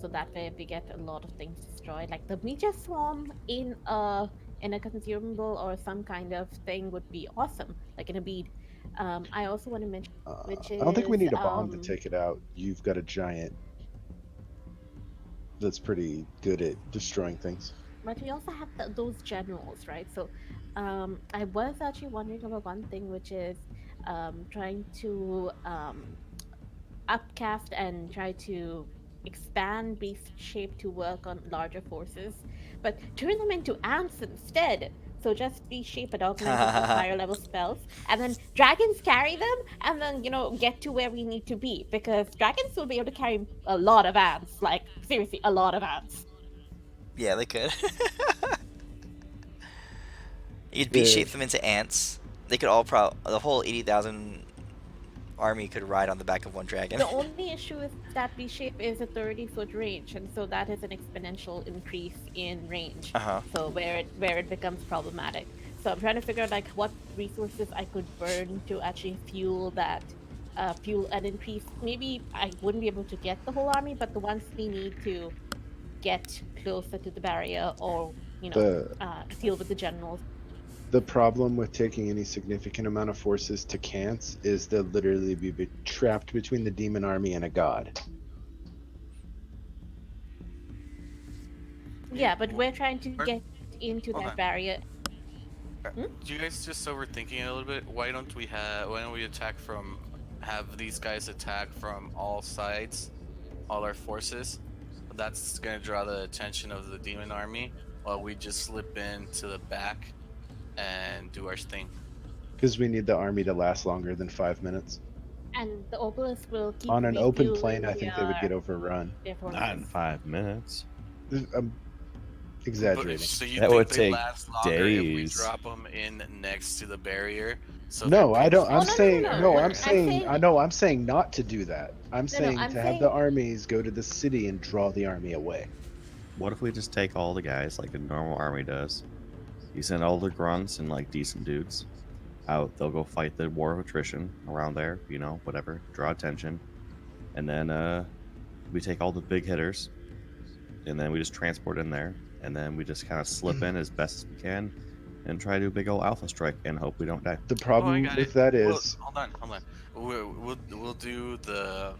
So that way we get a lot of things destroyed. Like the meteor swarm in a consumable or some kind of thing would be awesome, like in a bead. I also want to mention, which I don't think we is need a bomb to take it out. You've got a giant that's pretty good at destroying things. but we also have those generals, right? So, I was actually wondering about one thing, which is trying to upcast and try to expand beast shape to work on larger forces, but turn them into ants instead. So just beast shape but augmented with higher level spells, and then dragons carry them, and then get to where we need to be because dragons will be able to carry a lot of ants, like seriously, a lot of ants. Yeah, they could. You'd beat Yeah, shape them into ants. They could all the whole 80,000 army could ride on the back of one dragon. The only issue is that beast shape is a 30-foot range, and so that is an exponential increase in range. Uh-huh. So where it becomes problematic. So I'm trying to figure out like what resources I could burn to actually fuel an increase. Maybe I wouldn't be able to get the whole army, but the ones we need to get closer to the barrier or the deal with the generals. the problem with taking any significant amount of forces to Cants is they'll literally be trapped between the demon army and a god. Yeah, but we're trying to Or- get into hold that on. barrier. Hmm? You guys just overthinking it a little bit? Why don't we attack from have these guys attack from all sides, all our forces? That's gonna draw the attention of the demon army while we just slip into the back and do our thing. Because we need the army to last longer than 5 minutes. And the obelisk will keep On an open plain, refueling I think they would get overrun. their Not in forces. 5 minutes. I'm But exaggerating. so you That think would they take last longer if we days. drop them in next to the barrier? So they're No, I don't. closer Oh I'm to no the no no saying no! no. No, I'm no. I'm saying I saying know. I'm saying not to do that. I'm no no. saying I'm to have the saying armies go to the city and draw the army away. What if we just take all the guys like a normal army does? You send all the grunts and like decent dudes out. They'll go fight the war of attrition around there, whatever, draw attention. And then we take all the big hitters and then we just transport in there. And then we just kind of slip in as best as we can and try to do a big old alpha strike and hope we don't die. The Oh, I problem got it. with that Well, is hold on. We'll do the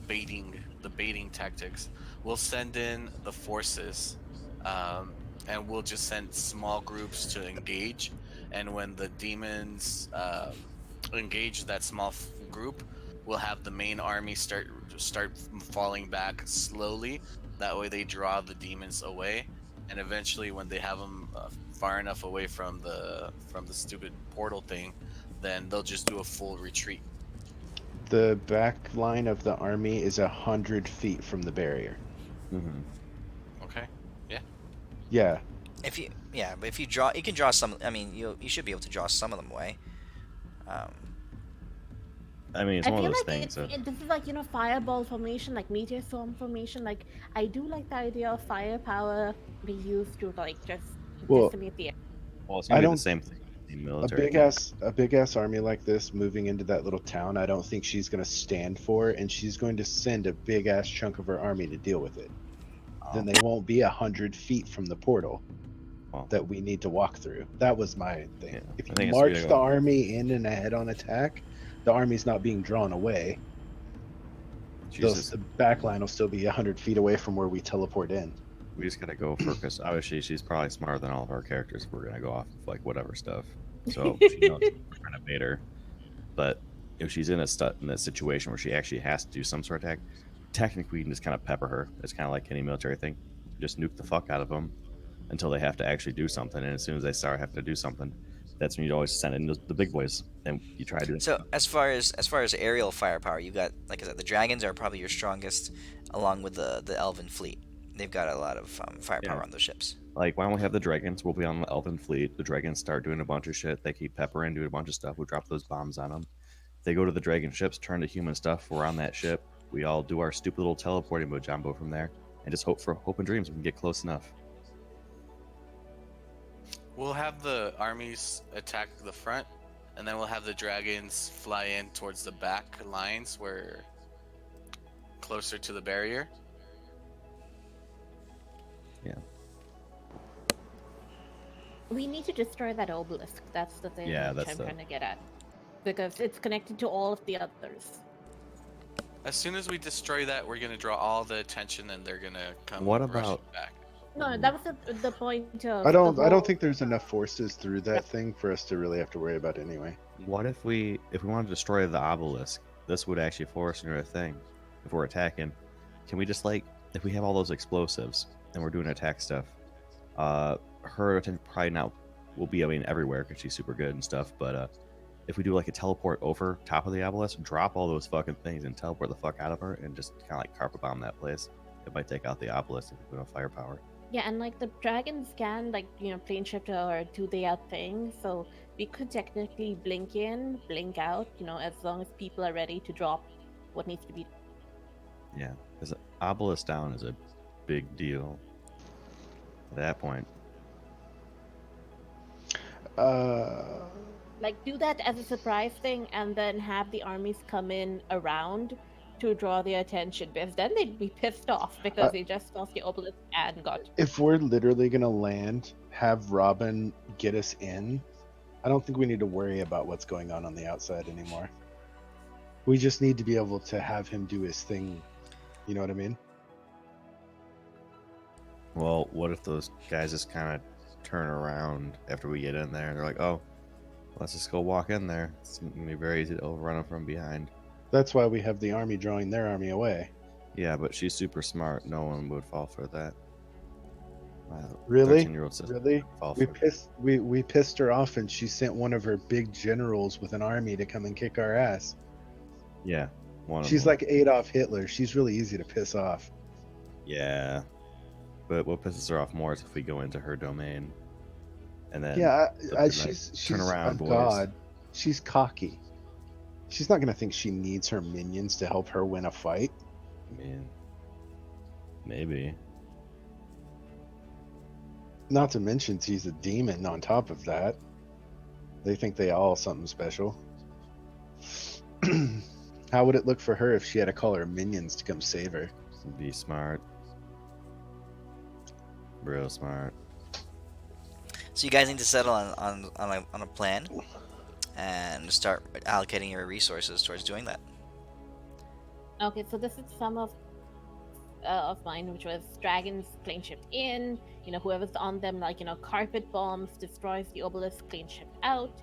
baiting tactics. We'll send in the forces, um, and we'll just send small groups to engage. And when the demons engage that small group, we'll have the main army start falling back slowly. That way, they draw the demons away, and eventually, when they have them far enough away from the stupid portal thing, then they'll just do a full retreat. the back line of the army is 100 feet from the barrier. Mm-hmm. Okay. Yeah. Yeah, But if you draw, you can draw some. I mean, you should be able to draw some of them away. Um, I mean, it's I one of feel those like things that this is like fireball formation, like meteor storm formation. Like I do like the idea of firepower be used to like just well, decimate the air. well, it's I gonna be the don't. same thing in the A military big thing. ass army like this moving into that little town, I don't think she's gonna stand for, and she's going to send a big ass chunk of her army to deal with it. Then they won't be 100 feet from the portal Well, that we need to walk through. That was my thing. yeah, If I you think it's gonna march the go. army in and a head-on attack, the army's not being drawn away. Jesus, The back line will still be 100 feet away from where we teleport in. we just gotta go for because obviously she's probably smarter than all of our characters. If we're gonna go off of like whatever stuff, so she knows we're trying to bait her. But if she's in a situation where she actually has to do some sort of attack, technically we can just kind of pepper her. It's kind of like any military thing. Just nuke the fuck out of them until they have to actually do something. And as soon as they start having to do something, that's when you always send in the big boys and you try to do it. so as far as aerial firepower, you got, like I said, the dragons are probably your strongest, along with the elven fleet. They've got a lot of firepower Yeah. on those ships. Like, why don't we have the dragons? We'll be on the elven fleet. The dragons start doing a bunch of shit. They keep peppering, doing a bunch of stuff. We drop those bombs on them. They go to the dragon ships, turn to human stuff. We're on that ship. We all do our stupid little teleporting mojambo from there, and just hope and dreams we can get close enough. We'll have the armies attack the front, and then we'll have the dragons fly in towards the back lines where closer to the barrier. Yeah. We need to destroy that obelisk. That's the thing Yeah, which that's I'm the- trying to get at. because it's connected to all of the others. As soon as we destroy that, we're gonna draw all the attention, and they're gonna come What rushing about back. No, that was the point I of the don't. I don't whole. think there's enough forces through that thing for us to really have to worry about anyway. what if we want to destroy the obelisk? This would actually force another thing. If we're attacking, can we just like if we have all those explosives and we're doing attack stuff, her attention probably not will be everywhere because she's super good and stuff. But if we do like a teleport over top of the obelisk, drop all those fucking things and teleport the fuck out of her and just kind of like carpet bomb that place, it might take out the obelisk if we have firepower. Yeah, and like the dragons can like plane shift or do the out thing, so we could technically blink in, blink out, as long as people are ready to drop what needs to be. Yeah, because obelisk down is a big deal at that point. Like do that as a surprise thing, and then have the armies come in around to draw their attention, because then they'd be pissed off because they just lost the obelisk and got. If we're literally gonna land, have Robin get us in. I don't think we need to worry about what's going on the outside anymore. We just need to be able to have him do his thing. You know what I mean? Well, what if those guys just kind of turn around after we get in there and they're like, oh, let's just go walk in there. It's going to be very easy to overrun them from behind. That's why we have the army drawing their army away. Yeah, but she's super smart. No one would fall for that. My Really? 13-year-old sister Really? would fall We for that. we pissed her off, and she sent one of her big generals with an army to come and kick our ass. Yeah, one of She's them. like Adolf Hitler. She's really easy to piss off. Yeah, but what pisses her off more is if we go into her domain, and then Yeah, they'll be like, she's turn around, a boys. god. She's cocky. She's not gonna think she needs her minions to help her win a fight. I mean, maybe. Not to mention she's a demon on top of that. They think they all something special. How would it look for her if she had to call her minions to come save her? Be smart. Real smart. So you guys need to settle on a plan and start allocating your resources towards doing that. Okay, so this is some of mine, which was dragons plane shift in, whoever's on them, like carpet bombs destroys the obelisk, plane shift out,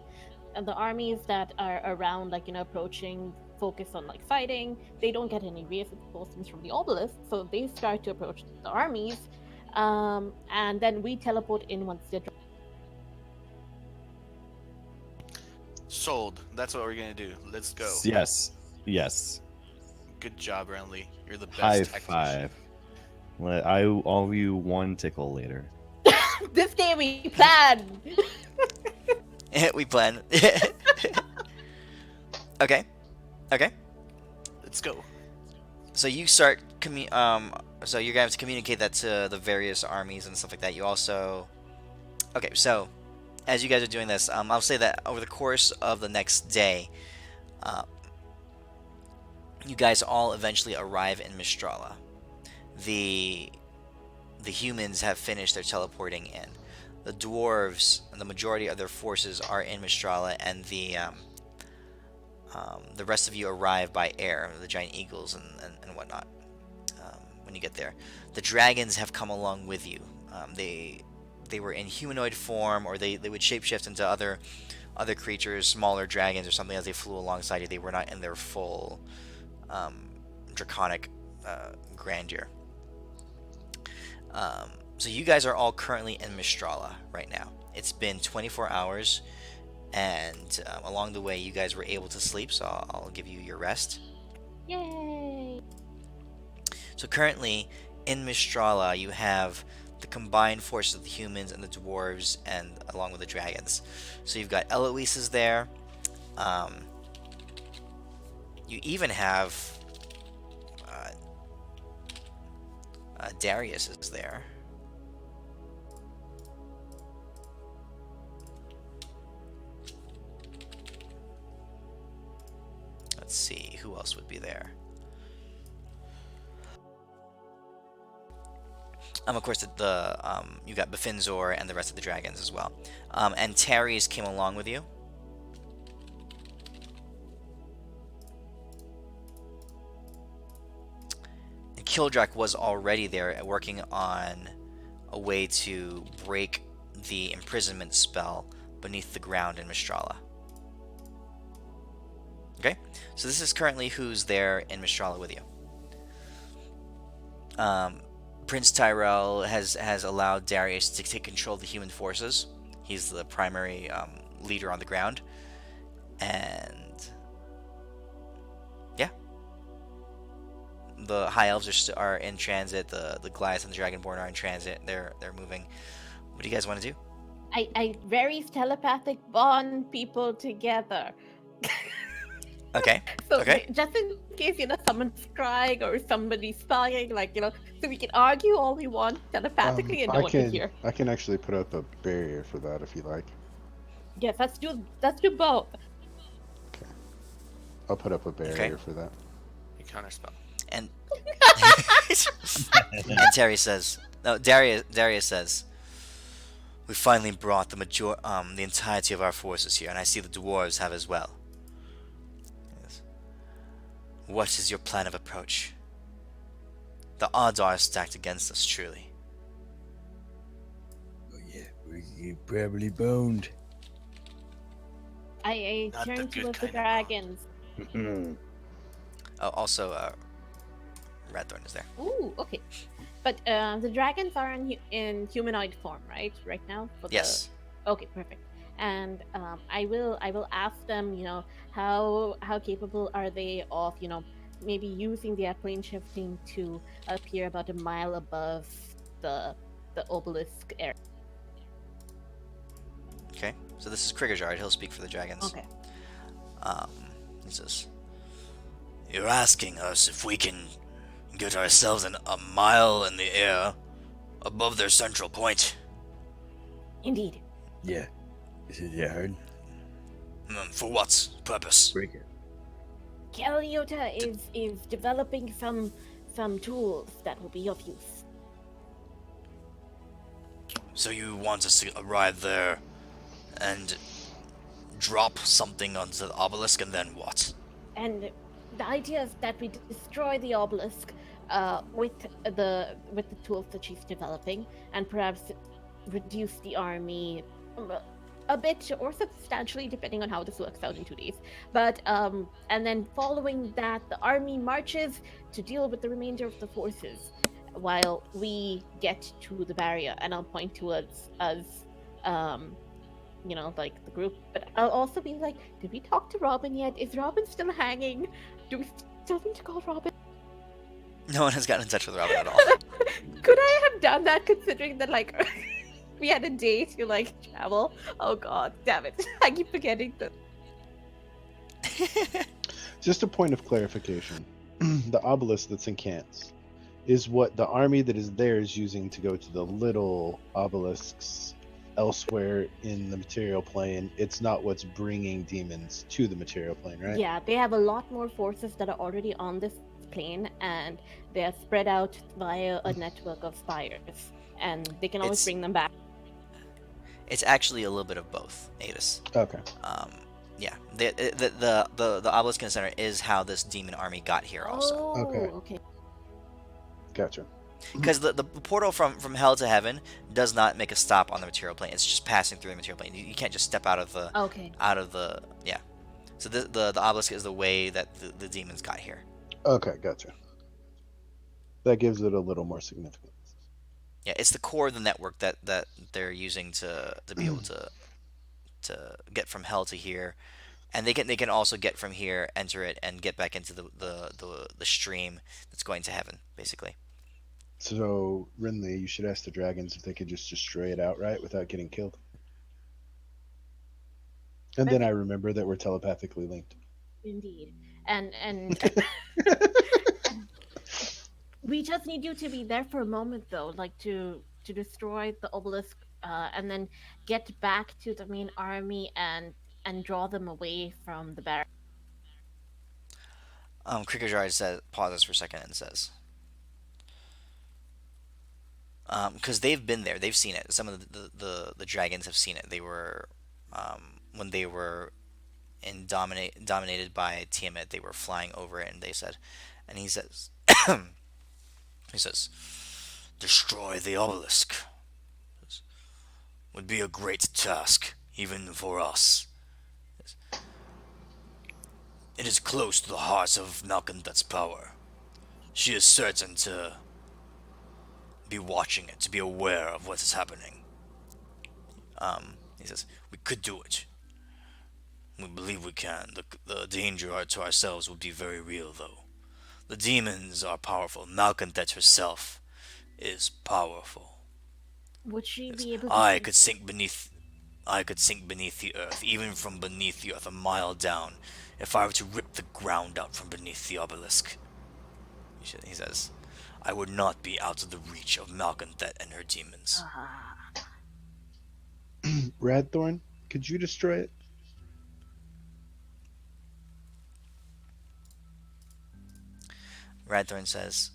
and the armies that are around, like approaching, focus on like fighting. They don't get any reinforcements from the obelisk, so they start to approach the armies, and then we teleport in once they're. Sold. That's what we're gonna do. Let's go. Yes. Yes. Good job, Renly. You're the best High tactician. five. I owe you one tickle later. This day we plan. We plan. Okay. Let's go. So you start so you're gonna have to communicate that to the various armies and stuff like that. You also, okay. So as you guys are doing this, I'll say that over the course of the next day, you guys all eventually arrive in Mistrala. The humans have finished their teleporting in. The dwarves, the majority of their forces are in Mistrala, and the rest of you arrive by air, the giant eagles and whatnot. When you get there, the dragons have come along with you. They were in humanoid form, or they would shapeshift into other creatures, smaller dragons or something, as they flew alongside you. They were not in their full draconic grandeur. So you guys are all currently in Mistrala right now. It's been 24 hours, and along the way you guys were able to sleep, so I'll give you your rest. Yay! So currently in Mistrala you have the combined forces of the humans and the dwarves, and along with the dragons. So you've got Eloise is there. You even have Darius is there. Let's see, who else would be there? Of course, you got Befinzor and the rest of the dragons as well. And Tares came along with you. Kildrak was already there working on a way to break the imprisonment spell beneath the ground in Mistrala. Okay, so this is currently who's there in Mistrala with you. Um, Prince Tyrell has allowed Darius to take control of the human forces. He's the primary leader on the ground, and yeah, the High Elves are in transit. The Goliath and the Dragonborn are in transit. They're moving. What do you guys want to do? I very telepathic bond people together. Okay, So okay, just in case someone's crying or somebody's spying, so we can argue all we want telepathically and no one can hear. I can actually put up a barrier for that if you like. Yes, let's do both. Okay. I'll put up a okay. barrier for that. You counterspell. And and Terry says, no, Darius says, we finally brought the entirety of our forces here, and I see the dwarves have as well. Yes. What is your plan of approach? The odds are stacked against us, truly. Oh yeah, we're probably boned. I Not the turn good towards the kind of dragons. Oh, also, Radthorn is there. Ooh, okay. But the dragons are in humanoid form, right? Right now for the. Yes. Okay, perfect. And I will ask them, how capable are they of, maybe using their plane shifting to appear about a mile above the obelisk area. Okay. So this is Krigajard. He'll speak for the dragons. Okay. Um, he says, "You're asking us if we can get ourselves a mile in the air above their central point. Indeed. Yeah. Is it that hard? For what purpose?" Break it. Kaliota is developing some tools that will be of use. So you want us to arrive there and drop something onto the obelisk, and then what? And the idea is that we destroy the obelisk with the tools that she's developing, and perhaps reduce the army a bit or substantially, depending on how this works out in 2 days. But and then following that, the army marches to deal with the remainder of the forces, while we get to the barrier. And I'll point towards us, like the group. But I'll also be like, did we talk to Robin yet? Is Robin still hanging? Do we still need to call Robin? No one has gotten in touch with Robin at all. Could I have done that, considering that we had a day to travel? Oh god, damn it! I keep forgetting that. Just a point of clarification. The obelisk that's in Cants is what the army that is there is using to go to the little obelisks elsewhere in the material plane. It's not what's bringing demons to the material plane, right? Yeah, they have a lot more forces that are already on this plane, and they are spread out via a network of spires, and they can always bring them back. It's actually a little bit of both, Adis. Okay. Yeah, the obelisk in the center is how this demon army got here, also. Oh, Okay. okay. Gotcha. Because the portal from hell to heaven does not make a stop on the material plane. It's just passing through the material plane. You can't just step out of the Okay. yeah. So the obelisk is the way that the demons got here. Okay, gotcha. That gives it a little more significance. Yeah, it's the core of the network that they're using to be able to get from hell to here, and they can also get from here, enter it, and get back into the stream that's going to heaven, basically. So, Rinley, you should ask the dragons if they could just destroy it outright without getting killed. And then I remember that we're telepathically linked. Indeed. And we just need you to be there for a moment, though, to destroy the obelisk, and then get back to the main army and draw them away from the barrier. Krikajard pauses for a second and says, because they've been there, they've seen it. Some of the dragons have seen it. They were, when they were dominated by Tiamat, they were flying over it, and they said, and he says, He says, "Destroy the obelisk. Would be a great task, even for us. It is close to the heart of Malkanthat's power. She is certain to be watching it, to be aware of what is happening." He says, "We could do it. We believe we can. The danger to ourselves would be very real, though. The demons are powerful. Malkanthat herself is powerful. Would she Yes. be able to I see? could sink beneath I could sink beneath the earth, even from beneath the earth a mile down, if I were to rip the ground out from beneath the obelisk." He says, "I would not be out of the reach of Malkanthat and her demons." Ah, Radthorn, could you destroy it? Radthorn says,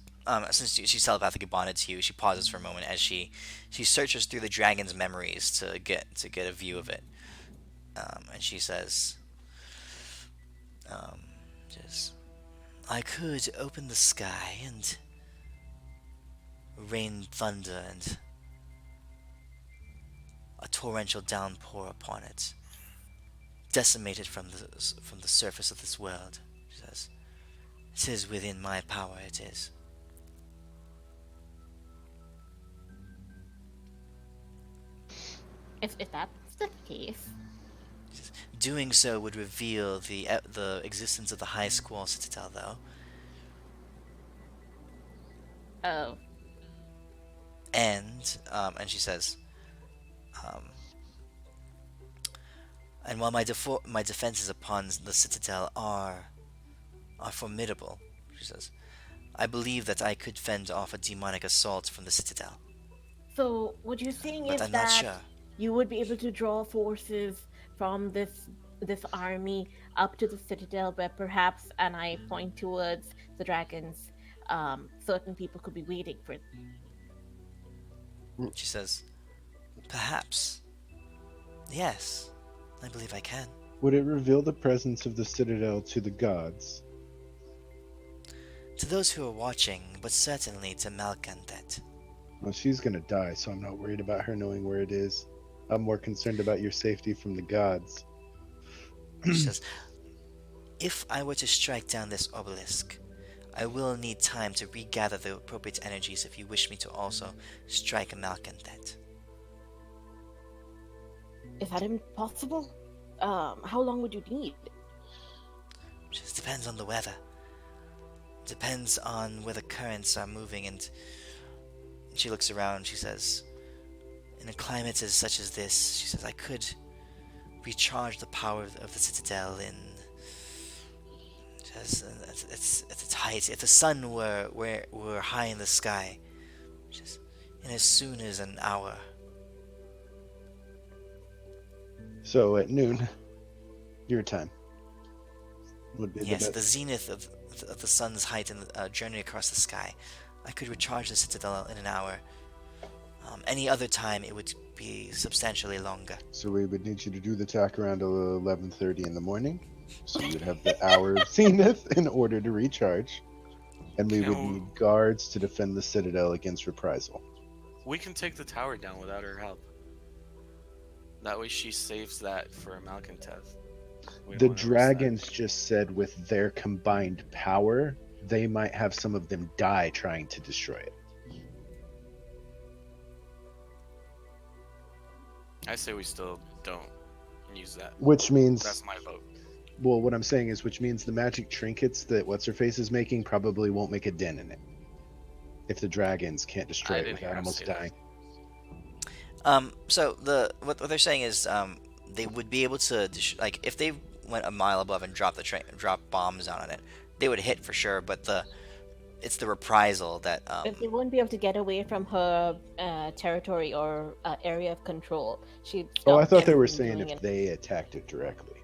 since she's telepathically bonded to you, she pauses for a moment as she searches through the dragon's memories to get a view of it. And she says, just, "I could open the sky and rain thunder and a torrential downpour upon it, decimate it from the surface of this world." She says, "It is within my power, it is." if that's the case, Doing so would reveal the existence of the High Squall Citadel, though. oh, And she says, um, "And while my defenses upon the Citadel are formidable," she says, "I believe that I could fend off a demonic assault from the Citadel, so what you're saying but is I'm not that sure." you would be able to draw forces from this army up to the citadel, where perhaps, and I point towards the dragons, certain people could be waiting for. She says, "Perhaps. Yes, I believe I can." Would it reveal the presence of the Citadel to the gods? "To those who are watching, but certainly to Malkanthat." Well, she's gonna die, so I'm not worried about her knowing where it is. I'm more concerned about your safety from the gods. She says, "If I were to strike down this obelisk, I will need time to regather the appropriate energies if you wish me to also strike a Malkanthat." Is that impossible? How long would you need? Just depends on the weather. Depends on where the currents are moving, and she looks around. She says, "In a climate as such as this," she says, "I could recharge the power of the citadel in just at its height. If the sun were high in the sky, just in as soon as an hour." So at noon, your time would be Yes, the at the best. zenith of the sun's height and the journey across the sky, I could recharge the citadel in an hour. Any other time, it would be substantially longer. So we would need you to do the attack around 11:30 in the morning. So you would have the hour of zenith in order to recharge, and we would need guards to defend the citadel against reprisal. We can take the tower down without her help. That way she saves that for Malkanteth. We The don't wanna risk that. dragons just said with their combined power, they might have some of them die trying to destroy it. I say we still don't use that. Which means, That's my vote. well, what I'm saying is, which means the magic trinkets that What's-Her-Face is making probably won't make a dent in it. If the dragons can't destroy I it didn't hear without him almost say that. dying. So what they're saying is, they would be able to like if they went a mile above and dropped bombs down on it, they would hit for sure. But it's the reprisal that If they won't be able to get away from her territory or area of control, she'd stop Oh, I thought they them were from saying doing if it. they attacked it directly.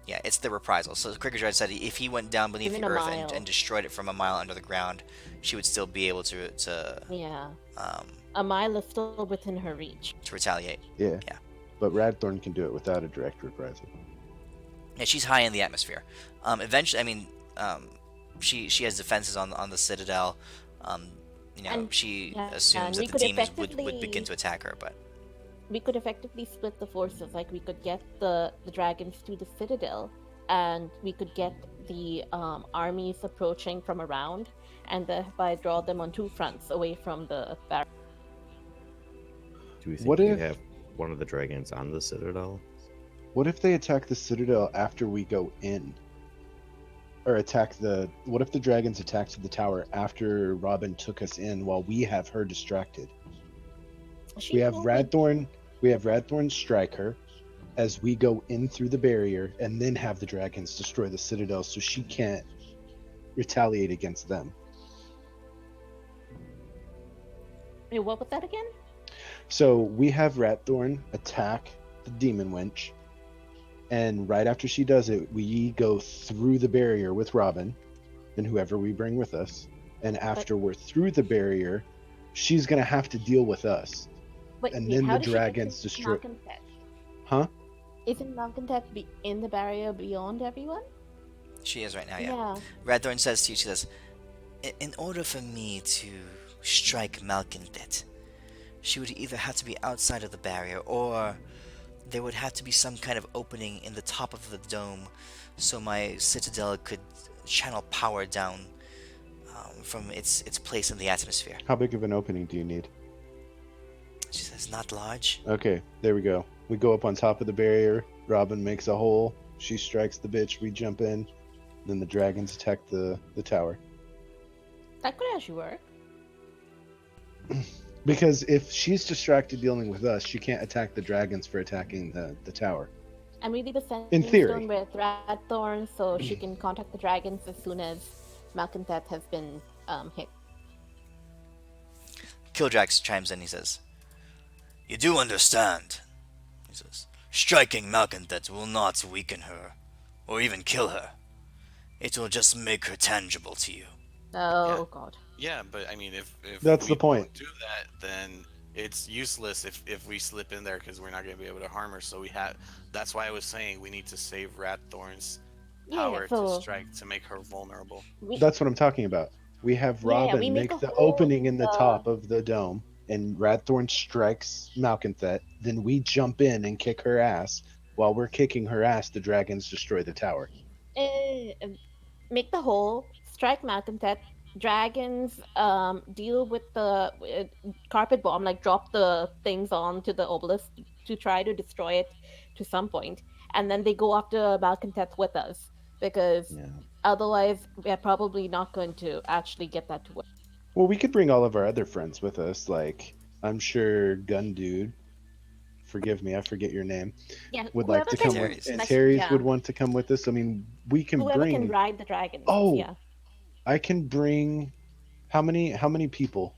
yeah, it's the reprisal. So Cricket said if he went down beneath Even the a earth mile. and destroyed it from a mile under the ground, she would still be able to Yeah, um, a mile is still within her reach. to retaliate. Yeah. Yeah. But Radthorn can do it without a direct reprisal. Yeah, she's high in the atmosphere. Eventually, I mean, she has defenses on the citadel. Um, And she yeah, assumes and that we the could demons would begin effectively to attack her, but split the forces. Like we could get the dragons to the citadel, and we could get the armies approaching from around, and thereby draw them on two fronts away from the barrier. Do we think What we could if have one of the dragons on the citadel? what if they attack the citadel after we go in? Or attack the what if the dragons attacked the tower after Robin took us in while we have her distracted? We She have probably Radthorn strike her as we go in through the barrier and then have the dragons destroy the citadel so she can't retaliate against them. Wait, what was that again? So we have Ratthorn attack the demon wench, and right after she does it, we go through the barrier with Robin and whoever we bring with us. And after we're through the barrier, she's gonna have to deal with us. Wait, And wait, then how the does she get to dragons destroy. Malcontet? Huh? Isn't Malcontet be in the barrier beyond everyone? she is right now. Yeah. Yeah. Radthorn says to you, she says, In order for me to strike Malcontet, she would either have to be outside of the barrier, or there would have to be some kind of opening in the top of the dome, so my citadel could channel power down from its place in the atmosphere. How big of an opening do you need? She says, not large. Okay, there we go. We go up on top of the barrier. Robin makes a hole. She strikes the bitch. We jump in. Then the dragons attack the tower. That could actually work. Because if she's distracted dealing with us, she can't attack the dragons for attacking the tower. And we leave a In sending theory. stone with Radthorn so she can contact the dragons as soon as Malcontet has been hit. Kildrax chimes in. He says, "You do understand," he says, "striking Malcontet will not weaken her, or even kill her. It will just make her tangible to you." Oh Yeah. god. Yeah, but I mean, if That's we the point. don't do that, then it's useless if we slip in there because we're not going to be able to harm her. So we have. That's why I was saying we need to save Ratthorn's power to so strike to make her vulnerable. we That's what I'm talking about. We have Robin we make make a the hole opening in in the the- top of the dome, and Radthorn strikes Malconthet. Then we jump in and kick her ass. While we're kicking her ass, the dragons destroy the tower. make the hole, strike Malcontet. Dragons deal with the carpet bomb, like drop the things onto the obelisk to try to destroy it to some point, and then they go after Malcontet with us because Yeah. otherwise we're probably not going to actually get that to work. Well, we could bring all of our other friends with us. Like, I'm sure Gun Dude, forgive me, I forget your name, Yeah, would like to can, come Terry's. with, and like, Terry's yeah, would want to come with us. I mean, we can whoever bring. can ride the dragons. Oh, Yeah. I can bring. How many people?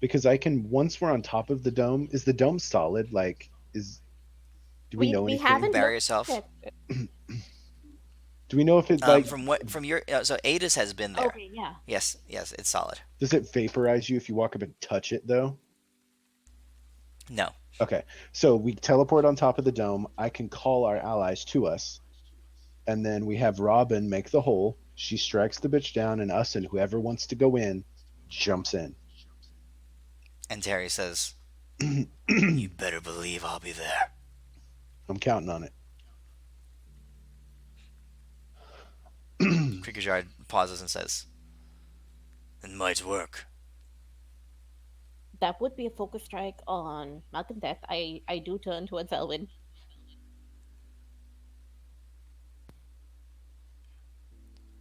Because I can. Once we're on top of the dome, is the dome solid? Like, do we know We anything? haven't Barrier looked itself. at Do we know if it like From your so Adis has been there. Okay, yeah. Yes, it's solid. does it vaporize you if you walk up and touch it though? No, Okay, so we teleport on top of the dome. I can call our allies to us, and then we have Robin make the hole. She strikes the bitch down, and us and whoever wants to go in jumps in. and Terry says, "You better believe I'll be there." I'm counting on it. Kriegerjard pauses and says, "It might work." That would be a focus strike on Malcontet. I do turn towards Elwin.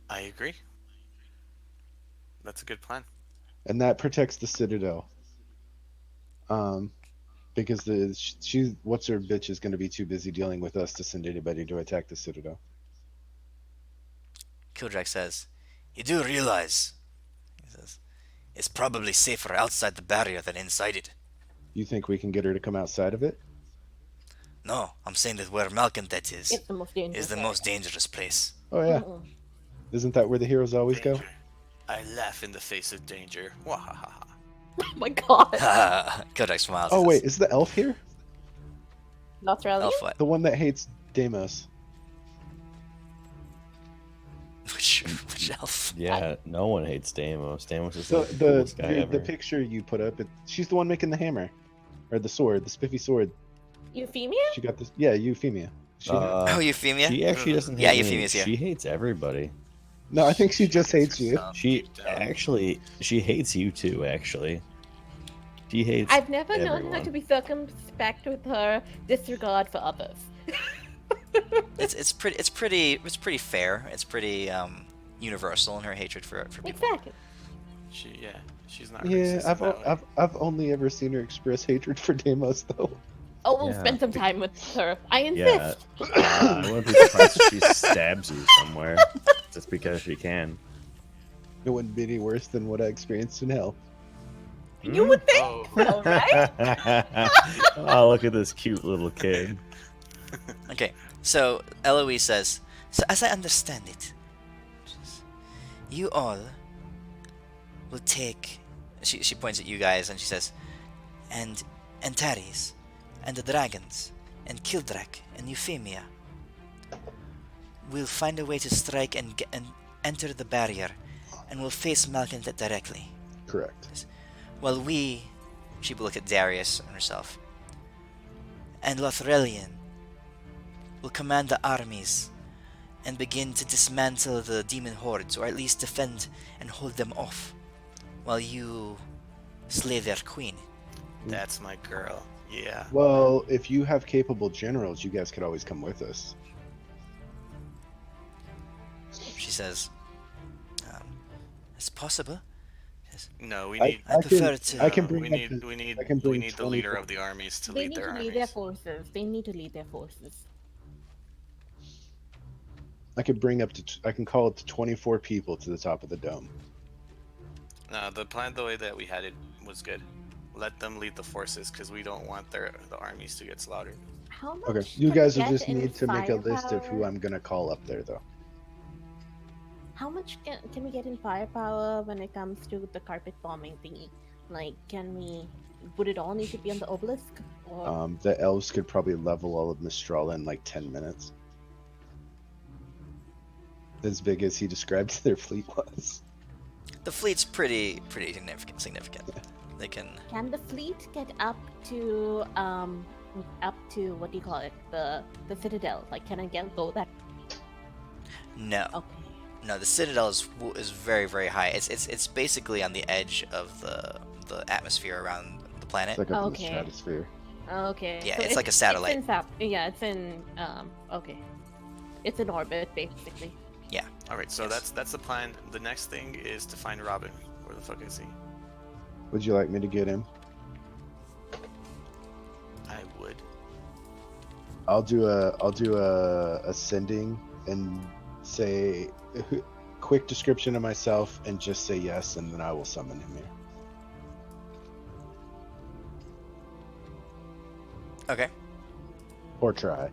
I agree. That's a good plan. And that protects the citadel. Because she what's her bitch is going to be too busy dealing with us to send anybody to attack the citadel. Kildrax says, "You do realize," he says, "it's probably safer outside the barrier than inside it." You think we can get her to come outside of it? No, I'm saying that where Malcontet It's the most dangerous. is the most dangerous place. Oh yeah, Mm-mm. isn't that where the heroes always go? Danger. I laugh in the face of danger. Wahaha. Oh my god. Kildrax smiles. Oh He wait, says, is the elf here? Australia? "Elf what?" The one that hates Deimos. Which elf. Yeah, no one hates Stamos. Stamos is So like the coolest guy ever. the picture you put up, she's the one making the hammer, or the sword, the spiffy sword. Euphemia? She got this. Yeah, Euphemia. Oh, Euphemia? She actually doesn't Yeah, hate me. Euphemia's here. She hates everybody. No, I think she just hates hates you. herself She deep down. actually, she hates you too. Actually, she hates. I've never known her everyone. to be circumspect with her disregard for others. It's pretty fair. It's pretty universal in her hatred for people. Exactly. She's not Yeah, racist in that way. I've only ever seen her express hatred for Deimos though. Oh, we'll Yeah. spend some time with her. I Yeah, insist. I wouldn't be surprised if she stabs you somewhere just because she can. It wouldn't be any worse than what I experienced in hell. You would think Oh, so, right? Oh, look at this cute little kid. Okay, so Eloise says, so as I understand it, you all will take. She points at you guys and she says, and Antares, and the dragons, and Kildrak, and Euphemia. We'll find a way to strike and enter the barrier, and we'll face Malcontent directly. Correct. While she will look at Darius and herself, and Lothrelian will command the armies and begin to dismantle the demon hordes, or at least defend and hold them off, while you slay their queen. that's my girl. Yeah. Well, if you have capable generals, you guys could always come with us. She says, it's possible. No, we I- need. I I prefer can- to. I can we bring up need. the- We need. I can We bring need the leader 24 of the armies to They lead need their to armies. lead their forces. They need to lead their forces. I could bring up to. I can call it to 24 people to the top of the dome. No, the plan the way that we had it was good. Let them lead the forces because we don't want the armies to get slaughtered. How much? Okay, you can guys we will get just in need to make a list of who firepower? I'm gonna call up there, though. How much can we get in firepower when it comes to the carpet bombing thingy? Like, can we? Would it all need to be on the obelisk? Or The elves could probably level all of Mistral in like 10 minutes. As big as he described their fleet was. The fleet's pretty significant. They can. can the fleet get up to what do you call it? The citadel? Like, can it go that? No. Okay. No, the Citadel is very, very high. It's basically on the edge of the atmosphere around the planet. It's like up in the Okay. stratosphere. Okay. Yeah, it's like a satellite. It's it's in okay. It's in orbit basically. All right, so Yes. that's the plan. The next thing is to find Robin. Where the fuck is he? Would you like me to get him? I would. I'll do a sending and say quick description of myself and just say yes, and then I will summon him here. Okay. Or try.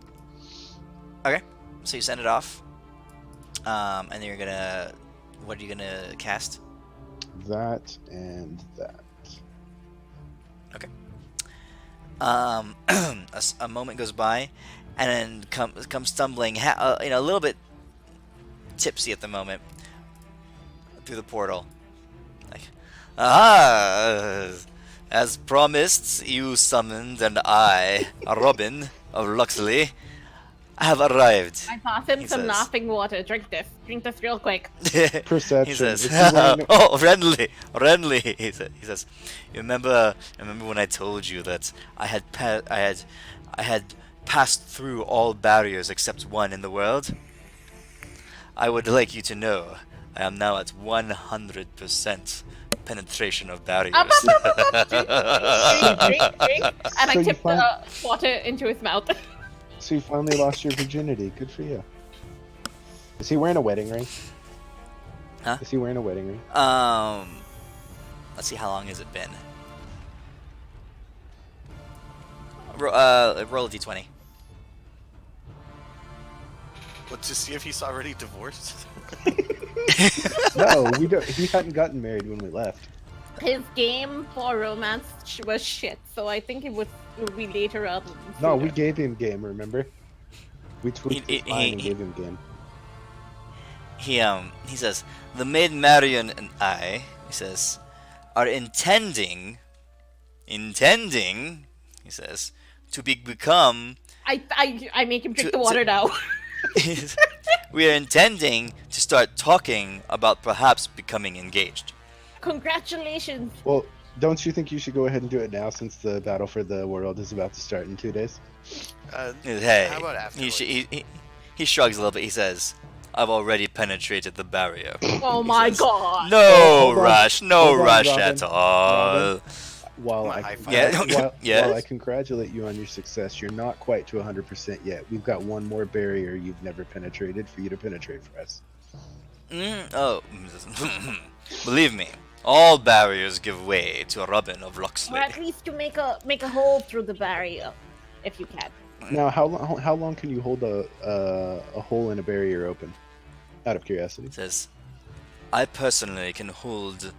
Okay. So you send it off. And then you're gonna. What are you gonna cast? That and that. A moment goes by, and then comes stumbling, a little bit tipsy at the moment, through the portal. Like, as promised, you summoned, and I, Robin of Luxley, have arrived. I pass him He some says. laughing water. Drink this real quick. Perception. He says, If you wanna- "Oh, friendly." He says, "You remember when I told you that I had passed through all barriers except one in the world? I would like you to know I am now at 100% penetration of barriers." Drink. And I So you tip find- the water into his mouth. So you finally lost your virginity. Good for you. Is he wearing a wedding ring? Huh? Is he wearing a wedding ring? Let's see, how long has it been? Roll a d20. But to see if he's already divorced. No, we don't. He hadn't gotten married when we left. His game for romance was shit, so I think it would be later up. No, we sooner. gave him game. Remember? We tweaked his line and gave him game. he says, the maid Marion and I, he says, are intending, he says, to become. I make him drink To, the water now. we are intending to start talking about perhaps becoming engaged. Congratulations. Well, don't you think you should go ahead and do it now since the battle for the world is about to start in 2 days? Hey, How about afterwards? he shrugs a little bit. He says, "I've already penetrated the barrier." Oh He my says, god. No hold on. rush, no Hold on, rush Robin. at all. While Come on, I high five. Yeah. while Yes? I congratulate you on your success, you're not quite to 100% yet. We've got one more barrier you've never penetrated for you to penetrate for us. Oh, believe me, all barriers give way to a Robin of Locksley. Or at least to make a hole through the barrier, if you can. Now, how long can you hold a hole in a barrier open? Out of curiosity. He says, I personally can hold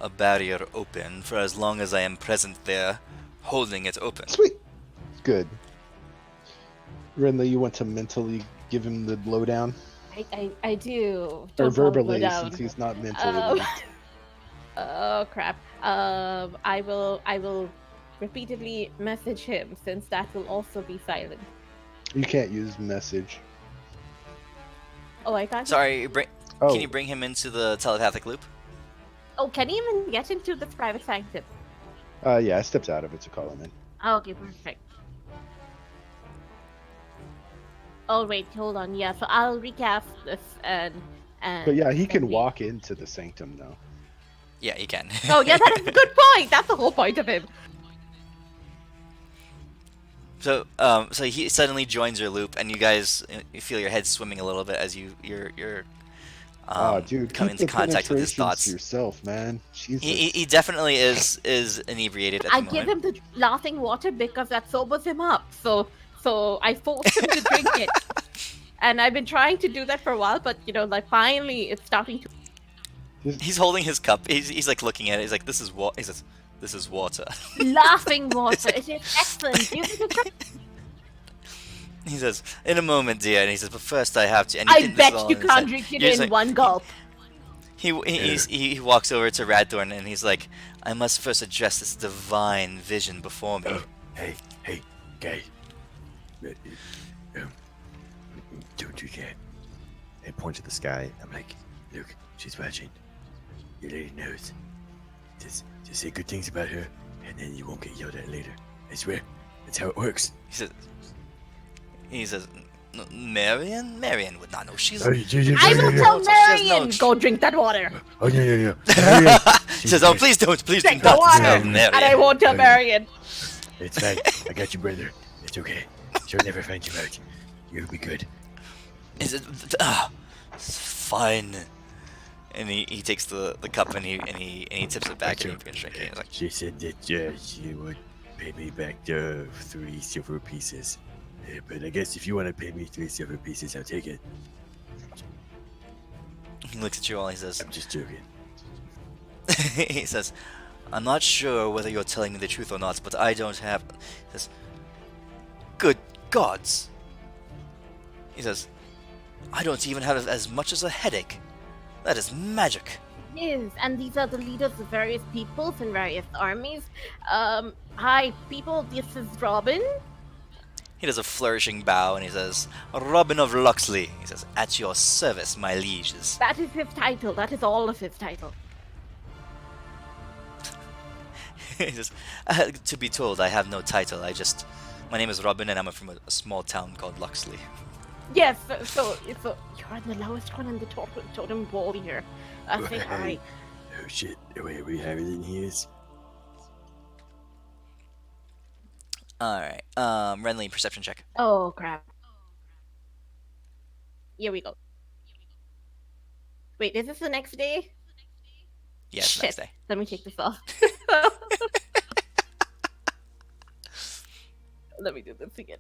a barrier open for as long as I am present there, holding it open. Sweet. Good. Renly, you want to mentally give him the lowdown? I do. Or Don't call it verbally, lowdown. since he's not mentally Um, there. Oh crap. I will repeatedly message him since that will also be silent. You can't use message. Oh, I can't. Sorry, Oh, can you bring him into the telepathic loop? Oh, can you even get into the private sanctum? yeah, I stepped out of it to call him in. Oh, okay, perfect. Oh wait, hold on. Yeah, so I'll recast this and. But yeah, he can send me- walk into the sanctum now. Yeah, he can. Oh yeah, that is a good point. That's the whole point of him. So he suddenly joins your loop, and you guys you feel your head swimming a little bit as you're Dude, come keep into the contact with his penetrations thoughts. to yourself, man. Jesus. He definitely is inebriated at the I moment. give him the laughing water because that sobers him up. So I forced him to drink it. And I've been trying to do that for a while, but like finally it's starting to. He's holding his cup. He's like looking at it. He's like, "This is what." He says, "This is water." Laughing water. It is excellent. Give it a try. He says, "In a moment, dear." And he says, "But first, I have to." And I this is bet all you in his can't head. drink it You're just in like- one gulp. He walks over to Radthorn and he's like, "I must first address this divine vision before me." Hey, guy. Don't do that. I point to the sky. I'm like, look, she's watching. Your lady knows. Just say good things about her, and then you won't get yelled at later. I swear, that's how it works. He says, "Marion? Marion would not know. She's." I will tell Also, she has no Marion. Go drink that water. Oh, yeah. He says, "Oh, please don't, please do Drink the not water. disturb And I Marion." won't tell Okay. Marion. It's fine. I got you, brother. It's okay. She'll never find you out. You'll be good. He says, "Fine." And he takes the cup and he tips it back and he begins drinking. He's like, She said that she would pay me back 3 silver pieces. But I guess if you want to pay me 3 silver pieces, I'll take it. he looks at you all. And he says, I'm just joking. he says, "I'm not sure whether you're telling me the truth or not, but I don't have." He says, "Good gods!" He says, "I don't even have as much as a headache. That is magic." Yes, and these are the leaders of various peoples and various armies. Hi, people, this is Robin. He does a flourishing bow and he says, "Robin of Locksley." He says, "At your service, my lieges." That is his title. That is all of his title. He says, "To be told, I have no title. My name is Robin and I'm from a small town called Locksley." Yes, so you're the lowest one on the totem pole here. Say hi. Oh shit, wait, we have it in here. Alright, Renly, perception check. Oh crap. Here we go. Wait, is this the next day? Yes, Shit. next day. Let me take this off. Let me do this again.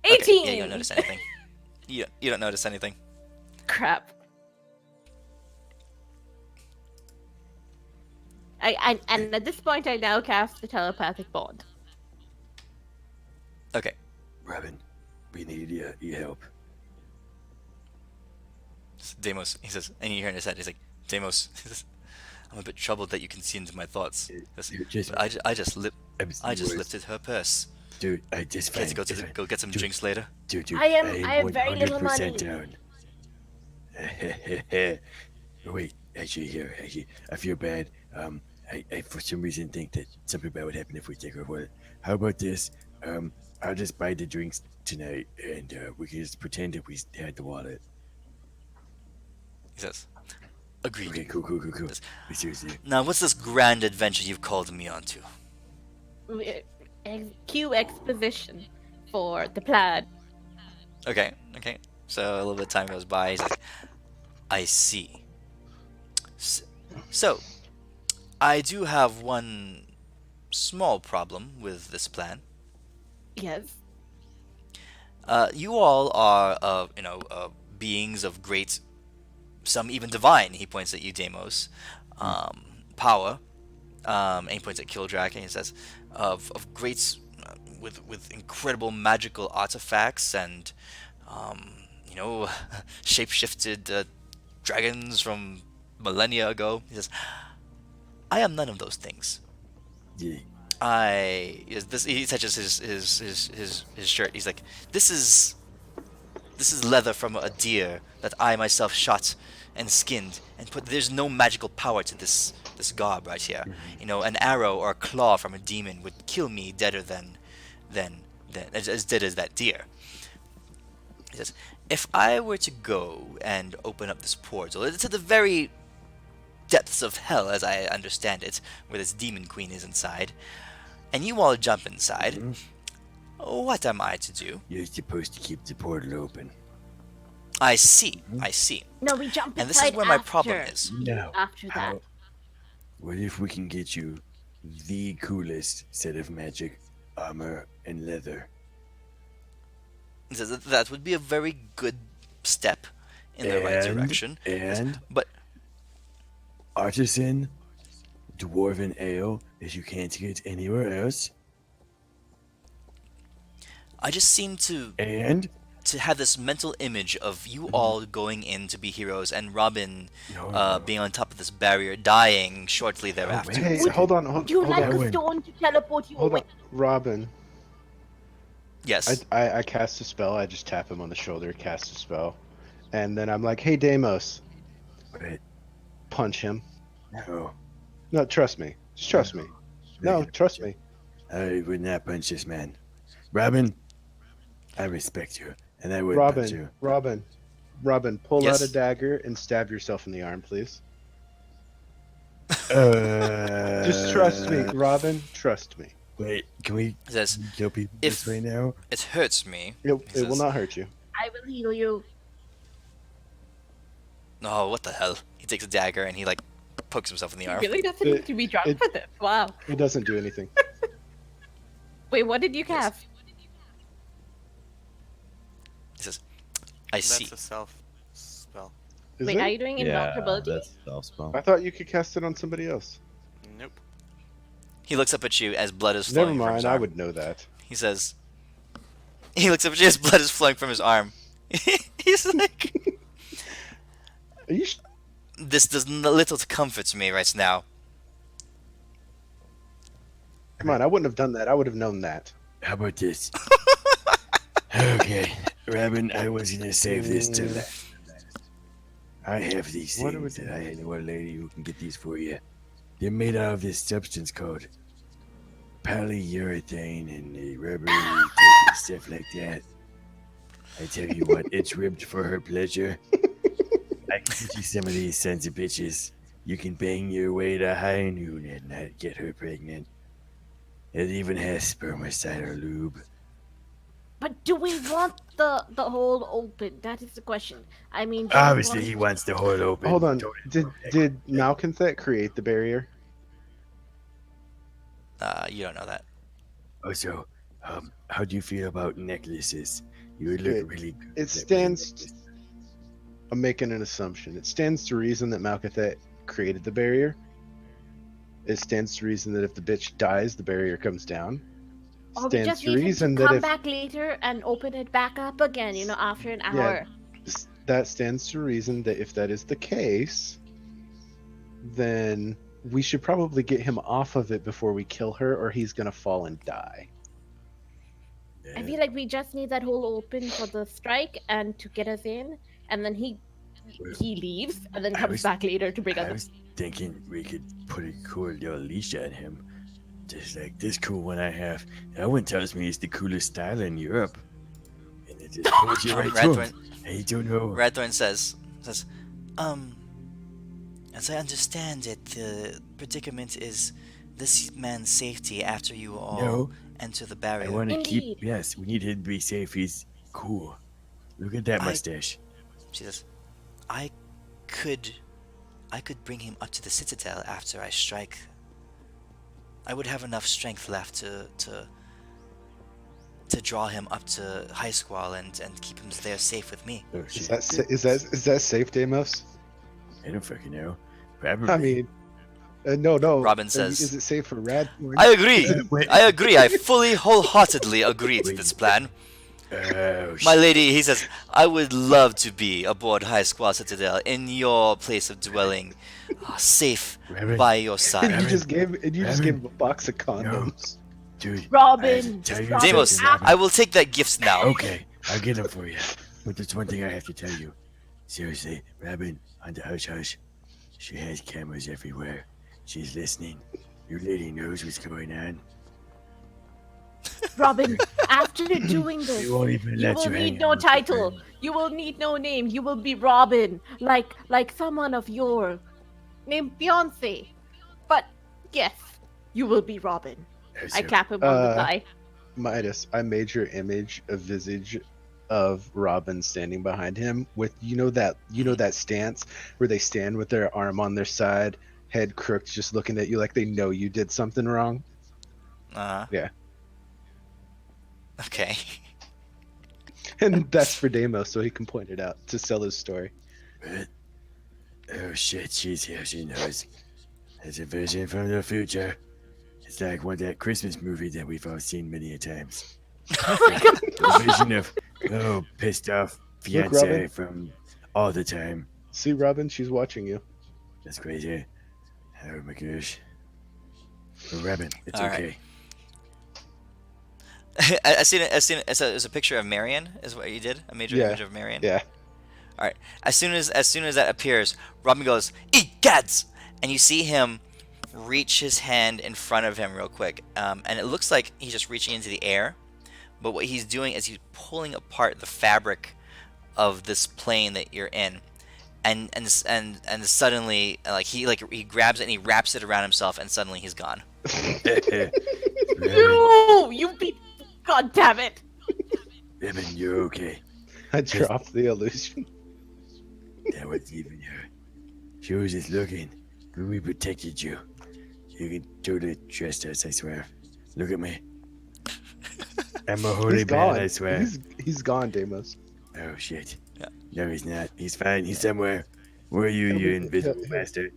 Okay, 18. yeah, you don't notice anything. You don't notice anything. Crap. And at this point, I now cast the telepathic bond. Okay. Robin, we need your help. Deimos, he says, and you hear in his head, he's like, Deimos, he says, I'm a bit troubled that you can see into my thoughts. He says, Dude, just, but I just I'm the worst. lifted her purse. Dude, I just Care to fine. go get some Dude. drinks later? Dude, I have very little 100% money. down. Wait, actually, I feel bad. I for some reason think that something bad would happen if we take her wallet. How about this? I'll just buy the drinks tonight, and we can just pretend that we had the wallet. He says, agreed. Okay, cool. Yes. But seriously, Now, what's this grand adventure you've called me onto? Cue exposition for the plan. Okay. So a little bit of time goes by. He's like, I see. So, I do have one small problem with this plan. Yes. You all are, beings of great, some even divine. He points at you, Deimos, power. And he points at Kildrak, and he says, of great, with incredible magical artifacts and, shape-shifted dragons from millennia ago. He says, I am none of those things. yeah. He touches his shirt. He's like, this is leather from a deer that I myself shot and skinned and put. There's no magical power to this garb right here. An arrow or a claw from a demon would kill me deader than as dead as that deer. He says, if I were to go and open up this portal to the very depths of hell, as I understand it, where this demon queen is inside, and you all jump inside, what am I to do? You're supposed to keep the portal open. I see. No, we jump And this is inside where my problem after. is. No. After that. What if we can get you the coolest set of magic armor and leather? He says that would be a very good step in the right direction. And But artisan dwarven ale that you can't get anywhere else. I just seem to And have this mental image of you all going in to be heroes and Robin No. being on top of this barrier, dying shortly thereafter. wait. Hey, hold on, Would you hold like on, a Owen. stone to teleport you hold away? on, Robin. Yes. I cast a spell. I just tap him on the shoulder, cast a spell, and then I'm like, "Hey, Deimos," Wait, punch him. no. No, trust me. Just trust me. No, trust me. I would not punch this man. Robin, I respect you, and I would punch you. Robin, pull Yes. out a dagger and stab yourself in the arm, please. Just trust me, Robin. Trust me. Wait, can we He says, kill people if- this way now? it hurts me. It will says- not hurt you. I will heal you. Oh, what the hell? He takes a dagger and he pokes himself in the arm. Really doesn't It- need to be drunk it- for this. Wow. It doesn't do anything. Wait, what did you Yes. have? He says, I see. That's a self spell. Is Wait, it? are you doing Yeah, invulnerability? that's self spell. I thought you could cast it on somebody else. Nope. He looks up at you as blood is flowing Never from his mind. I arm. would know that. He says, he looks up at you as blood is flowing from his arm. He's like, Are you? this does little to comfort me right now. Come on, I wouldn't have done that. I would have known that. How about this? Okay, Robin, I was gonna save this till last. I have these What are we things that I know a lady who can get these for you. They're made out of this substance called polyurethane and rubbery tape and stuff like that. I tell you what, it's ribbed for her pleasure. I can get you some of these sons of bitches. You can bang your way to high noon and not get her pregnant. It even has spermicidal lube. But do we want the hole open? That is the question. I mean, do we Obviously, want- he wants the hole open. Hold on. Totally. Did Malconthet create the barrier? You don't know that. Also, how do you feel about necklaces? You would look It- really good. it with stands- necklaces. I'm making an assumption. It stands to reason that Malconthet created the barrier. It stands to reason that if the bitch dies, the barrier comes down. Or we Stands just to need him reason to that come if back later and open it back up again, after an hour. that stands to reason that if that is the case, then we should probably get him off of it before we kill her, or he's gonna fall and die. I feel like we just need that hole open for the strike and to get us in, and then he leaves and then I comes was- back later to bring I us. was thinking we could put a cool little leash on him. Just like this cool one I have. That one tells me it's the coolest style in Europe. And it just pulls you right to him. Radthorn, I don't know. Radthorn says, as I understand it, the predicament is this man's safety after you all No. enter the I barrier. want to keep. Indeed. Yes, we need him to be safe. He's cool. Look at that I- mustache. She says, I could bring him up to the citadel after I strike. I would have enough strength left to draw him up to High Squall and keep him there safe with me. Oh Is shit. that safe, Deimos? I don't fucking know. Probably. I mean, no. Robin says- "Is it safe for Radthorn?" I agree. Wait. I agree. I fully, wholeheartedly agree to this plan. Oh My shit. lady, he says, I would love to be aboard High Squall Citadel in your place of dwelling, safe Rabbit. by your And side. you just gave Rabbit. him a box of condoms. Dude. I have Robin, to tell you Robin, Deimos, something, Robin. I will take that gift now. Okay, I'll get them for you. But there's one thing I have to tell you. Seriously, Robin, on the hush hush. She has cameras everywhere. She's listening. Your lady knows what's going on. Robin, after doing this, They won't even you let will you hang need no out with your title. friend. You will need no name. You will be Robin, like someone of your named Beyonce. But yes, you will be Robin. That's I it. clap him on the thigh. Midas, I made your image a visage of Robin standing behind him with that stance where they stand with their arm on their side, head crooked, just looking at you like they know you did something wrong. Yeah. Okay. And that's for Deimos, so he can point it out to sell his story. What? Oh shit, she's here. She knows. It's a vision from the future. It's like that Christmas movie that we've all seen many a times. A vision of pissed off fiance Robin. from all the time. See, Robin, she's watching you. That's crazy. Oh my gosh. Oh, Robin, it's All right. okay. I seen it. It's a picture of Marion. Is what you did. A major Yeah. image of Marion. Yeah. All right. As soon as that appears, Robin goes, "Egads!" and you see him reach his hand in front of him real quick, and it looks like he's just reaching into the air. But what he's doing is he's pulling apart the fabric of this plane that you're in, and suddenly he grabs it and he wraps it around himself, and suddenly he's gone. Robin, No, you beat. God damn it! Robin, you're okay. I dropped the illusion. That was even her. She was just looking, but we protected you. You can totally trust us, I swear. Look at me. I'm a holy He's man, gone. I swear. He's gone, Deimos. Oh shit. Yeah. No, he's not. He's fine. He's somewhere. Where are you, He'll you be- invisible he'll- bastard?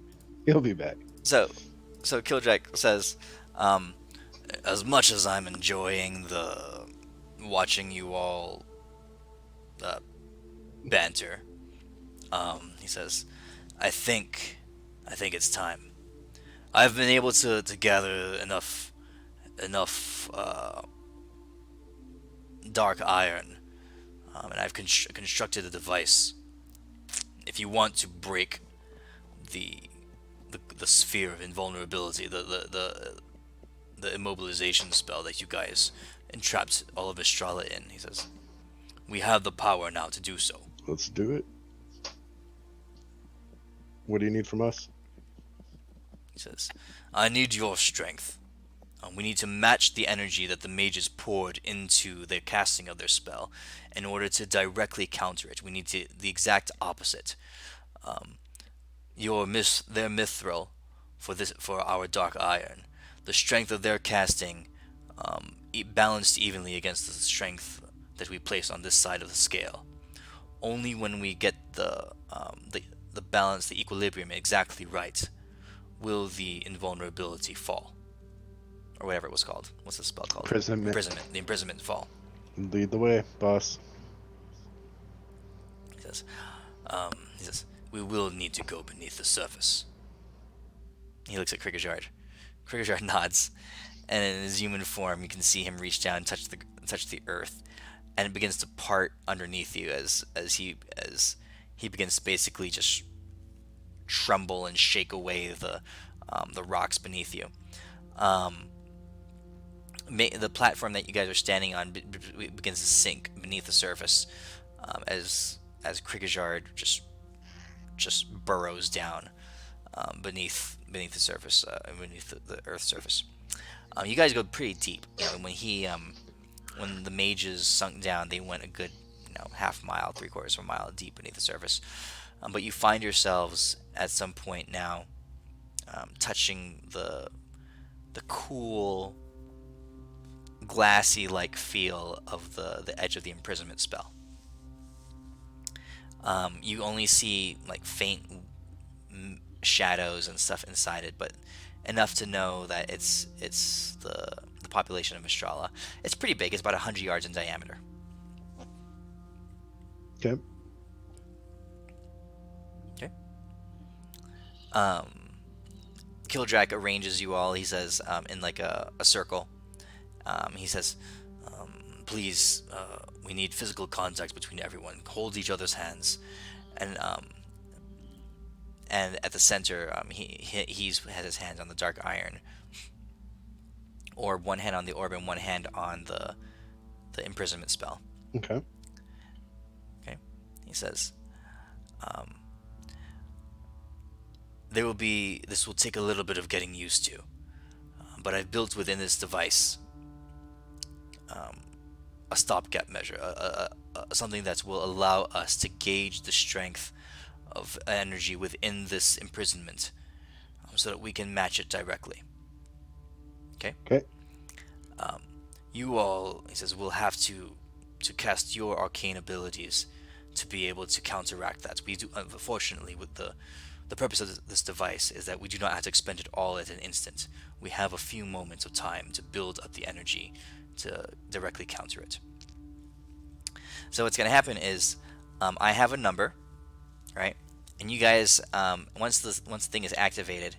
He'll be back. So Killdrake says, as much as I'm enjoying the watching you all banter, he says, I think it's time. I've been able to gather enough dark iron, and I've constructed a device. If you want to break the sphere of invulnerability, the immobilization spell that you guys entrapped all of Estrella in, he says, we have the power now to do so. Let's do it. What do you need from us? He says, I need your strength. We need to match the energy that the mages poured into the casting of their spell in order to directly counter it. We need the exact opposite. Their mithril for our dark iron, the strength of their casting balanced evenly against the strength that we place on this side of the scale. Only when we get the balance, the equilibrium exactly right, will the invulnerability fall, or whatever it was called. What's the spell called? Imprisonment. The imprisonment fall. Lead the way, boss. He says, He says, "We will need to go beneath the surface." He looks at Krigajard. Krigajard nods, and in his human form, you can see him reach down, and touch the earth, and it begins to part underneath you as he begins to basically just tremble and shake away the rocks beneath you. Um, the platform that you guys are standing on begins to sink beneath the surface as Krigajard just burrows down beneath the surface, beneath the Earth's surface. You guys go pretty deep. When the mages sunk down, they went a good half mile, 3/4 of a mile deep beneath the surface. But you find yourselves at some point now touching the cool, glassy like feel of the edge of the imprisonment spell. You only see like faint shadows and stuff inside it, but enough to know that it's the population of Mistrala. It's pretty big. It's about 100 yards in diameter. Okay. Okay. Kildrak arranges you all. He says in like a circle. He says, "Please, we need physical contact between everyone. Hold each other's hands." And at the center, he has his hands on the dark iron, or one hand on the orb and one hand on the imprisonment spell. Okay. Okay. He says, this will take a little bit of getting used to, but I've built within this device a stopgap measure, something that will allow us to gauge the strength of energy within this imprisonment, so that we can match it directly. Okay? Okay. You all, he says, will have to cast your arcane abilities to be able to counteract that. We do, unfortunately, with the purpose of this device is that we do not have to expend it all at an instant. We have a few moments of time to build up the energy to directly counter it. So what's going to happen is, I have a number, right? And you guys, once the thing is activated,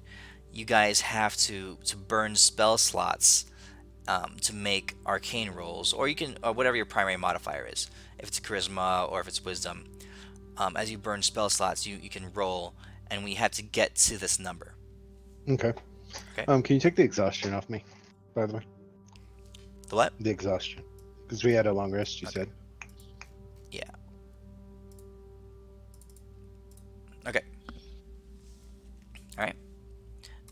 you guys have to burn spell slots to make arcane rolls, or whatever your primary modifier is. If it's charisma or if it's wisdom, as you burn spell slots, you can roll, and we have to get to this number. Okay. Okay. Can you take the exhaustion off me, by the way? The what? The exhaustion, because we had a long rest. You Okay. said. Yeah. Okay. All right.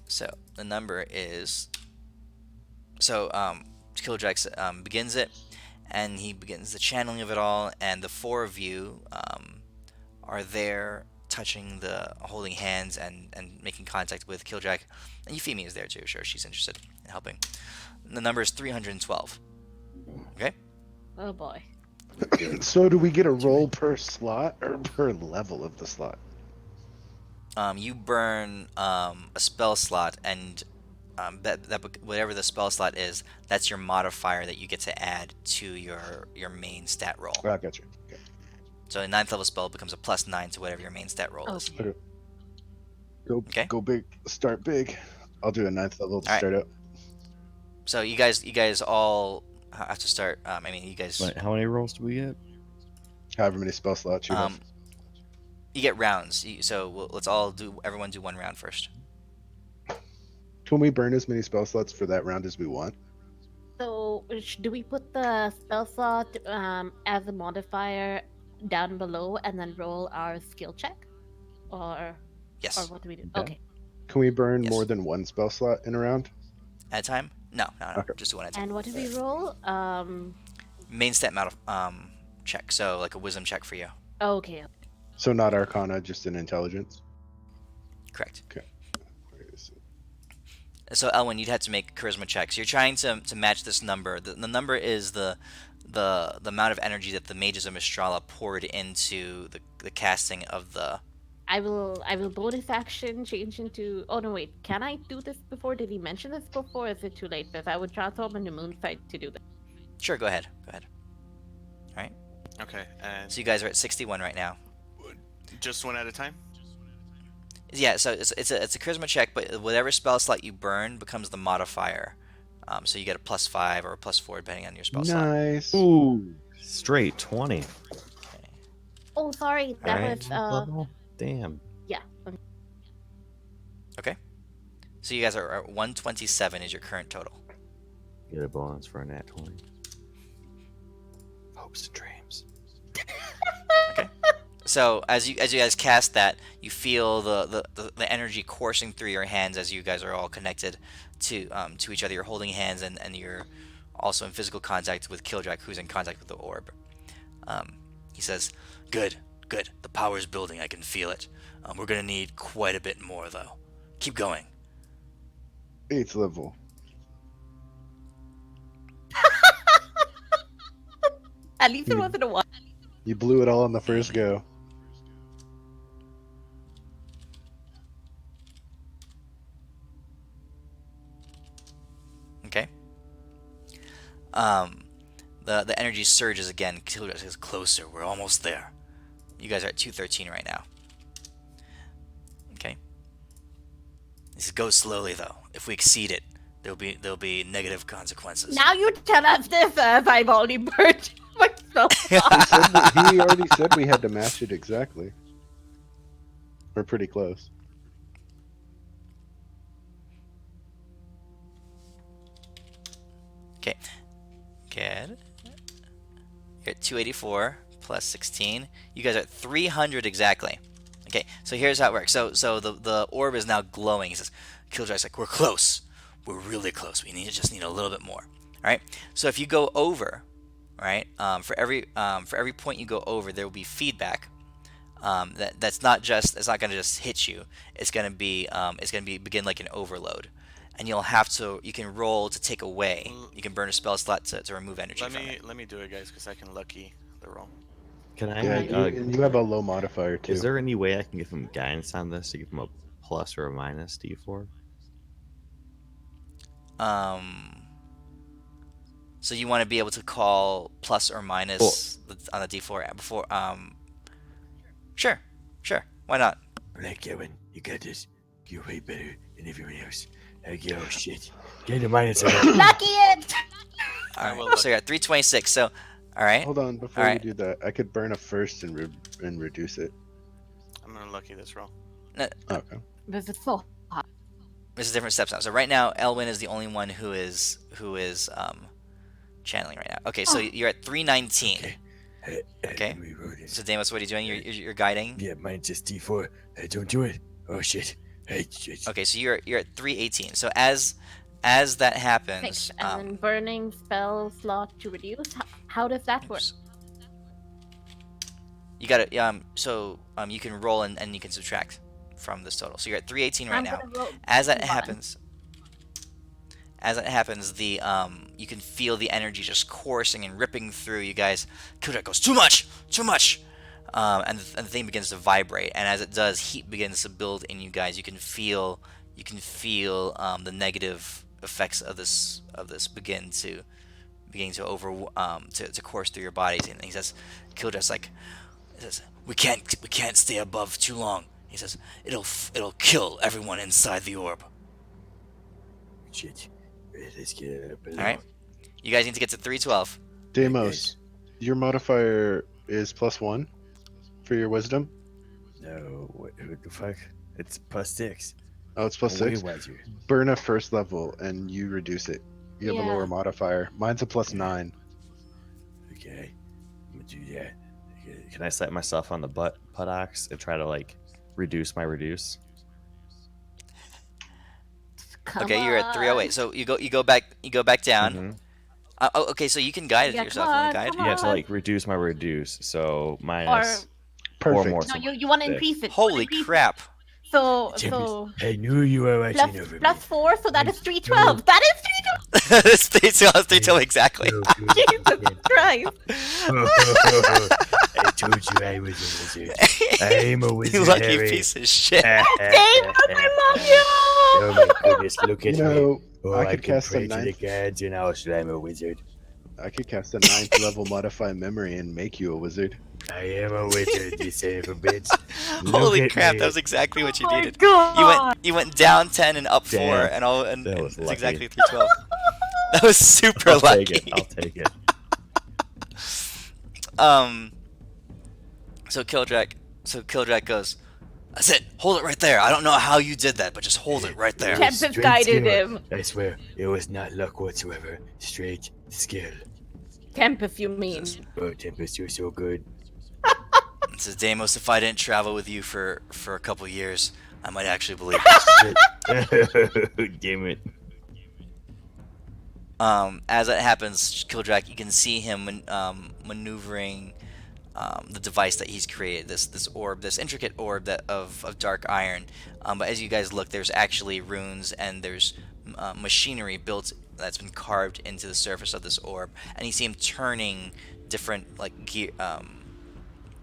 So the number is. So Kildrak begins it, and he begins the channeling of it all, and the four of you are there, holding hands and making contact with Kildrak, and Euphemia is there too. Sure, she's interested in helping. And the number is 312. Okay. Oh boy. So do we get a roll per slot or per level of the slot? You burn a spell slot, and whatever the spell slot is, that's your modifier that you get to add to your main stat roll. Oh, I got you. Okay. So a 9th level spell becomes a +9 to whatever your main stat roll is. Okay. Okay. Go big. Start big. I'll do a 9th level to All right. start out. So you guys all have to start. You guys. But how many rolls do we get? However many spell slots you have. You get rounds. Let's all everyone do one round first. Can we burn as many spell slots for that round as we want? So, do we put the spell slot as a modifier down below and then roll our skill check? Or Yes. what do we do? Yeah. Okay. Can we burn Yes. more than one spell slot in a round? At a time? No. Okay. Just do one at a time. And what do we roll? Main stat check. So like a wisdom check for you. Okay. So not Arcana, just an intelligence. Correct. Where is it? So Elwyn, you'd have to make charisma checks. You're trying to match this number. The number is the amount of energy that the mages of Mistrala poured into the casting of the. I will bonus action change into. Oh no, wait. Can I do this before? Did he mention this before? Or is it too late? Because I would transform into Moonfight to do this. Sure, go ahead. All right. Okay, and So you guys are at 61 right now. just one at a time. Yeah, so it's a charisma check, but whatever spell slot you burn becomes the modifier. So you get a +5 or a +4 depending on your spell slot. Nice. Ooh, straight 20. Oh, sorry. That Alright, was level? Damn. yeah. Okay. So you guys are at 127 is your current total. Get a bonus for a nat 20. Hopes and dreams. Okay. So as you guys cast that, you feel the energy coursing through your hands as you guys are all connected to each other. You're holding hands and you're also in physical contact with Kildrak, who's in contact with the orb. He says, "Good. The power's building. I can feel it. We're gonna need quite a bit more though. Keep going." 8th level. At least it wasn't a one. You blew it all on the first go. Okay. The energy surges again. Kildrak says, "Closer. We're almost there." You guys are at 213 right now. Okay. He says, "Go slowly though. If we exceed it, there'll be negative consequences." Now you tell us this as I've already burned myself. He already said we had to match it exactly. We're pretty close. Okay. Good. You're at 284 plus 16. You guys are at 300 exactly. Okay, so here's how it works. So the orb is now glowing. He says, Killdrak's like, "We're close. We're really close. We just need a little bit more." All right. So if you go over, right, for every point you go over, there will be feedback. It's not going to just hit you. It's going to be begin like an overload, and you can roll to take away. You can burn a spell slot to remove energy from it. Let me do it, guys, because I can lucky the roll. Can I? Yeah, and you have a low modifier too. Is there any way I can give him guidance on this to give him a plus or a minus D4? So you want to be able to call plus or minus on the D4 before. Sure. Why not? Alright, Kevin, you got this. You're way better than everyone else. Okay, oh shit. Get a minus of it. Lucky it! All right. So you're at 326. So, all right. Hold on, before All you right. do that, I could burn a first and reduce it. I'm gonna lucky this roll. Okay. This is so hot. This is different steps now. So right now, Elwyn is the only one who is channeling right now. Okay, so you're at 319. Okay. Let me roll this. So Deimos, what are you doing? You're guiding. Yeah, mine's just D4. Hey, don't do it. Oh shit. Hey, shit. Okay, so you're at 318. So as that happens, Thanks. And then burning spell slot to reduce. How does that work? oops. You got to you can roll and you can subtract from this total. So you're at 318 right I'm now. gonna roll As that one. happens, the you can feel the energy just coursing and ripping through you guys. Kildrak goes, too much, and the thing begins to vibrate. And as it does, heat begins to build in you guys. You can feel the negative effects of this beginning to course through your bodies. And he says, Kildrak's like, we can't stay above too long. He says, it'll kill everyone inside the orb. Shit. Let's get up. All right, you guys need to get to 312. Deimos, your modifier is +1 for your wisdom. No, what the fuck? It's +6. Oh, it's +6. Wiser. Burn a first level and you reduce it. You have a Yeah. lower modifier. Mine's a +9. Okay. I'm gonna do that. Okay. Can I set myself on the buttocks and try to like reduce my reduce? Come Okay, you're at on. 308. So you go back down. Mhm. Okay, so you can guide it Yeah, yourself. come You want on, to guide? come Yeah, to on. like reduce my reduce. So minus Perfect. more. No, you want to Six. increase it. Holy crap! So I knew you were watching over me. +4, so that is 312. That is 312. It's 312 exactly. No, Jesus Christ. I told you I was a wizard. I'm a wizard. You lucky Harry. piece of shit. Dave, I love you. Oh my goodness, look You at me. know, Oh, I I could can cast a pray to the ninth. gods and also I'm a wizard. I could cast a 9th level modify memory and make you a wizard. I am a wizard, you son of a bitch. Look Holy at crap! me. That was exactly what you Oh my needed. god! You went down 10 and up 4, Damn, and all that and was it's lucky. exactly 312. That was super I'll lucky. take it. I'll take it. Um. So Kildrak goes. That's it. Hold it right there. I don't know how you did that, but just hold it right there. Tempest Straight guided skill. him. I swear, it was not luck whatsoever. Straight skill. Tempest, you mean? Oh, Tempest, you're so good. It says, Deimos, if I didn't travel with you for a couple years, I might actually believe it. Damn it. As that happens, Kildrak, you can see him maneuvering the device that he's created, this orb, this intricate orb of dark iron. But as you guys look, there's actually runes and there's machinery built that's been carved into the surface of this orb, and you see him turning different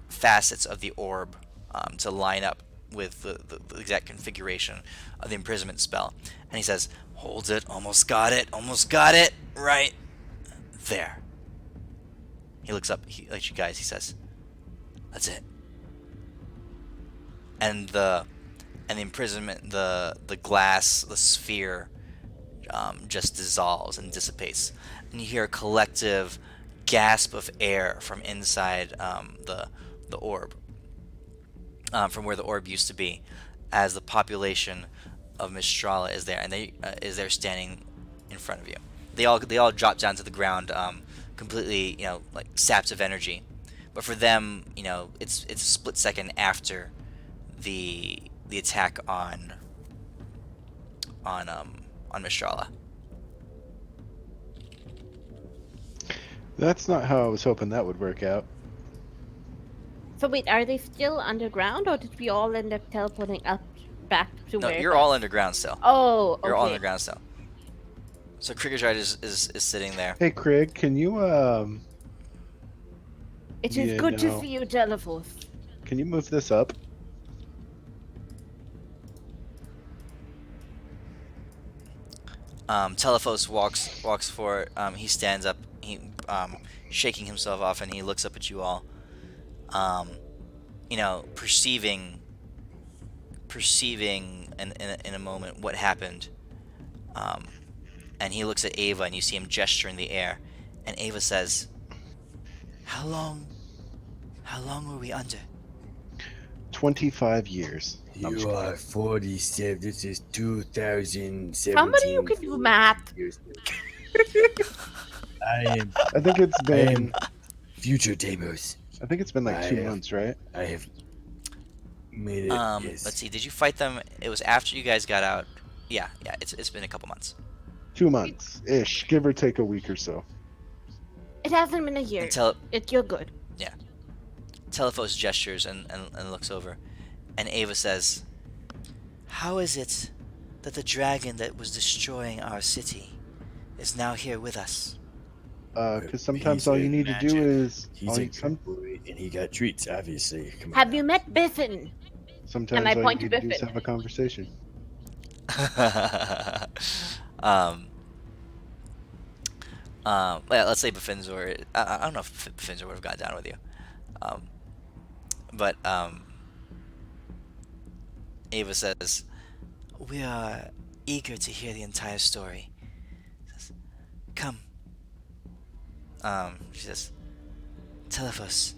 facets of the orb to line up with the exact configuration of the imprisonment spell. And he says, "Hold it, almost got it, right there." He looks up at you guys. He says, "That's it." And the imprisonment, the glass, the sphere, just dissolves and dissipates, and you hear a collective gasp of air from inside the orb, from where the orb used to be, as the population of Mistrala is there, and they is there standing in front of you. They all drop down to the ground, completely, like saps of energy. But for them, it's a split second after the attack on Mistrala. That's not how I was hoping that would work out. So wait, are they still underground, or did we all end up teleporting up back to No, where? you're all underground still. Oh, okay. You're all underground still. So Kriegerstride is sitting there. Hey, Craig, can you It is Yeah, good to no. see you, Teleforce. can you move this up? Telephos walks forward. He stands up. He shaking himself off, and he looks up at you all. Perceiving in a moment what happened. And he looks at Ava, and you see him gesture in the air. And Ava says, "How long were we under?" 25 years. No, I'm just You kidding. are 47. This is 2017. Somebody who can do math. years I am I think it's been. future Deimos. I think it's been like 2 I- months, right? I have made it. Yes. Let's see. Did you fight them? It was after you guys got out. Yeah. It's been a couple months. 2 months ish, give or take a week or so. It hasn't been a year. You're good. Telephos gestures and looks over, and Ava says, "How is it that the dragon that was destroying our city is now here with us?" Because sometimes He's all a you need to do magic. is. He's a good boy, and he got treats, obviously. Come on. Have you met Biffin? Sometimes And I all you point to need to do is Biffin. have a conversation. Well, let's say Befinzor. I don't know if Befinzor would have got down with you, but Ava says, "We are eager to hear the entire story." Says, "Come." She says, "Telephos."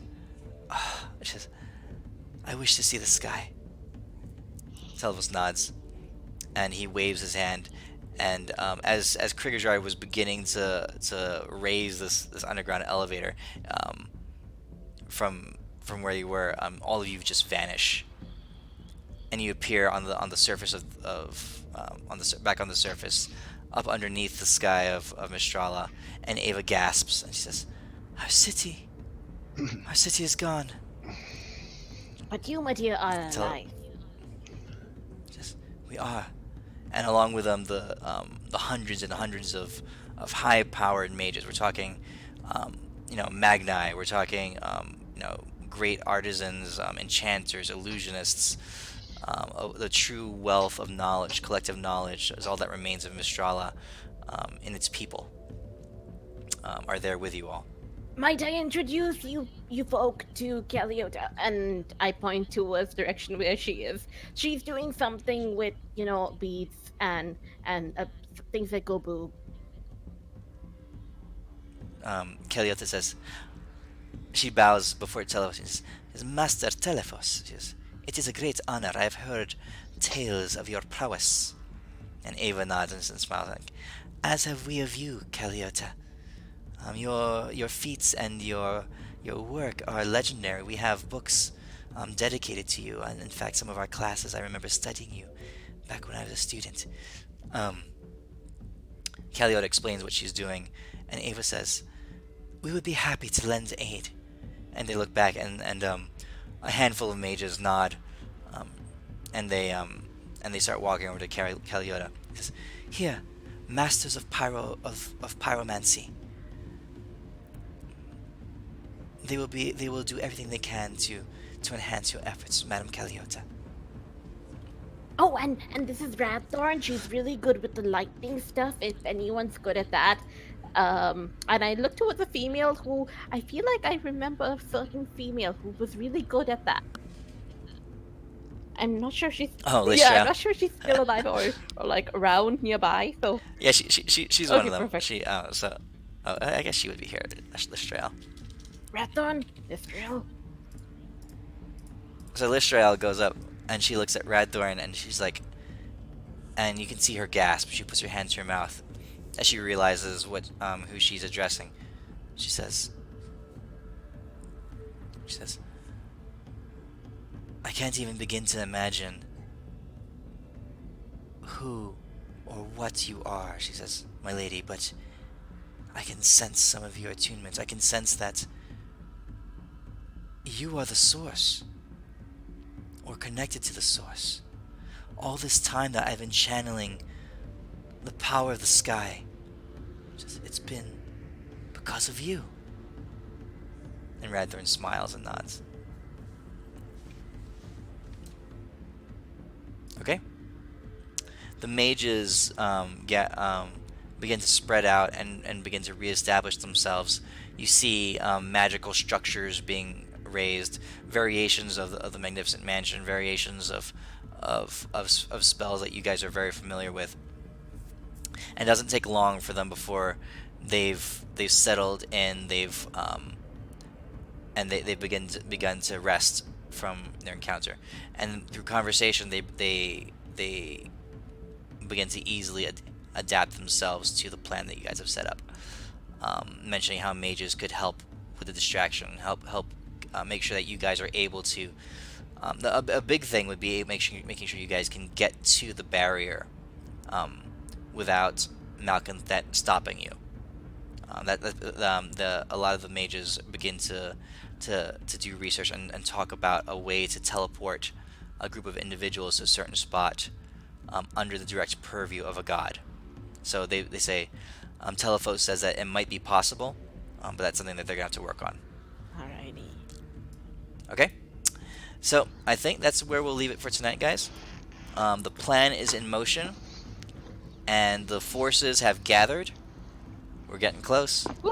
She says, "I wish to see the sky." Telephos nods, and he waves his hand. And as Kriegerjar was beginning to raise this underground elevator, from where you were, all of you just vanish, and you appear on the surface back on the surface, up underneath the sky of Mistrala. And Ava gasps, and she says, our city is gone." But you, my dear, are Tell- alive. Yes, we are. And along with them, the hundreds and hundreds of high-powered mages. We're talking, Magni. We're talking, great artisans, enchanters, illusionists. The true wealth of knowledge, collective knowledge, is all that remains of Mistrala, in its people. are there with you all. Might I introduce you folk to Caliota? And I point towards the direction where she is. She's doing something with, beads and things that go boo. Kaliota says, she bows before Telephos and says, Master Telephos, she says, it is a great honor. I have heard tales of your prowess. And Ava nods and smiles like, as have we of you, Kaliota. Your feats and your work are legendary. We have books dedicated to you, and in fact, some of our classes I remember studying you back when I was a student. Caliota explains what she's doing, and Ava says, "We would be happy to lend aid." And they look back, and a handful of mages nod, um, and they start walking over to Caliota. He says, "Here, masters of pyromancy. They will do everything they can to enhance your efforts, Madam Caliota." Oh, and this is Radthorn. She's really good with the lightning stuff. If anyone's good at that. And I look towards a female who I feel like I remember a certain female who was really good at that. I'm not sure she's Oh, yeah, I'm Lystra. not sure she's still alive or like around nearby. So Yeah, she's one Okay, of them. perfect. I guess she would be here, Lystrael. Radthorn, Israel. So Lystrael goes up and she looks at Radthorn and she's like, and you can see her gasp. She puts her hand to her mouth as she realizes who she's addressing. She says, "I can't even begin to imagine who or what you are," she says, "my lady, but I can sense some of your attunements. I can sense that you are the source, or connected to the source. All this time that I've been channeling the power of the sky, it's been because of you." And Radthorn smiles and nods. Okay. The mages begin to spread out and begin to reestablish themselves. You see magical structures being raised, variations of the Magnificent Mansion, variations of spells that you guys are very familiar with. And it doesn't take long for them before they've settled in. They've begun to rest from their encounter, and through conversation they begin to easily adapt themselves to the plan that you guys have set up. Mentioning how mages could help with the distraction, help make sure that you guys are able to. A big thing would be making sure you guys can get to the barrier without Malconthet stopping you. A lot of the mages begin to do research and talk about a way to teleport a group of individuals to a certain spot under the direct purview of a god. So they say, Telephos says that it might be possible, but that's something that they're going to have to work on. Alrighty. Okay? So I think that's where we'll leave it for tonight, guys. The plan is in motion, and the forces have gathered. We're getting close. We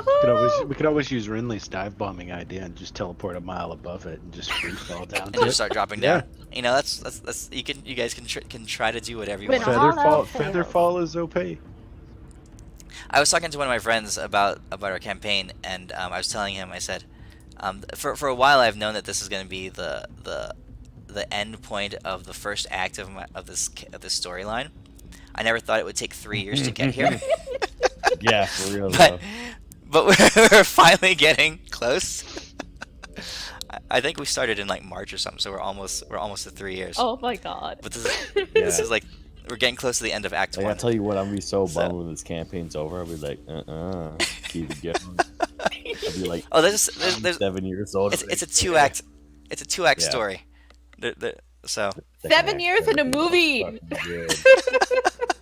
could always use Rinley's dive bombing idea and just teleport a mile above it and just free fall down And to just it. start dropping down. You know, that's you guys can try to do whatever you When want. all else Featherfall is OP. I was talking to one of my friends about our campaign, and I was telling him, I said, for a while I've known that this is going to be the end point of the first act of this storyline. I never thought it would take 3 years to get here. Yeah, for real though. but we're finally getting close. I think we started in like March or something, so we're almost at 3 years. Oh my god. But this is like we're getting close to the end of Act Like, 1. I'll tell you what, I'm gonna be so So- bummed when this campaign's over. I'll be like, keep it going. I'll be like, Oh, there's 7 years old. it's a 2-act Yeah. story. So Seven years in a movie.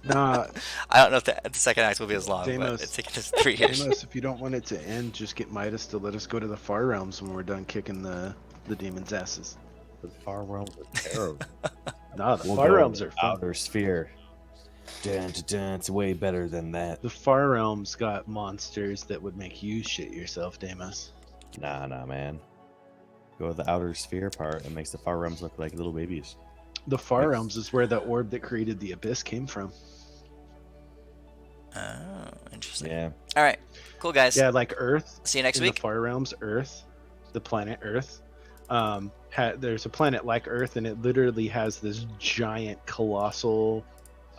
Nah, I don't know if the second act will be as long, but Deimos. it's taken us 3 years. Amos, if you don't want it to end, just get Midas to let us go to the Far Realms when we're done kicking the demons' asses. The far realms are terrible. Nah, the We'll Far go Realms to are fun. outer sphere. Dun, dun, dun, it's way better than that. The Far Realms got monsters that would make you shit yourself, Damus. Nah, man. Go to the outer sphere part. It makes the far realms look like little babies. The Far Like- Realms is where the orb that created the abyss came from. Oh, interesting. Yeah. All right, cool guys. Yeah, like Earth. See you next in week. the Far Realms, Earth, the planet Earth. There's a planet like Earth, and it literally has this giant, colossal,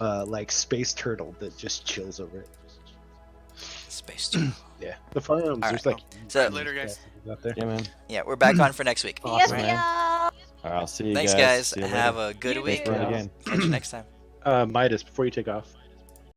like space turtle that just chills over it. Space Turtle. Yeah, the Far Realms. All There's right. like So Later, guys. out there. Yeah, man. yeah, we're back on for next week. Yes, Awesome. yeah. All right, I'll see you Thanks, guys. guys. See you Have later. a good You week. too. Thanks for it again. Catch you next time. Midas, before you take off,